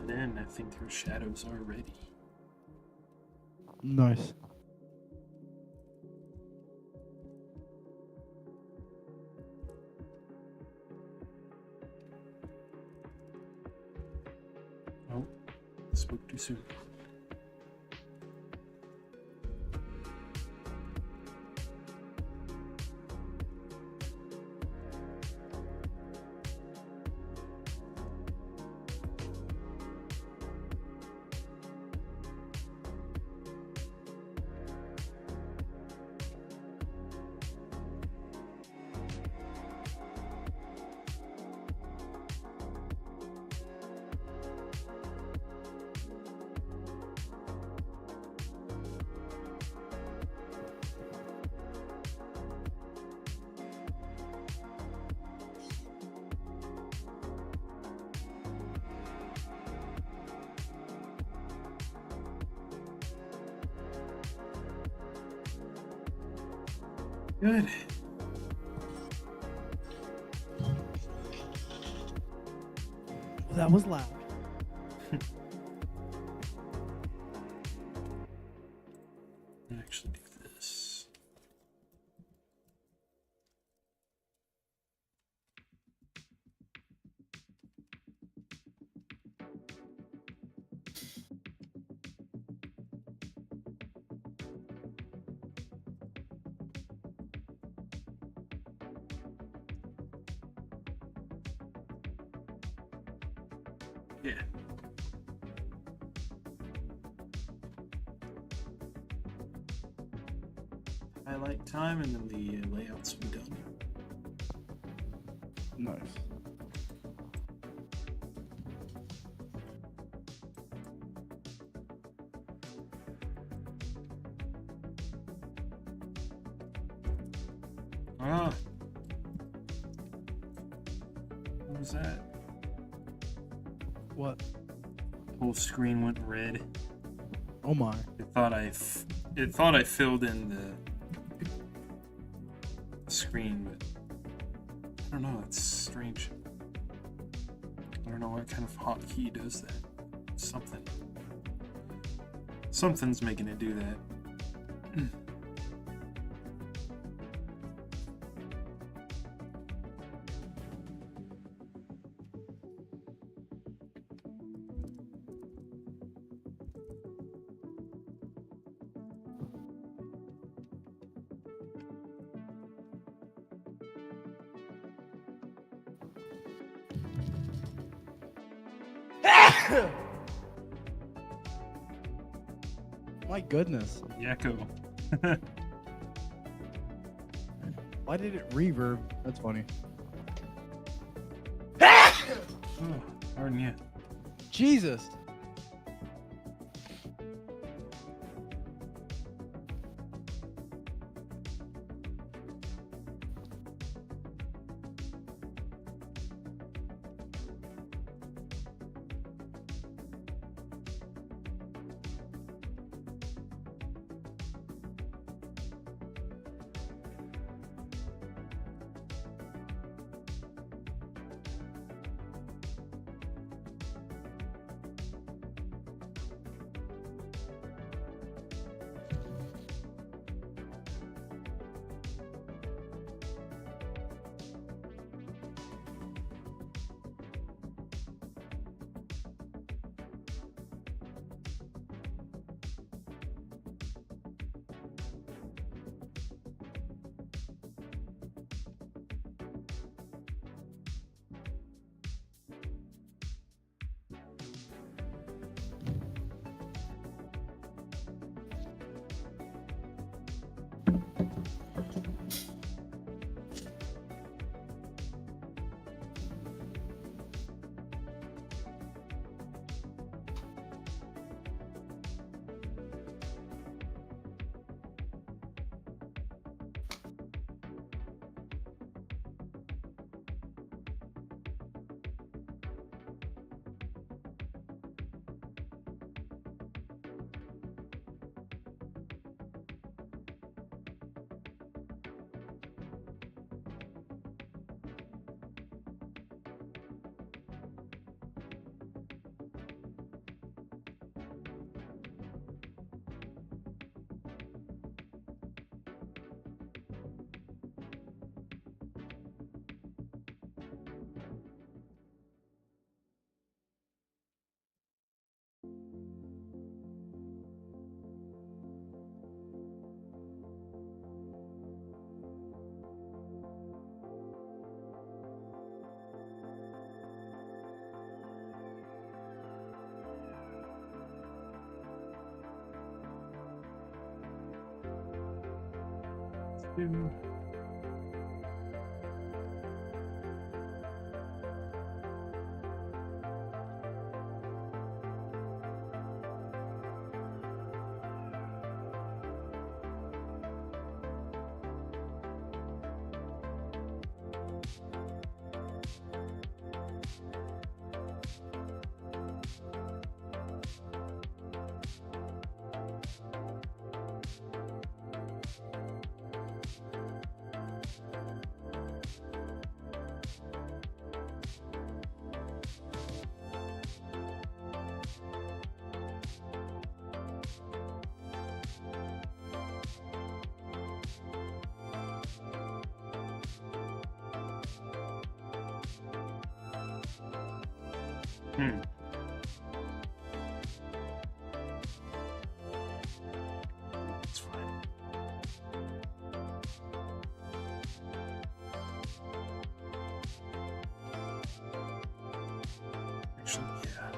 And then I think her shadows are ready. Nice. Oh, spoke too soon. Good. That was loud. Actually do this. Yeah. Highlight time and then the layouts will be done. Nice. Ah. What was that? What? Whole screen went red. Oh my. It thought I filled in the screen, but I don't know. It's strange. I don't know what kind of hotkey does that. Something's making it do that. My goodness. Yakko. Why did it reverb? That's funny. Oh, pardon you. Jesus. do. Hmm. That's fine. Actually, yeah.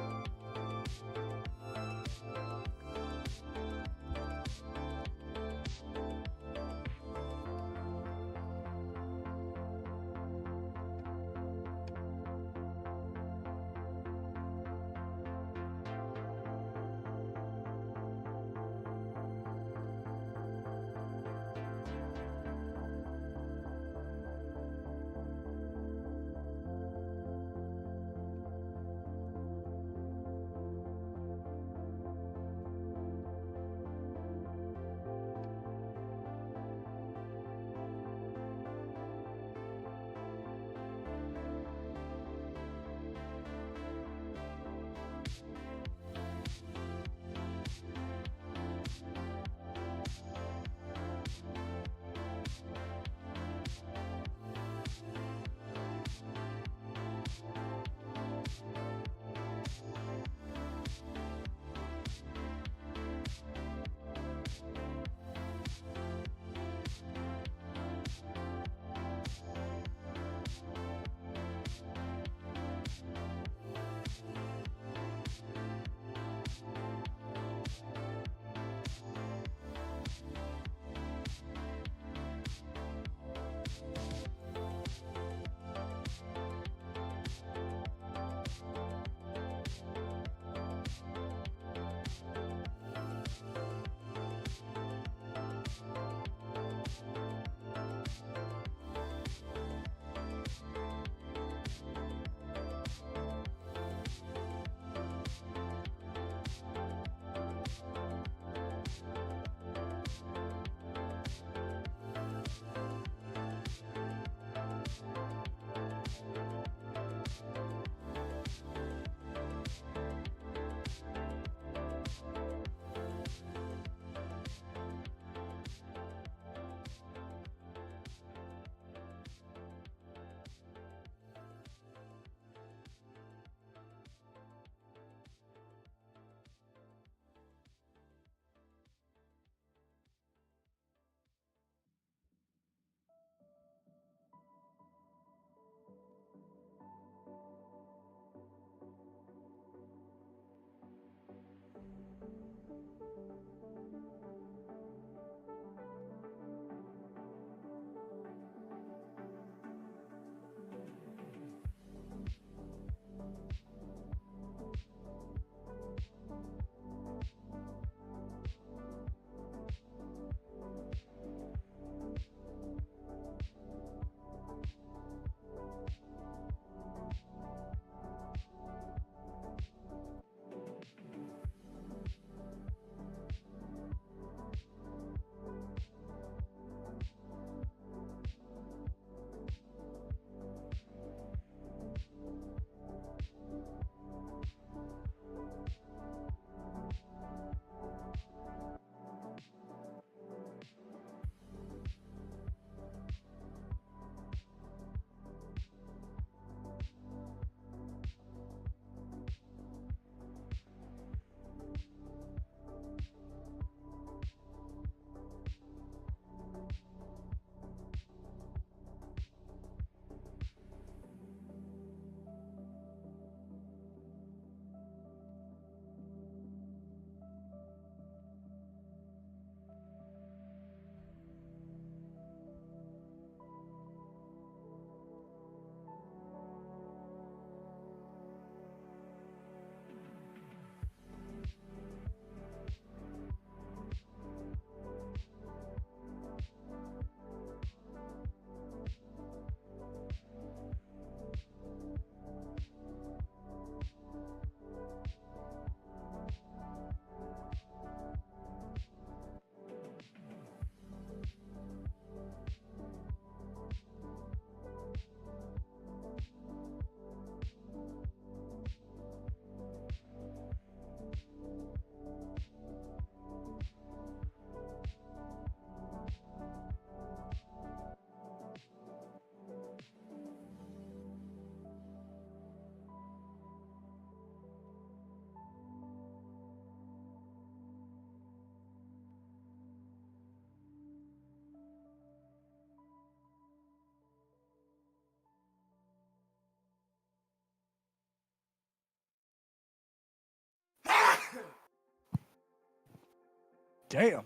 Damn.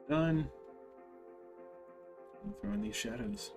Done. Throw in these shadows.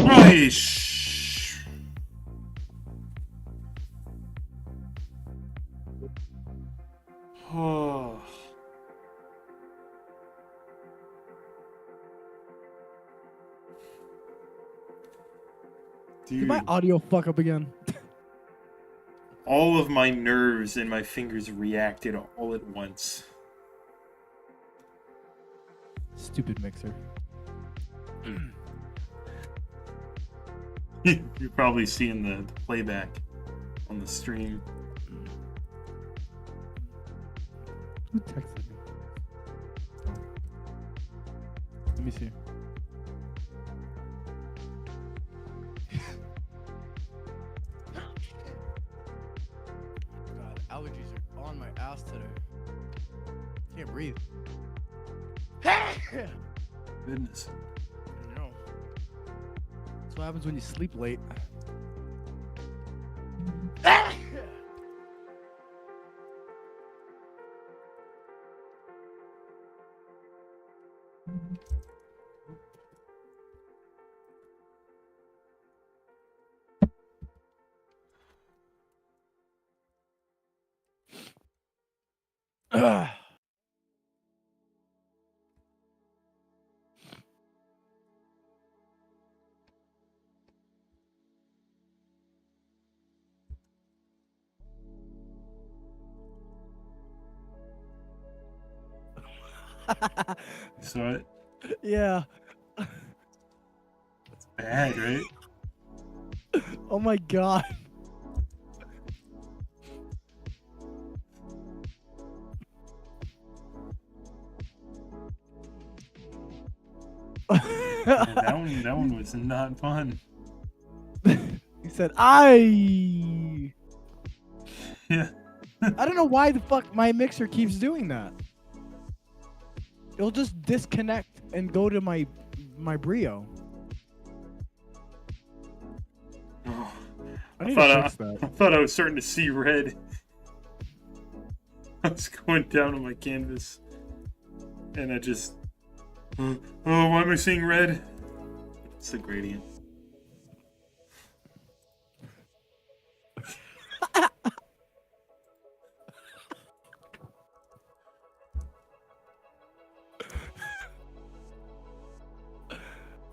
Nice. Oh. Did Dude, my audio fuck up again? all of my nerves and my fingers reacted all at once. Stupid mixer. You're probably seeing the playback on the stream. Who texted me? Let me see. God, allergies are on my ass today. Can't breathe. Goodness. No. That's what happens when you sleep late. Saw it. Yeah. Bad, right? Oh my god. Yeah, that one was not fun. He said, I Yeah. don't know why the fuck my mixer keeps doing that. It'll just disconnect and go to my Brio. Oh, I need thought to I fix that. thought I was starting to see red. I was going down on my canvas, and I just, oh, why am I seeing red? It's the gradient.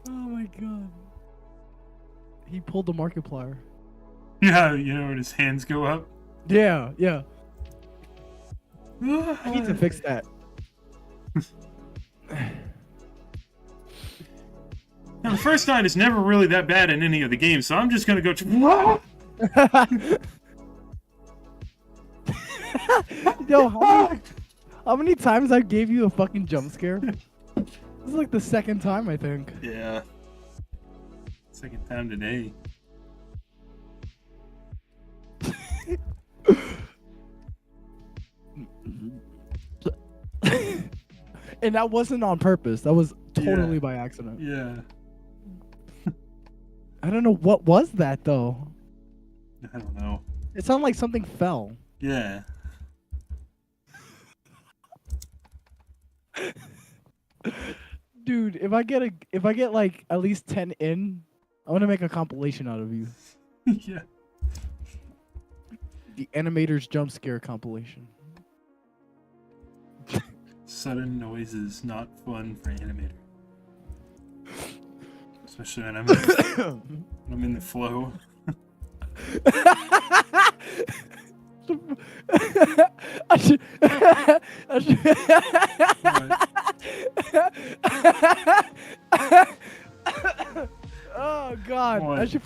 Oh my god. He pulled the Markiplier. Yeah, you know when his hands go up. Yeah, yeah. I need to fix that. Now, the first night is never really that bad in any of the games, so I'm just gonna go to. Yo, how many times I gave you a fucking jump scare? This is like the second time, I think. Yeah. Second time today. And that wasn't on purpose. That was totally Yeah. by accident. Yeah. I don't know what was that though. I don't know. It sounded like something fell. Yeah. Dude, if I get like at least 10 in, I want to make a compilation out of you. Yeah. The animator's jump scare compilation. Sudden noise is not fun for animator. Especially when I'm in the flow. I should. Oh God! What? I should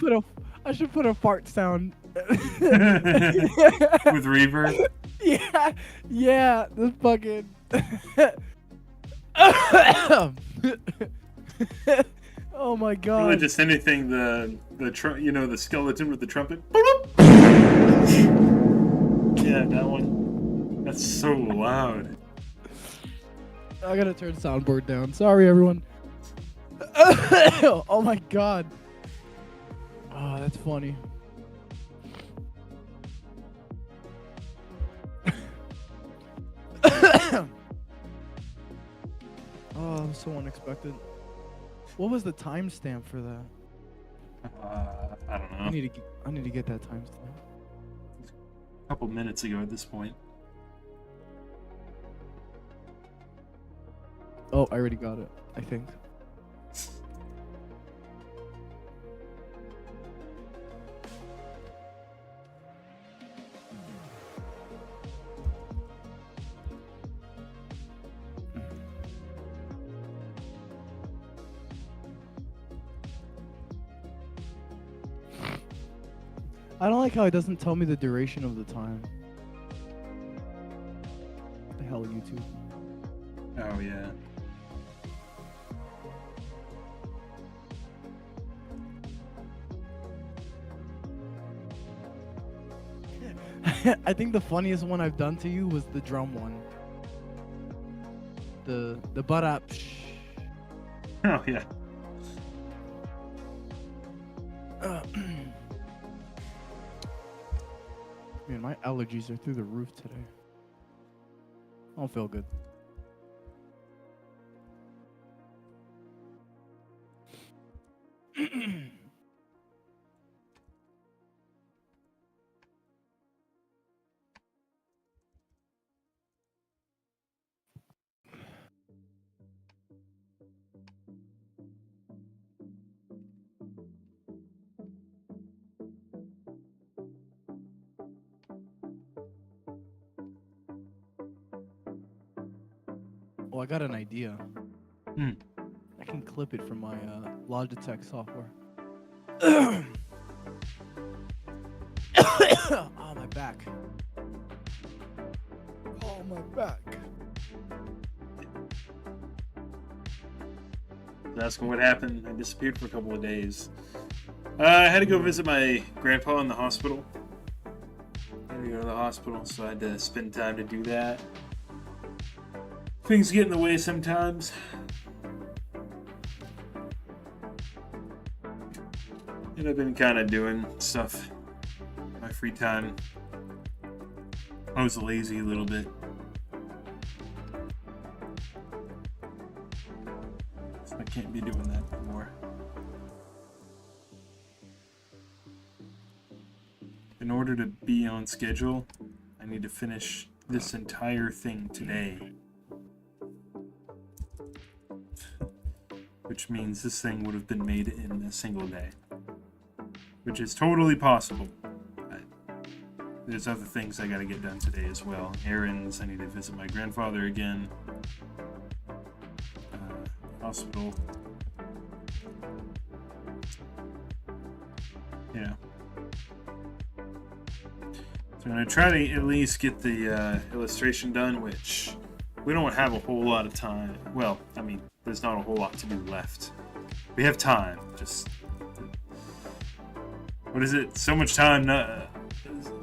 put a fart sound. With reverb. Yeah, yeah. This fucking. Oh my God! Really, just anything. The the skeleton with the trumpet. Yeah, that one. That's so loud. I gotta turn soundboard down. Sorry, everyone. Oh my God! Oh, that's funny. Oh, that was so unexpected. What was the timestamp for that? I don't know. I need to get that timestamp. A couple minutes ago at this point. Oh, I already got it. I think. I don't like how it doesn't tell me the duration of the time. What the hell, YouTube? Oh yeah. I think the funniest one I've done to you was the drum one. The butt up. Oh yeah. Man, my allergies are through the roof today. I don't feel good. Oh, I got an idea. Hmm. I can clip it from my Logitech software. Oh, my back. Oh, my back. Asking what happened. I disappeared for a couple of days. I had to go visit my grandpa in the hospital. I had to go to the hospital, so I had to spend time to do that. Things get in the way sometimes. And I've been kind of doing stuff in my free time. I was lazy a little bit. So I can't be doing that anymore. In order to be on schedule, I need to finish this entire thing today. Which means this thing would have been made in a single day. Which is totally possible. But there's other things I gotta get done today as well. Errands, I need to visit my grandfather again. Hospital. Yeah. So I'm gonna try to at least get the illustration done, which we don't have a whole lot of time. Well, I mean, there's not a whole lot to do left. We have time, just... What is it? So much time, not...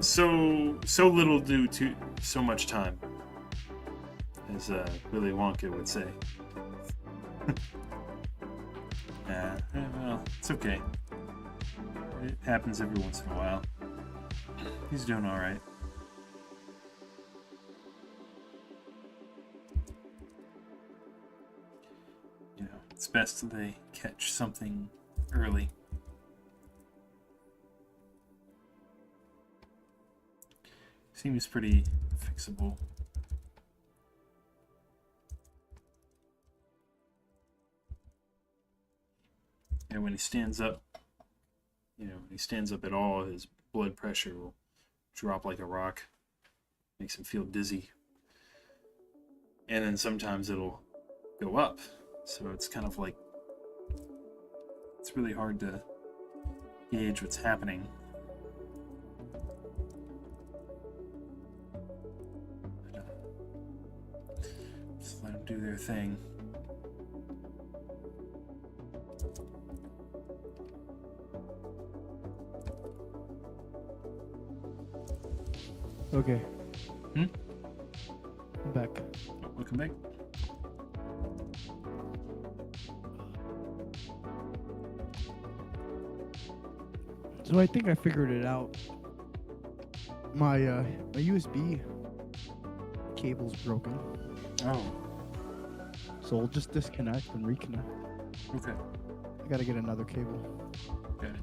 So little due to so much time. As Willy Wonka would say. Well, it's okay. It happens every once in a while. He's doing alright. You know, it's best that they catch something early. Seems pretty fixable. And when he stands up, when he stands up at all, his blood pressure will drop like a rock. Makes him feel dizzy. And then sometimes it'll go up. So it's kind of like, it's really hard to gauge what's happening. But, just let them do their thing. Okay. Hmm? I'm back. Oh, welcome back. So I think I figured it out. My USB cable's broken, Oh, so we'll just disconnect and reconnect. okay. I gotta get another cable. Got it.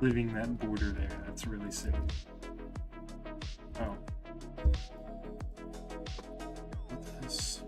Leaving that border there, that's really sick. Oh. What's this?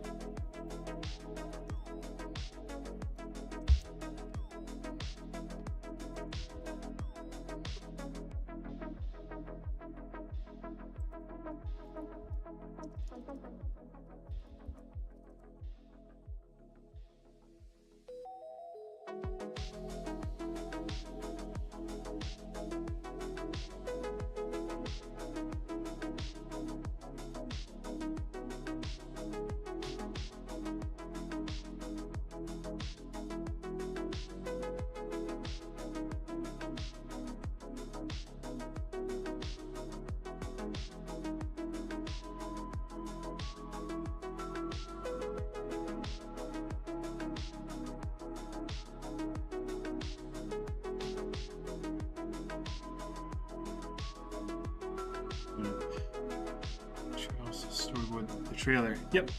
Storyboard the trailer. Yep.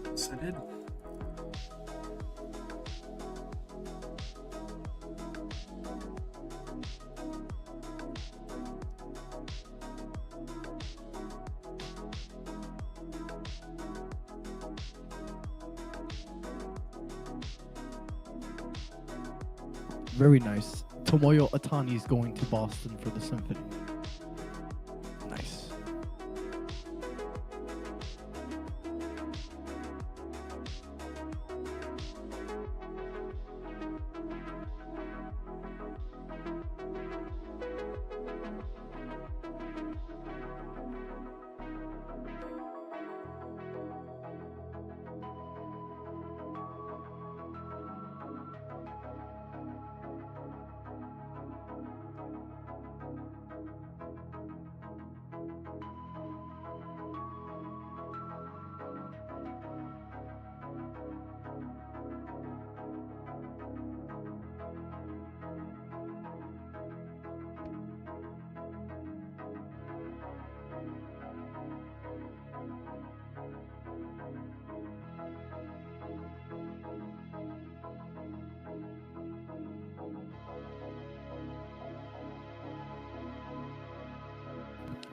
Yes, I did. Very nice. Tomoyo Atani is going to Boston for the symphony. Nice.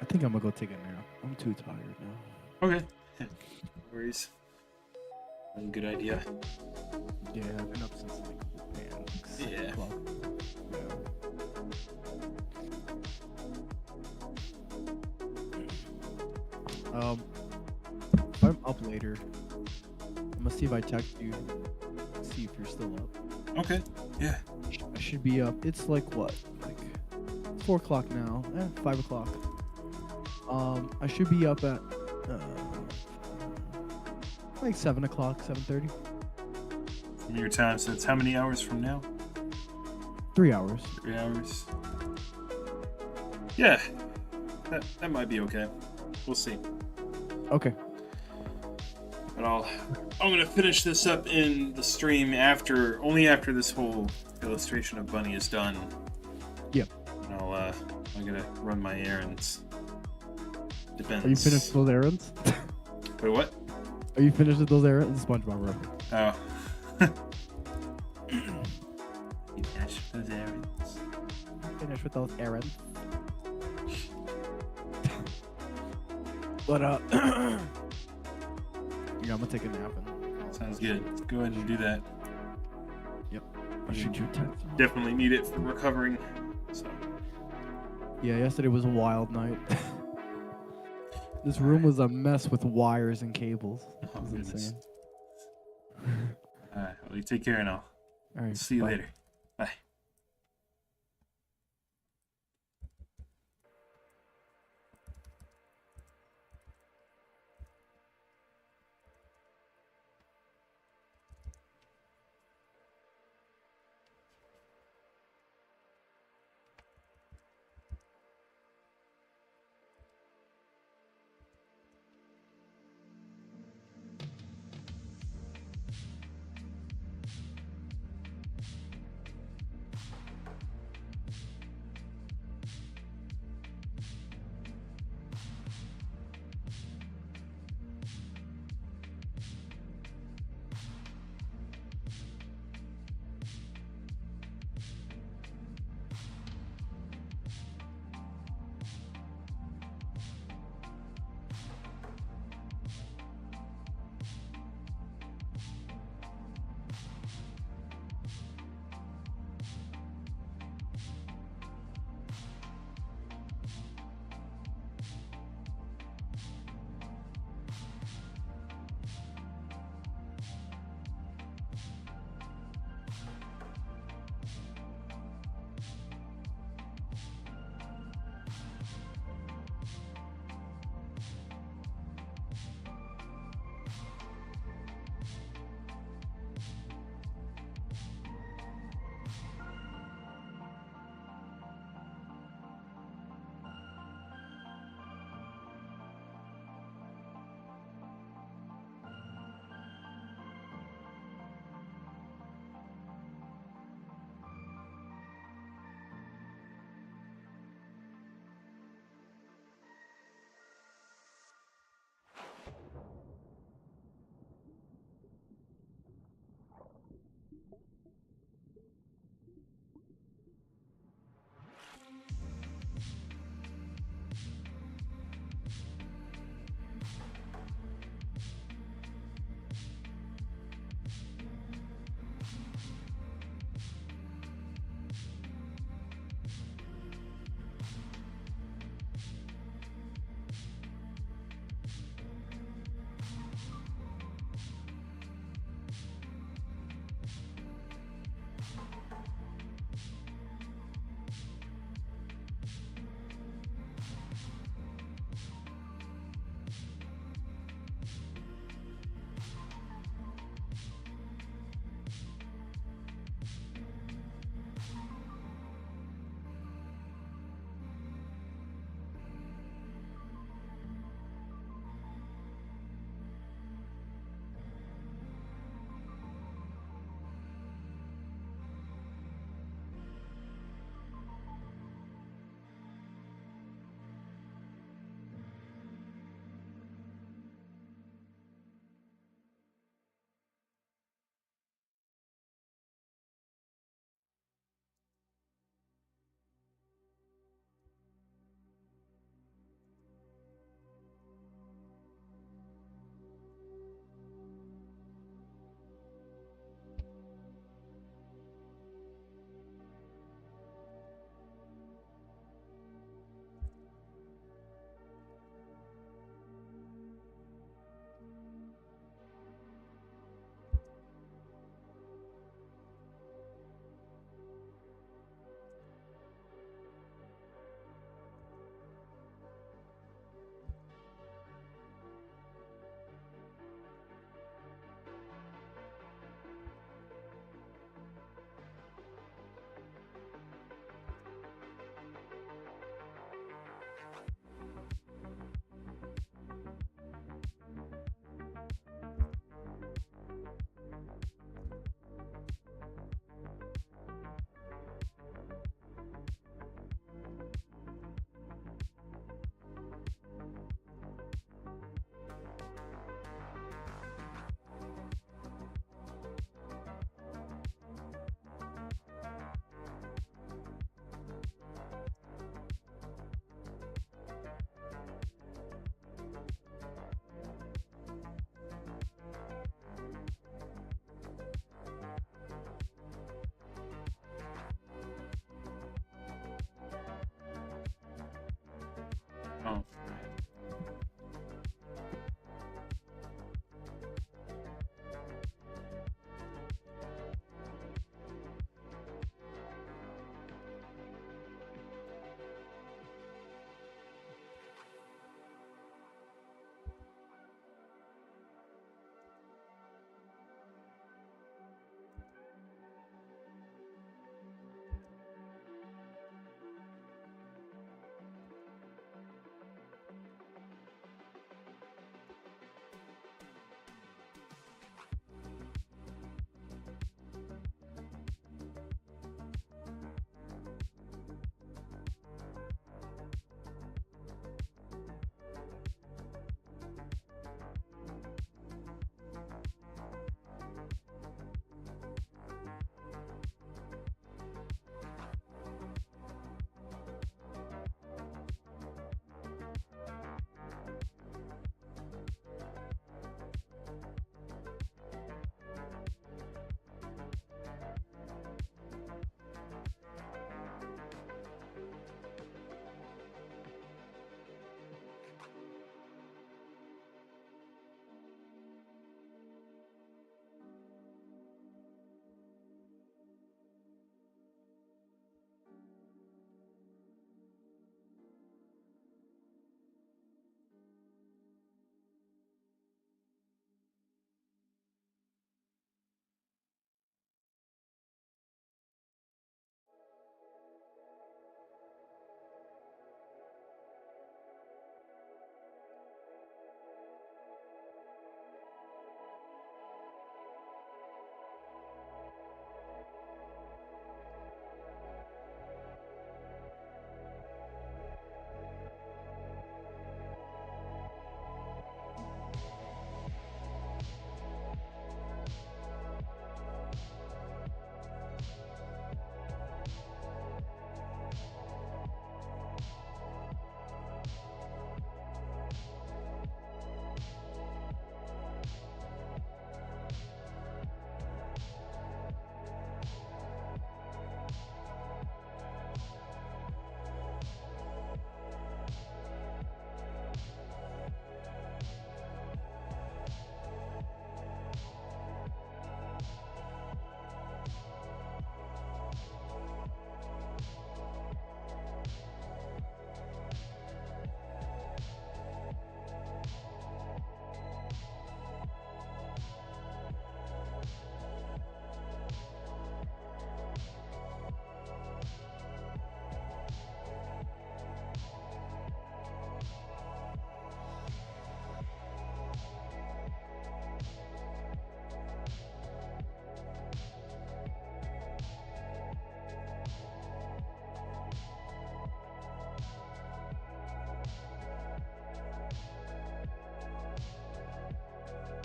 I think I'm gonna go take a nap. I'm too tired now. Okay. No worries. That's a good idea. Yeah, I've been up since like man, 6 Yeah. o'clock. Yeah. If I'm up later, I'm gonna see if I text you. See if you're still up. Okay. Yeah. I should be up. It's like what? Like 4 o'clock now. 5 o'clock. I should be up at like 7 o'clock, 7:30. From your time, so that's how many hours from now? 3 hours. 3 hours. Yeah. That might be okay. We'll see. Okay. But I'm gonna finish this up in the stream only after this whole illustration of Bunny is done. Yep. And I'm gonna run my errands. Depends. Are you finished with those errands? Wait, what? Are you finished with those errands? SpongeBob reference. Oh. You finished with those errands? Finished with those errands. But yeah, I'm gonna take a nap and Sounds good. Let's go ahead and do that. I'll shoot you a text. Definitely need it for recovering. So. Yeah, yesterday was a wild night. This room was a mess with wires and cables. It Oh, was goodness. insane. Alright, well, you take care now. All right. See you bye. later. Bye.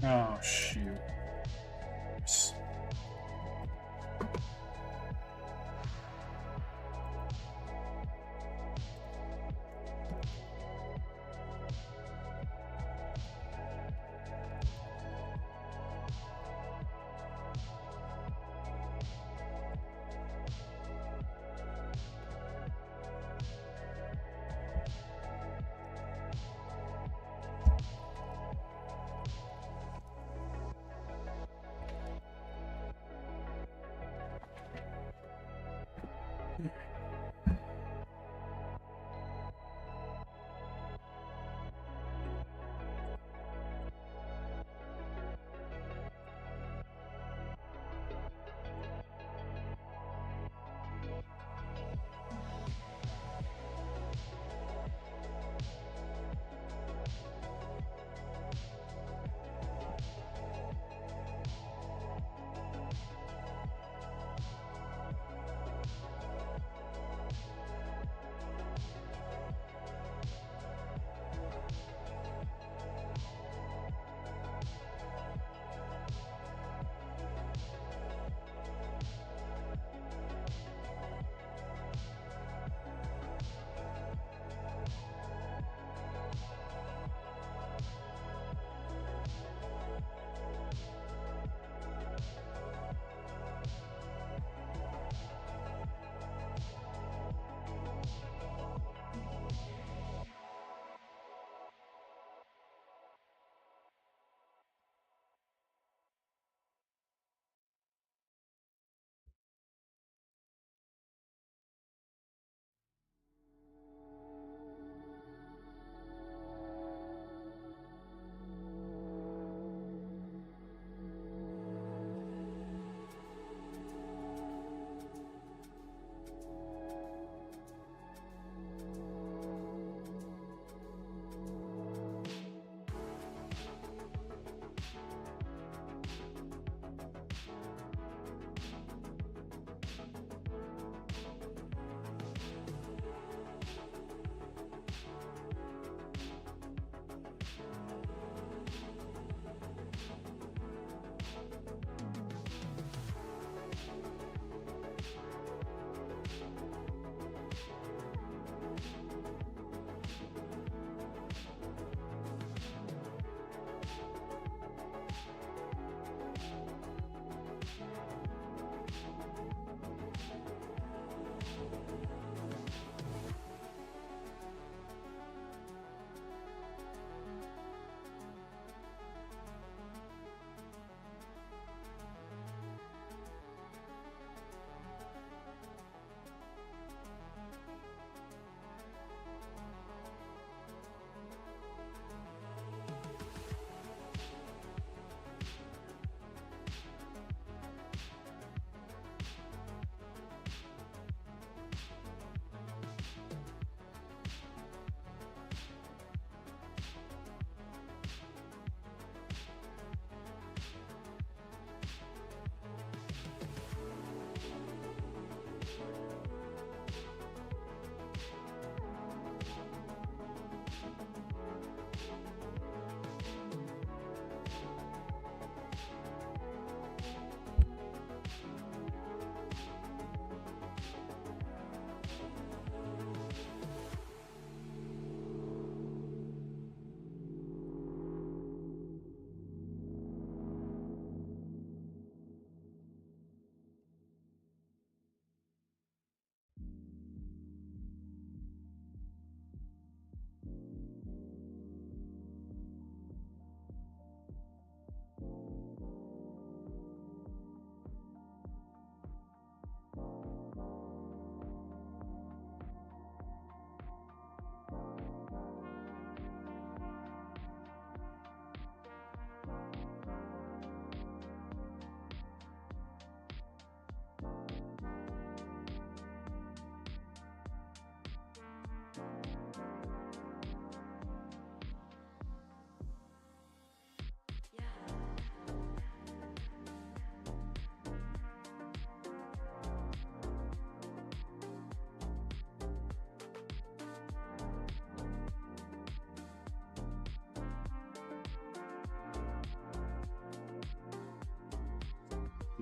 Oh, shoot.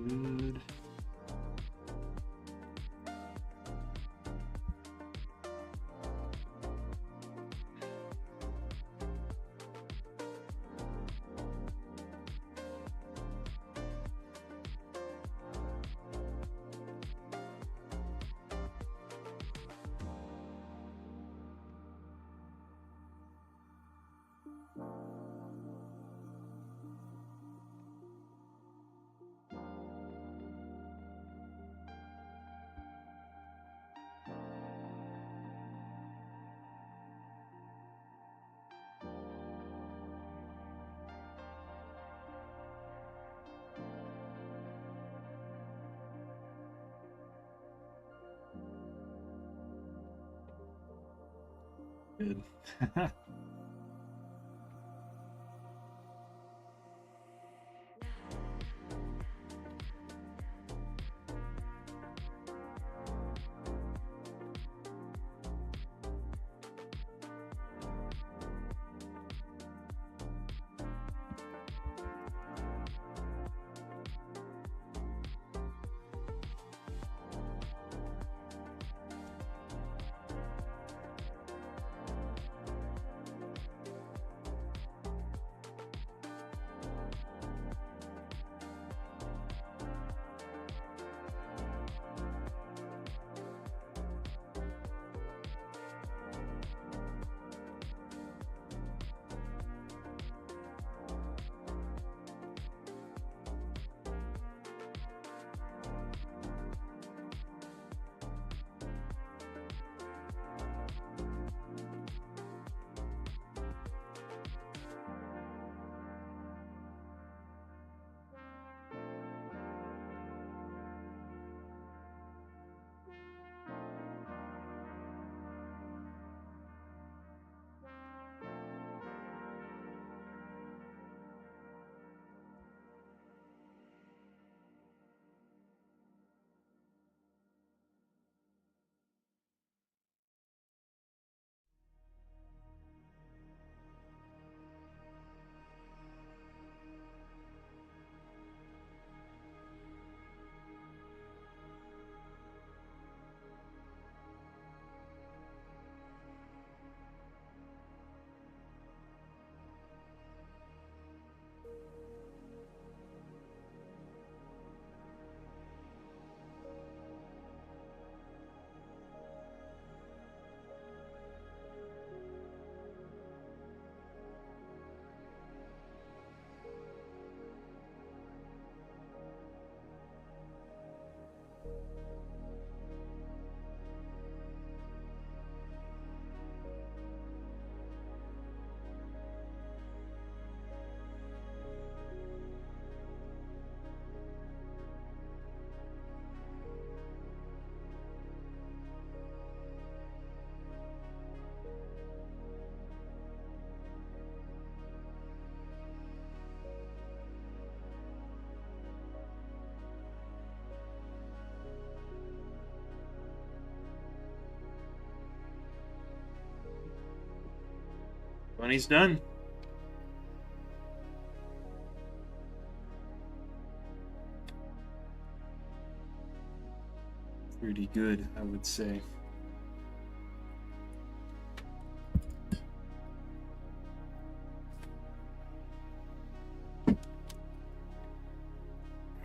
Good. Good. Bunny's done. Pretty good, I would say.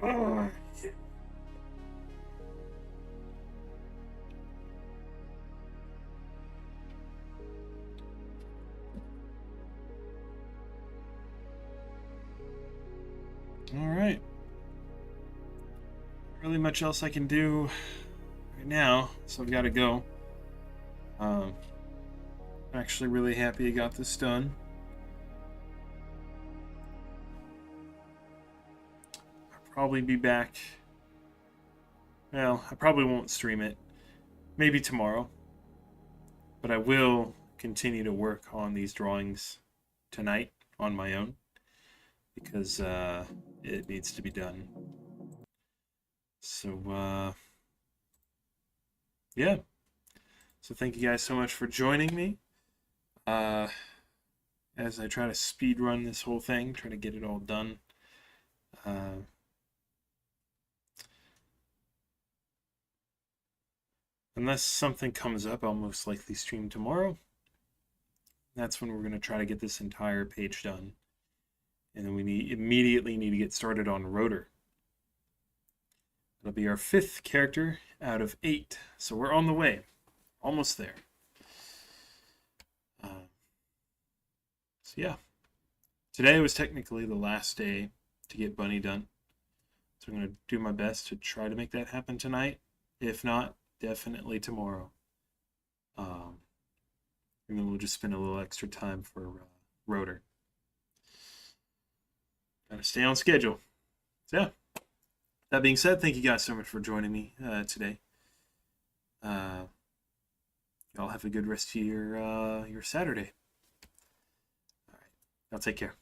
Oh, yeah. All right. Really much else I can do right now, so I've got to go. I'm actually really happy I got this done. I'll probably be back. Well, I probably won't stream it. Maybe tomorrow. But I will continue to work on these drawings tonight on my own because it needs to be done. So, yeah. So thank you guys so much for joining me. As I try to speed run this whole thing, try to get it all done. Unless something comes up, I'll most likely stream tomorrow. That's when we're going to try to get this entire page done. And then we immediately need to get started on Rotor. It'll be our 5th character out of 8. So we're on the way. Almost there. So yeah. Today was technically the last day to get Bunny done. So I'm going to do my best to try to make that happen tonight. If not, definitely tomorrow. And then we'll just spend a little extra time for Rotor. Gotta stay on schedule. So yeah. That being said, thank you guys so much for joining me today. Y'all have a good rest of your Saturday. All right. Y'all take care.